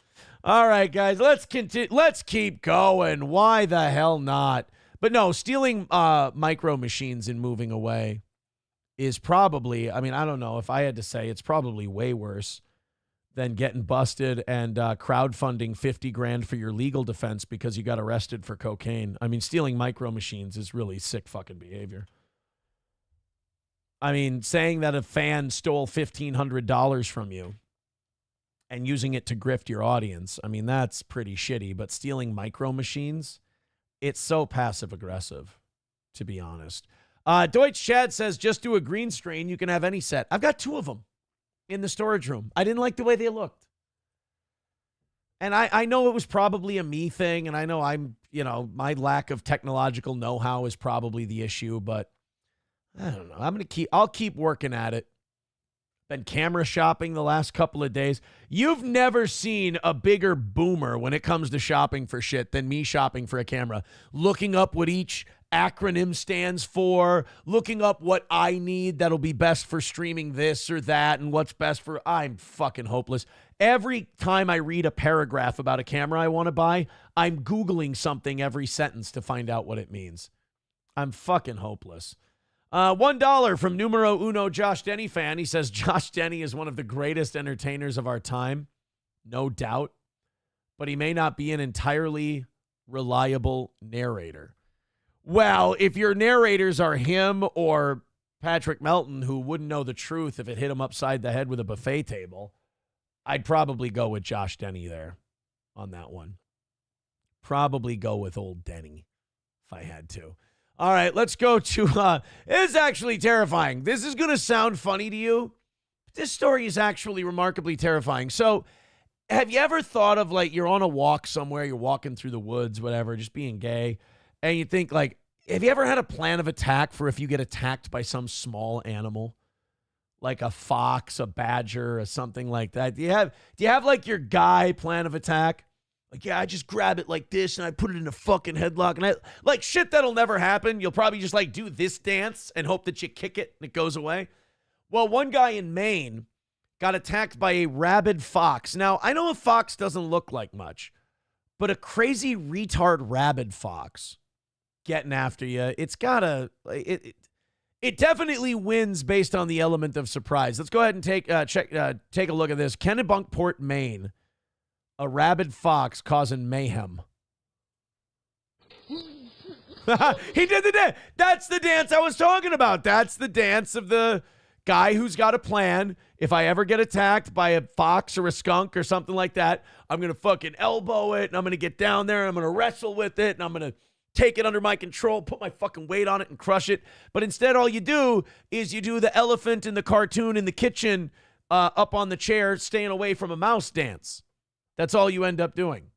Speaker 3: All right, guys, let's continue. Let's keep going. Why the hell not? But no, stealing micro machines and moving away is probably, I mean, I don't know. If I had to say, it's probably way worse than getting busted and crowdfunding $50,000 for your legal defense because you got arrested for cocaine. I mean, stealing micro machines is really sick fucking behavior. I mean, saying that a fan stole $1,500 from you and using it to grift your audience, I mean, that's pretty shitty. But stealing micro machines, it's so passive aggressive, to be honest. Deutsch Chad says, just do a green screen. You can have any set. I've got 2 of them in the storage room. I didn't like the way they looked. And I know it was probably a me thing. And I know my lack of technological know-how is probably the issue, but I don't know. I'll keep working at it. Been camera shopping the last couple of days. You've never seen a bigger boomer when it comes to shopping for shit than me shopping for a camera. Looking up what each acronym stands for, looking up what I need that'll be best for streaming this or that and what's best for... I'm fucking hopeless. Every time I read a paragraph about a camera I want to buy, I'm Googling something every sentence to find out what it means. I'm fucking hopeless. $1 from numero uno Josh Denny fan. He says Josh Denny is one of the greatest entertainers of our time. No doubt. But he may not be an entirely reliable narrator. Well, if your narrators are him or Patrick Melton, who wouldn't know the truth if it hit him upside the head with a buffet table, I'd probably go with Josh Denny there on that one. Probably go with old Denny if I had to. All right, let's go to, this is actually terrifying. This is going to sound funny to you, This story is actually remarkably terrifying. So, have you ever thought of, like, you're on a walk somewhere, you're walking through the woods, whatever, just being gay, and you think, like, have you ever had a plan of attack for if you get attacked by some small animal? Like a fox, a badger, or something like that? Do you have like your guy plan of attack? Like, yeah, I just grab it like this and I put it in a fucking headlock, and I like shit that'll never happen. You'll probably just like do this dance and hope that you kick it and it goes away. Well, one guy in Maine got attacked by a rabid fox. Now, I know a fox doesn't look like much, but a crazy retard rabid fox getting after you, it's gotta it definitely wins based on the element of surprise. Let's go ahead and take a look at this. Kennebunkport, Maine. A rabid fox causing mayhem. He did the dance. That's the dance I was talking about. That's the dance of the guy who's got a plan. If I ever get attacked by a fox or a skunk or something like that, I'm going to fucking elbow it, and I'm going to get down there, and I'm going to wrestle with it, and I'm going to take it under my control, put my fucking weight on it, and crush it. But instead, all you do is you do the elephant in the cartoon in the kitchen up on the chair, staying away from a mouse dance. That's all you end up doing.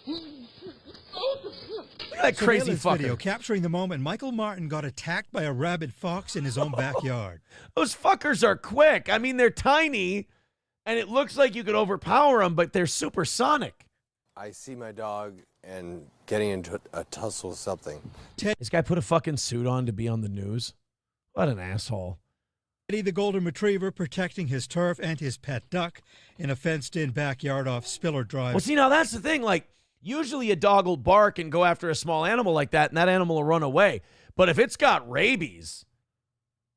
Speaker 3: Look at that crazy fucker.
Speaker 2: Video capturing the moment Michael Martin got attacked by a rabid fox in his own backyard.
Speaker 3: Those fuckers are quick. I mean, they're tiny, and it looks like you could overpower them, but they're supersonic.
Speaker 22: I see my dog and getting into a tussle with something.
Speaker 3: This guy put a fucking suit on to be on the news. What an asshole.
Speaker 2: Teddy the golden retriever protecting his turf and his pet duck in a fenced-in backyard off Spiller Drive.
Speaker 3: Well, see, now that's the thing. Like, usually a dog will bark and go after a small animal like that, and that animal will run away. But if it's got rabies,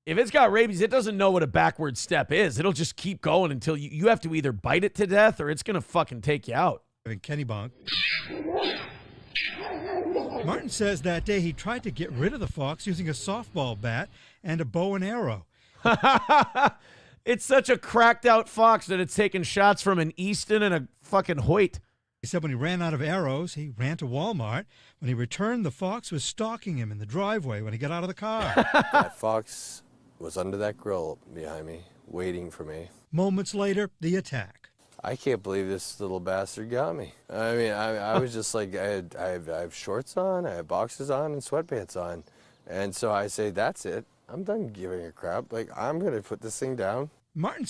Speaker 3: it doesn't know what a backward step is. It'll just keep going until you have to either bite it to death or it's going to fucking take you out.
Speaker 2: In Kennebunk. Martin says that day he tried to get rid of the fox using a softball bat and a bow and arrow.
Speaker 3: It's such a cracked out fox that it's taken shots from an Easton and a fucking Hoyt.
Speaker 2: He said when he ran out of arrows, he ran to Walmart. When he returned, the fox was stalking him in the driveway when he got out of the car.
Speaker 22: That fox was under that grill behind me, waiting for me.
Speaker 2: Moments later, the attack.
Speaker 22: I can't believe this little bastard got me. I mean, I was just like, I have shorts on, I have boxers on, and sweatpants on. And so I say, that's it. I'm done giving a crap. Like, I'm going to put this thing down.
Speaker 2: Martin.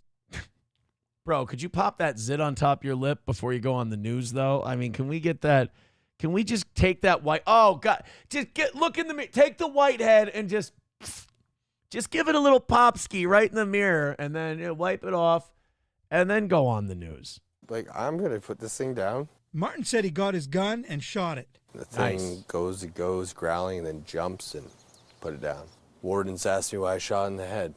Speaker 3: Bro, could you pop that zit on top of your lip before you go on the news, though? I mean, can we get that? Can we just take that white? Oh, God. Just look in the mirror. Take the white head and just give it a little pop ski right in the mirror and then wipe it off. And then go on the news.
Speaker 22: Like, I'm going to put this thing down.
Speaker 2: Martin said he got his gun and shot it.
Speaker 22: The thing goes growling, and then jumps and put it down. Wardens asked me why I shot in the head.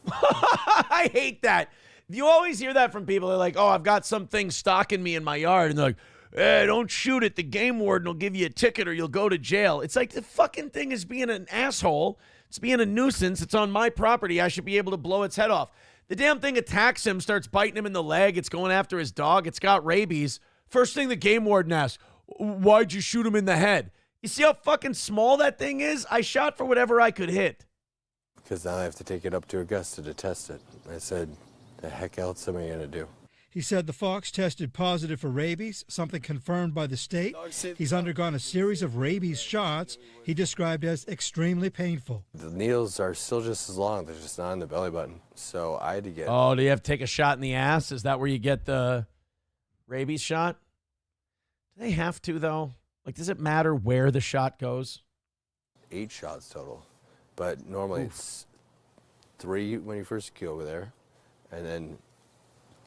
Speaker 3: I hate that. You always hear that from people. They're like, oh, I've got something stalking me in my yard. And they're like, hey, don't shoot it. The game warden will give you a ticket or you'll go to jail. It's like the fucking thing is being an asshole. It's being a nuisance. It's on my property. I should be able to blow its head off. The damn thing attacks him, starts biting him in the leg. It's going after his dog. It's got rabies. First thing the game warden asks, why'd you shoot him in the head? You see how fucking small that thing is? I shot for whatever I could hit.
Speaker 22: Because now I have to take it up to Augusta to test it. I said, the heck else am I going to do?
Speaker 2: He said the fox tested positive for rabies, something confirmed by the state. He's undergone a series of rabies shots he described as extremely painful.
Speaker 22: The needles are still just as long. They're just not in the belly button. So I had to get...
Speaker 3: Oh, do you have to take a shot in the ass? Is that where you get the rabies shot? Do they have to, though? Like, does it matter where the shot goes?
Speaker 22: 8 shots total. But normally it's 3 when you first go over there, and then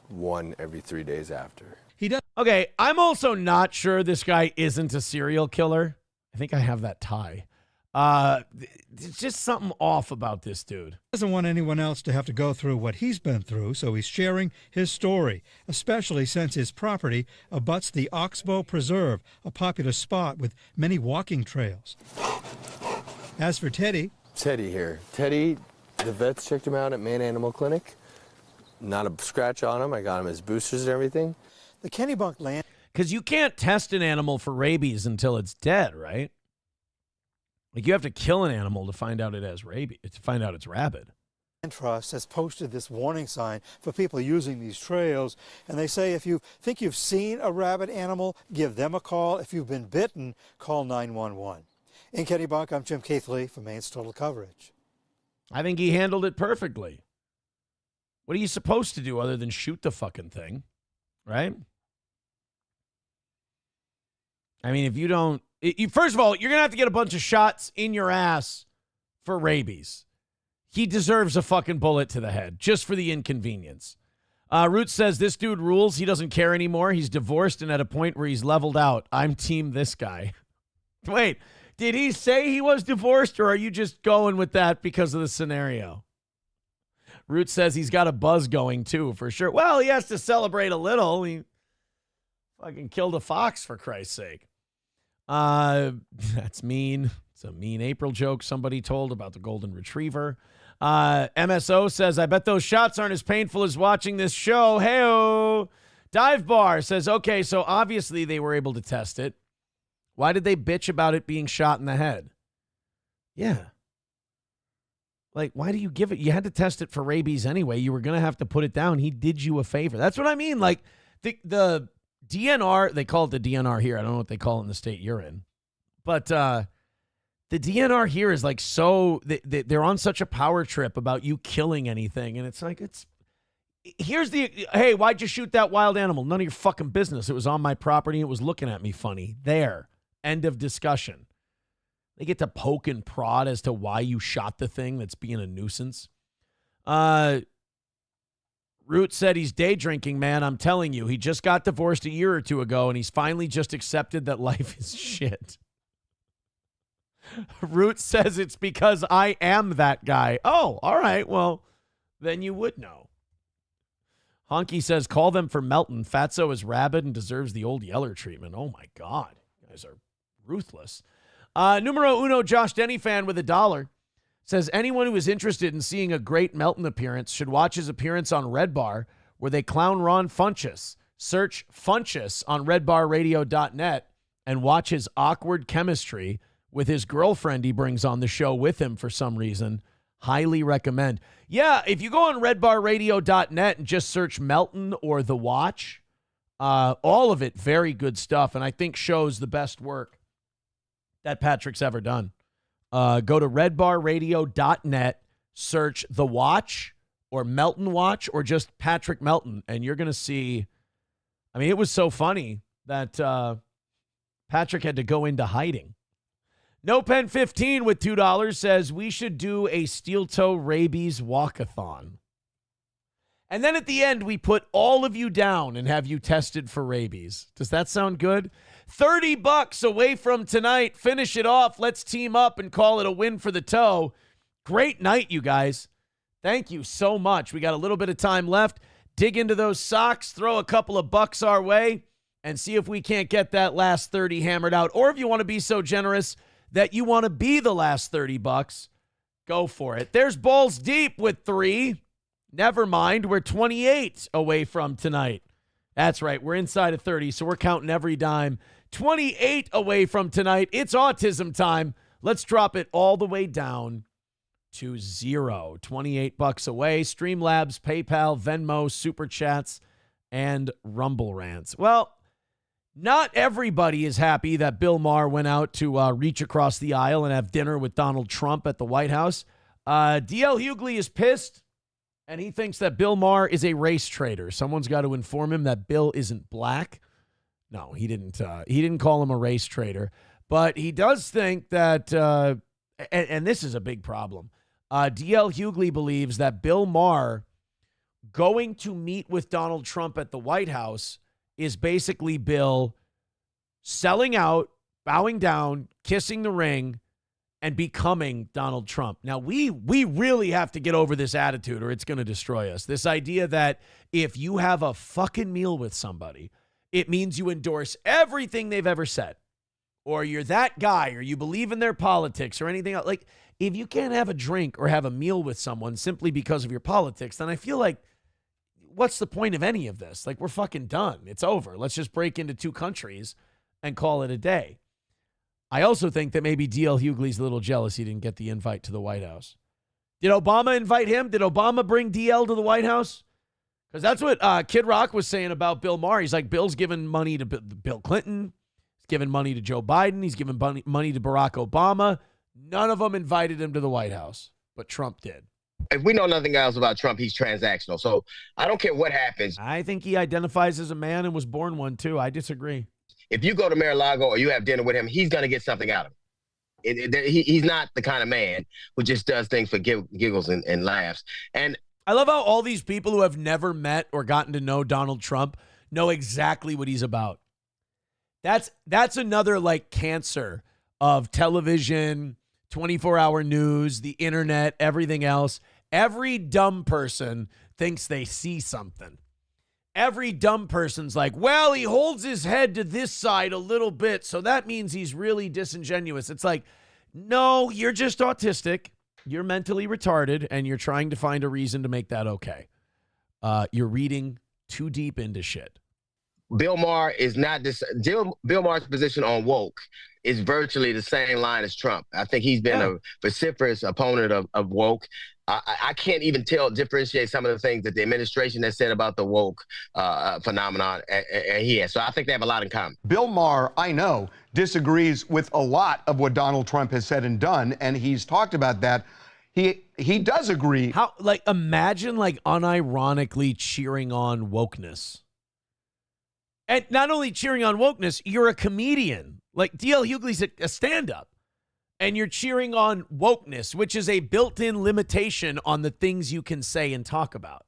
Speaker 22: 1 every 3 days after.
Speaker 2: He does.
Speaker 3: Okay, I'm also not sure this guy isn't a serial killer. I think I have that tie. It's just something off about this dude.
Speaker 2: Doesn't want anyone else to have to go through what he's been through, so he's sharing his story, especially since his property abuts the Oxbow Preserve, a popular spot with many walking trails. As for Teddy
Speaker 22: here. Teddy, the vets checked him out at Maine Animal Clinic. Not a scratch on him. I got him his boosters and everything.
Speaker 2: The Kennebunk land.
Speaker 3: Because you can't test an animal for rabies until it's dead, right? Like, you have to kill an animal to find out it has rabies, to find out it's rabid.
Speaker 2: Trust has posted this warning sign for people using these trails, and they say if you think you've seen a rabid animal, give them a call. If you've been bitten, call 911. In Kennebunk, I'm Jim Keithley for Maine's Total Coverage.
Speaker 3: I think he handled it perfectly. What are you supposed to do other than shoot the fucking thing, right? I mean, if you don't, first of all, you're going to have to get a bunch of shots in your ass for rabies. He deserves a fucking bullet to the head just for the inconvenience. Root says this dude rules. He doesn't care anymore. He's divorced and at a point where he's leveled out. I'm team this guy. Wait, did he say he was divorced, or are you just going with that because of the scenario? Root says he's got a buzz going too, for sure. Well, he has to celebrate a little. He fucking killed a fox, for Christ's sake. That's mean. It's a mean April joke somebody told about the golden retriever. MSO says, I bet those shots aren't as painful as watching this show. Hey-o. Dive Bar says, okay, so obviously they were able to test it. Why did they bitch about it being shot in the head? Yeah. Like, why do you give it? You had to test it for rabies anyway. You were going to have to put it down. He did you a favor. That's what I mean. Like, the DNR, they call it the DNR here. I don't know what they call it in the state you're in. But, the DNR here is like they're on such a power trip about you killing anything. And it's like, hey, why'd you shoot that wild animal? None of your fucking business. It was on my property. It was looking at me funny. There. End of discussion. They get to poke and prod as to why you shot the thing that's being a nuisance. Root said he's day drinking, man. I'm telling you, he just got divorced a year or two ago, and he's finally just accepted that life is shit. Root says it's because I am that guy. Oh, all right. Well, then you would know. Honky says, call them for Melton. Fatso is rabid and deserves the old Yeller treatment. Oh, my God. You guys are ruthless. Numero uno, Josh Denny fan with $1 says, anyone who is interested in seeing a great Melton appearance should watch his appearance on Red Bar, where they clown Ron Funches. Search Funches on redbarradio.net and watch his awkward chemistry with his girlfriend he brings on the show with him for some reason. Highly recommend. Yeah, if you go on redbarradio.net and just search Melton or The Watch, all of it, very good stuff, and I think shows the best work that Patrick's ever done. Go to redbarradio.net, search The Watch or Melton Watch or just Patrick Melton, and you're going to see, I mean, it was so funny that Patrick had to go into hiding. No Pen 15 with $2 says we should do a steel toe rabies walkathon. And then at the end, we put all of you down and have you tested for rabies. Does that sound good? $30 away from tonight. Finish it off. Let's team up and call it a win for the toe. Great night, you guys. Thank you so much. We got a little bit of time left. Dig into those socks, throw a couple of bucks our way, and see if we can't get that last 30 hammered out. Or if you want to be so generous that you want to be the last $30, go for it. There's Balls Deep with 3. Never mind, we're 28 away from tonight. That's right, we're inside of 30, so we're counting every dime. 28 away from tonight. It's autism time. Let's drop it all the way down to 0. $28 away. Streamlabs, PayPal, Venmo, Super Chats, and Rumble Rants. Well, not everybody is happy that Bill Maher went out to reach across the aisle and have dinner with Donald Trump at the White House. D.L. Hughley is pissed, and he thinks that Bill Maher is a race traitor. Someone's got to inform him that Bill isn't black. No, he didn't. He didn't call him a race traitor, but he does think that, and this is a big problem. D.L. Hughley believes that Bill Maher going to meet with Donald Trump at the White House is basically Bill selling out, bowing down, kissing the ring, and becoming Donald Trump. Now, we really have to get over this attitude or it's going to destroy us. This idea that if you have a fucking meal with somebody, it means you endorse everything they've ever said, or you're that guy, or you believe in their politics or anything else. Like, if you can't have a drink or have a meal with someone simply because of your politics, then I feel like, what's the point of any of this? Like, we're fucking done. It's over. Let's just break into 2 countries and call it a day. I also think that maybe D.L. Hughley's a little jealous he didn't get the invite to the White House. Did Obama invite him? Did Obama bring DL to the White House? Because that's what Kid Rock was saying about Bill Maher. He's like, Bill's giving money to Bill Clinton. He's giving money to Joe Biden. He's giving money to Barack Obama. None of them invited him to the White House, but Trump did.
Speaker 1: If we know nothing else about Trump, he's transactional. So I don't care what happens.
Speaker 3: I think he identifies as a man and was born one, too. I disagree.
Speaker 1: If you go to Mar-a-Lago or you have dinner with him, he's going to get something out of it. He's not the kind of man who just does things for giggles and laughs. And
Speaker 3: I love how all these people who have never met or gotten to know Donald Trump know exactly what he's about. That's another like cancer of television, 24-hour news, the internet, everything else. Every dumb person thinks they see something. Every dumb person's like, well, he holds his head to this side a little bit, so that means he's really disingenuous. It's like, no, you're just autistic. You're mentally retarded, and you're trying to find a reason to make that okay. You're reading too deep into shit.
Speaker 1: Bill Maher is not this. Bill Maher's position on woke is virtually the same line as Trump. I think he's been a vociferous opponent of woke. I can't even differentiate some of the things that the administration has said about the woke phenomenon, and he has. So I think they have a lot in common.
Speaker 4: Bill Maher, I know, disagrees with a lot of what Donald Trump has said and done, and he's talked about that. He does agree.
Speaker 3: How, like, imagine, like, unironically cheering on wokeness. And not only cheering on wokeness, you're a comedian. Like, D.L. Hughley's a stand-up. And you're cheering on wokeness, which is a built-in limitation on the things you can say and talk about.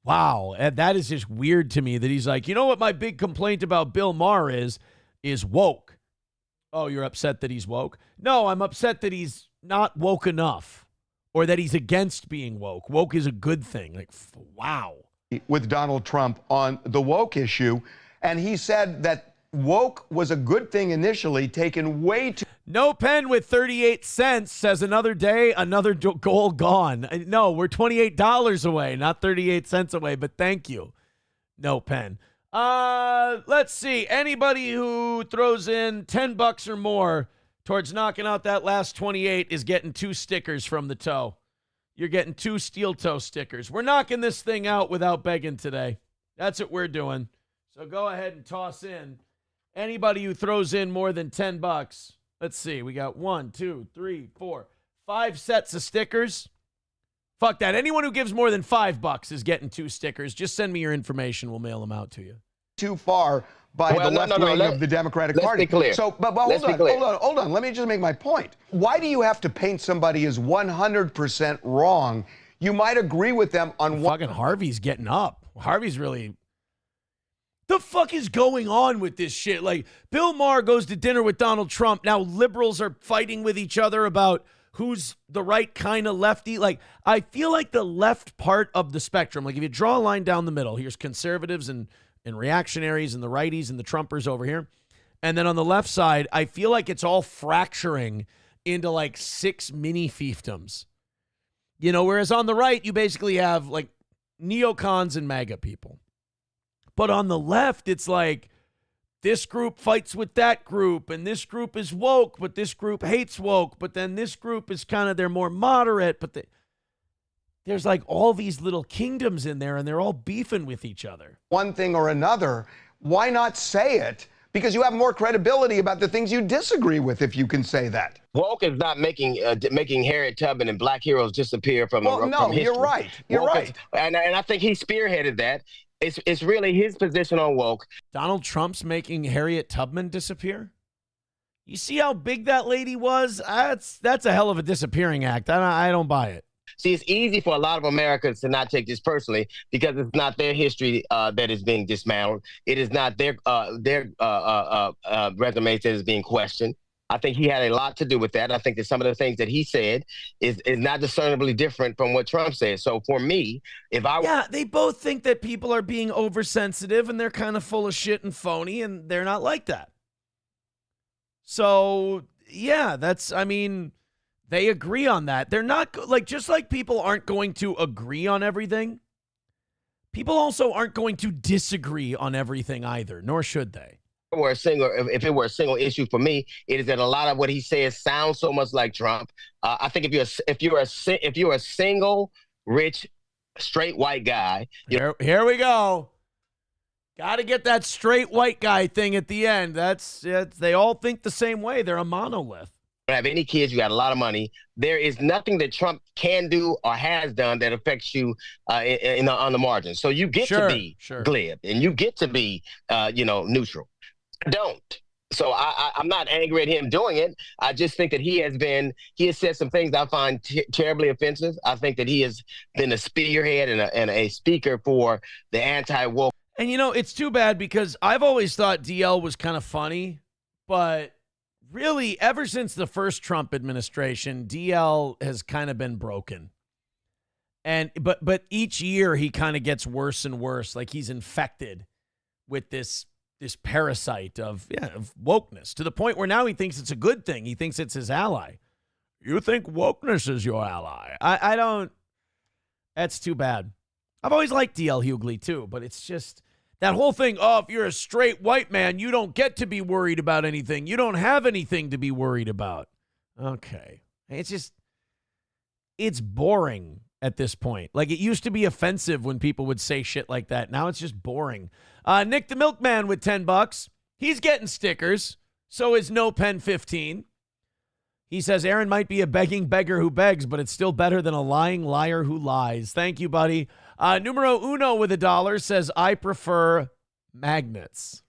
Speaker 3: Wow. And that is just weird to me that he's like, you know what my big complaint about Bill Maher is woke. Oh, you're upset that he's woke? No, I'm upset that he's not woke enough or that he's against being woke. Woke is a good thing. Like, wow.
Speaker 4: With Donald Trump on the woke issue, and he said that woke was a good thing initially, taken way too.
Speaker 3: No pen with 38 cents says another day, another goal gone. No, we're $28 away, not 38 cents away, but thank you. No pen. Let's see. Anybody who throws in $10 or more towards knocking out that last 28 is getting 2 stickers from the toe. You're getting 2 steel toe stickers. We're knocking this thing out without begging today. That's what we're doing. So go ahead and toss in. Anybody who throws in more than $10, let's see. We got 1, 2, 3, 4, 5 sets of stickers. Fuck that. Anyone who gives more than $5 is getting 2 stickers. Just send me your information. We'll mail them out to you.
Speaker 4: Too far by the left wing of the Democratic Party.
Speaker 1: Let's be clear.
Speaker 4: So, but hold on. Let me just make my point. Why do you have to paint somebody as 100% wrong? You might agree with them on one.
Speaker 3: Fucking Harvey's getting up. Harvey's really. The fuck is going on with this shit? Like, Bill Maher goes to dinner with Donald Trump. Now liberals are fighting with each other about who's the right kind of lefty. Like, I feel like the left part of the spectrum, like if you draw a line down the middle, here's conservatives and reactionaries and the righties and the Trumpers over here. And then on the left side, I feel like it's all fracturing into like 6 mini fiefdoms. You know, whereas on the right, you basically have like neocons and MAGA people. But on the left, it's like this group fights with that group, and this group is woke, but this group hates woke, but then this group is kind of, they're more moderate, but there's like all these little kingdoms in there, and they're all beefing with each other.
Speaker 4: One thing or another, why not say it? Because you have more credibility about the things you disagree with if you can say that.
Speaker 1: Woke is not making Harriet Tubman and black heroes disappear from
Speaker 4: history.
Speaker 1: No,
Speaker 4: you're right. You're right.
Speaker 1: And I think he spearheaded that. It's really his position on woke.
Speaker 3: Donald Trump's making Harriet Tubman disappear? You see how big that lady was? That's a hell of a disappearing act. I don't buy it.
Speaker 1: See, it's easy for a lot of Americans to not take this personally because it's not their history that is being dismantled. It is not their resumes that is being questioned. I think he had a lot to do with that. I think that some of the things that he said is not discernibly different from what Trump said. So for me,
Speaker 3: yeah, they both think that people are being oversensitive and they're kind of full of shit and phony, and they're not like that. So yeah, they agree on that. They're not like, just like people aren't going to agree on everything, people also aren't going to disagree on everything either, nor should they.
Speaker 1: if it were a single issue for me, it is that a lot of what he says sounds so much like Trump. I think if you're a single rich straight white guy,
Speaker 3: here we go. Got to get that straight white guy thing at the end. They all think the same way. They're a monolith.
Speaker 1: Don't have any kids, you got a lot of money. There is nothing that Trump can do or has done that affects you on the margin. So you get to be glib and you get to be neutral. Don't. So I'm not angry at him doing it. I just think that he has said some things I find terribly offensive. I think that he has been a spearhead and a speaker for the anti-woke.
Speaker 3: And, it's too bad because I've always thought DL was kind of funny, but really ever since the first Trump administration, DL has kind of been broken. But each year he kind of gets worse and worse. Like he's infected with this parasite of wokeness to the point where now he thinks it's a good thing. He thinks it's his ally. You think wokeness is your ally? I don't. That's too bad. I've always liked DL Hughley too, but it's just that whole thing. Oh, if you're a straight white man, you don't get to be worried about anything. You don't have anything to be worried about. Okay. It's boring at this point. Like it used to be offensive when people would say shit like that. Now it's just boring. Nick the Milkman with $10. He's getting stickers. So is No Pen 15. He says Aaron might be a begging beggar who begs, but it's still better than a lying liar who lies. Thank you, buddy. Numero Uno with $1 says I prefer magnets.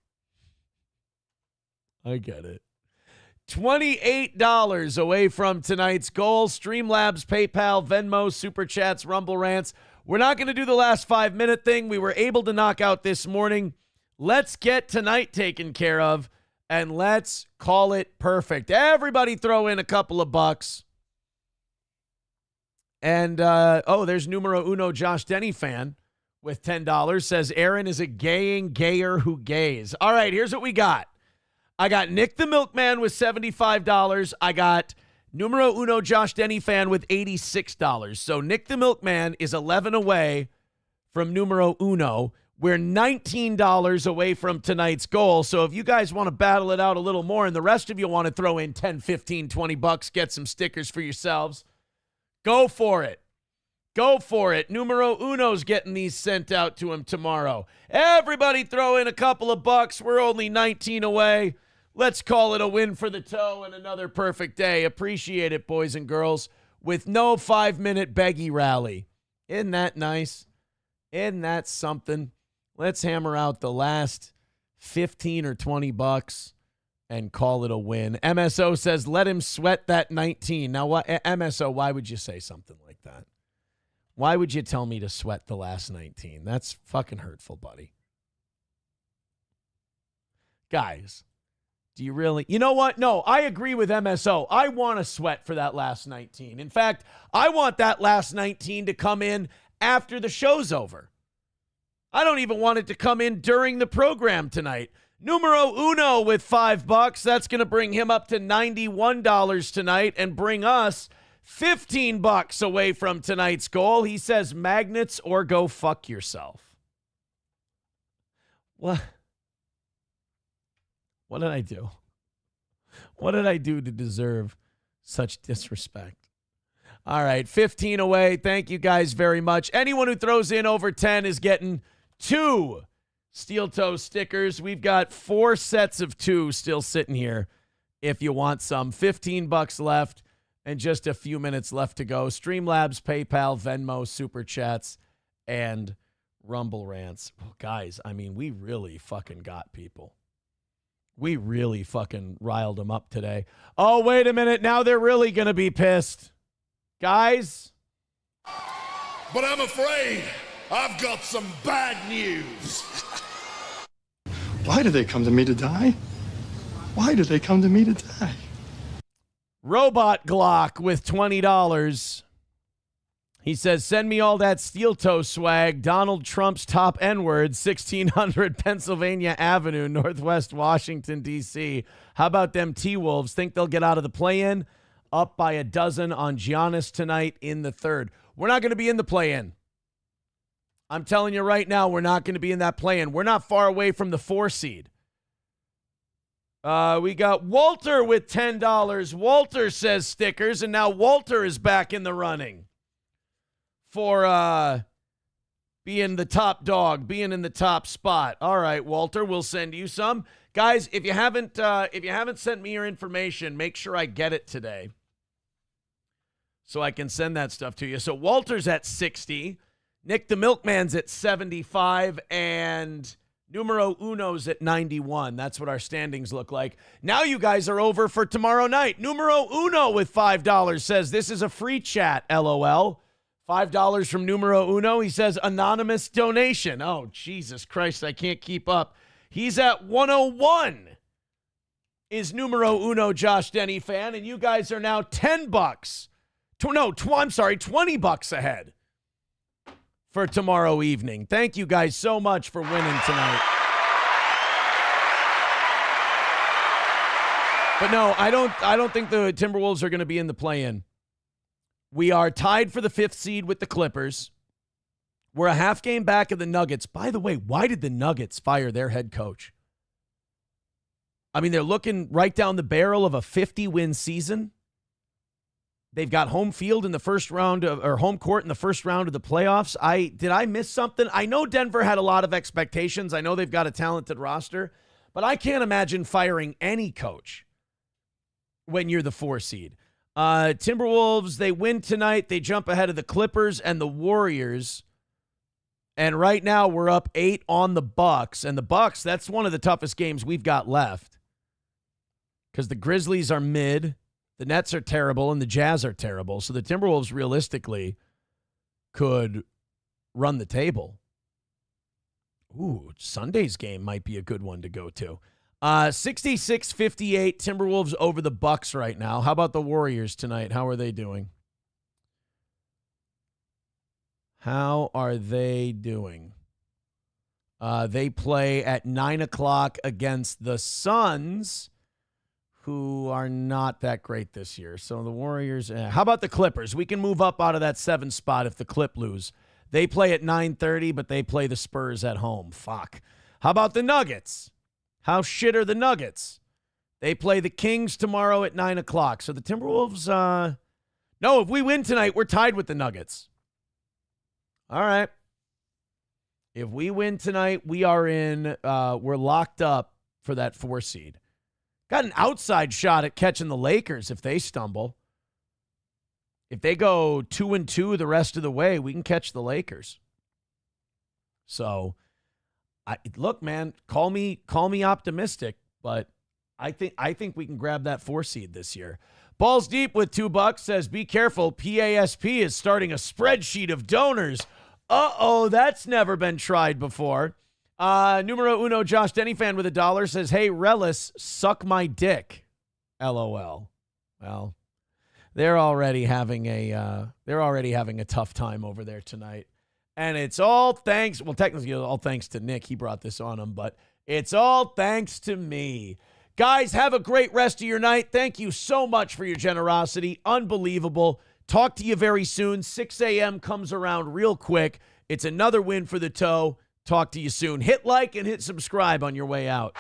Speaker 3: I get it. $28 away from tonight's goal. Streamlabs, PayPal, Venmo, Super Chats, Rumble Rants. We're not going to do the last 5-minute thing. We were able to knock out this morning. Let's get tonight taken care of, and let's call it perfect. Everybody throw in a couple of bucks. And, there's numero uno Josh Denny fan with $10. Says Aaron is a gaying gayer who gays. All right, here's what we got. I got Nick the Milkman with $75. I got numero uno Josh Denny fan with $86. So Nick the Milkman is 11 away from numero uno. We're $19 away from tonight's goal. So if you guys want to battle it out a little more and the rest of you want to throw in 10, 15, 20 bucks, get some stickers for yourselves, go for it. Go for it. Numero uno's getting these sent out to him tomorrow. Everybody throw in a couple of bucks. We're only 19 away. Let's call it a win for the toe and another perfect day. Appreciate it, boys and girls, with no 5-minute beggy rally. Isn't that nice? Isn't that something? Let's hammer out the last 15 or 20 bucks and call it a win. MSO says, let him sweat that 19. Now, what, MSO, why would you say something like that? Why would you tell me to sweat the last 19? That's fucking hurtful, buddy. Guys, do you really? You know what? No, I agree with MSO. I want to sweat for that last 19. In fact, I want that last 19 to come in after the show's over. I don't even want it to come in during the program tonight. Numero uno with $5. That's going to bring him up to $91 tonight and bring us $15 away from tonight's goal. He says magnets or go fuck yourself. What? What did I do? What did I do to deserve such disrespect? All right, 15 away. Thank you guys very much. Anyone who throws in over 10 is getting 2 steel toe stickers. We've got 4 sets of 2 still sitting here if you want some. $15 left and just a few minutes left to go. Streamlabs, PayPal, Venmo, Super Chats, and Rumble Rants. Well, guys, I mean, we really fucking got people. We really fucking riled them up today. Oh, wait a minute. Now they're really going to be pissed. Guys?
Speaker 10: But I'm afraid I've got some bad news.
Speaker 5: Why do they come to me to die? Why do they come to me to die?
Speaker 3: Robot Glock with $20. He says, send me all that steel toe swag. Donald Trump's top N-word, 1600 Pennsylvania Avenue, Northwest Washington, D.C. How about them T-Wolves? Think they'll get out of the play-in? Up by a dozen on Giannis tonight in the third. We're not going to be in the play-in. I'm telling you right now, we're not going to be in that play-in. We're not far away from the 4 seed. We got Walter with $10. Walter says stickers, and now Walter is back in the running for being the top dog, being in the top spot. All right, Walter, we'll send you some. Guys, if you haven't sent me your information, make sure I get it today so I can send that stuff to you. So Walter's at 60, Nick the Milkman's at 75, and Numero Uno's at 91. That's what our standings look like. Now you guys are over for tomorrow night. Numero Uno with $5 says, this is a free chat, LOL. $5 from Numero Uno. He says, anonymous donation. Oh, Jesus Christ, I can't keep up. He's at 101. Is Numero Uno Josh Denny fan, and you guys are now $10. $20 ahead for tomorrow evening. Thank you guys so much for winning tonight. But no, I don't think the Timberwolves are going to be in the play-in. We are tied for the 5th seed with the Clippers. We're a half game back of the Nuggets. By the way, why did the Nuggets fire their head coach? I mean, they're looking right down the barrel of a 50-win season. They've got home field in the first round or home court in the first round of the playoffs. Did I miss something? I know Denver had a lot of expectations. I know they've got a talented roster, but I can't imagine firing any coach when you're the 4 seed. Timberwolves, they win tonight. They jump ahead of the Clippers and the Warriors. And right now we're up 8 on the Bucks. And the Bucks, that's one of the toughest games we've got left. Because the Grizzlies are mid. The Nets are terrible, and the Jazz are terrible. So the Timberwolves realistically could run the table. Ooh, Sunday's game might be a good one to go to. 66-58, Timberwolves over the Bucks right now. How about the Warriors tonight? How are they doing? How are they doing? They play at 9 o'clock against the Suns, who are not that great this year. So the Warriors. How about the Clippers? We can move up out of that 7 spot if the Clip lose. They play at 9:30, but they play the Spurs at home. Fuck. How about the Nuggets? How shit are the Nuggets? They play the Kings tomorrow at 9 o'clock. So the Timberwolves, no, if we win tonight, we're tied with the Nuggets. All right. If we win tonight, we are in, we're locked up for that 4 seed. Got an outside shot at catching the Lakers if they stumble. If they go 2-2 the rest of the way, we can catch the Lakers. So, look, man, call me optimistic, but I think we can grab that 4 seed this year. Balls Deep with $2 says, be careful, PASP is starting a spreadsheet of donors. Uh-oh, that's never been tried before. Numero Uno Josh Denny fan with $1 says, hey, Relis, suck my dick. LOL. Well, they're already having a tough time over there tonight. And it's all thanks, well, technically all thanks to Nick. He brought this on him, but it's all thanks to me. Guys, have a great rest of your night. Thank you so much for your generosity. Unbelievable. Talk to you very soon. 6 a.m. comes around real quick. It's another win for the toe. Talk to you soon. Hit like and hit subscribe on your way out.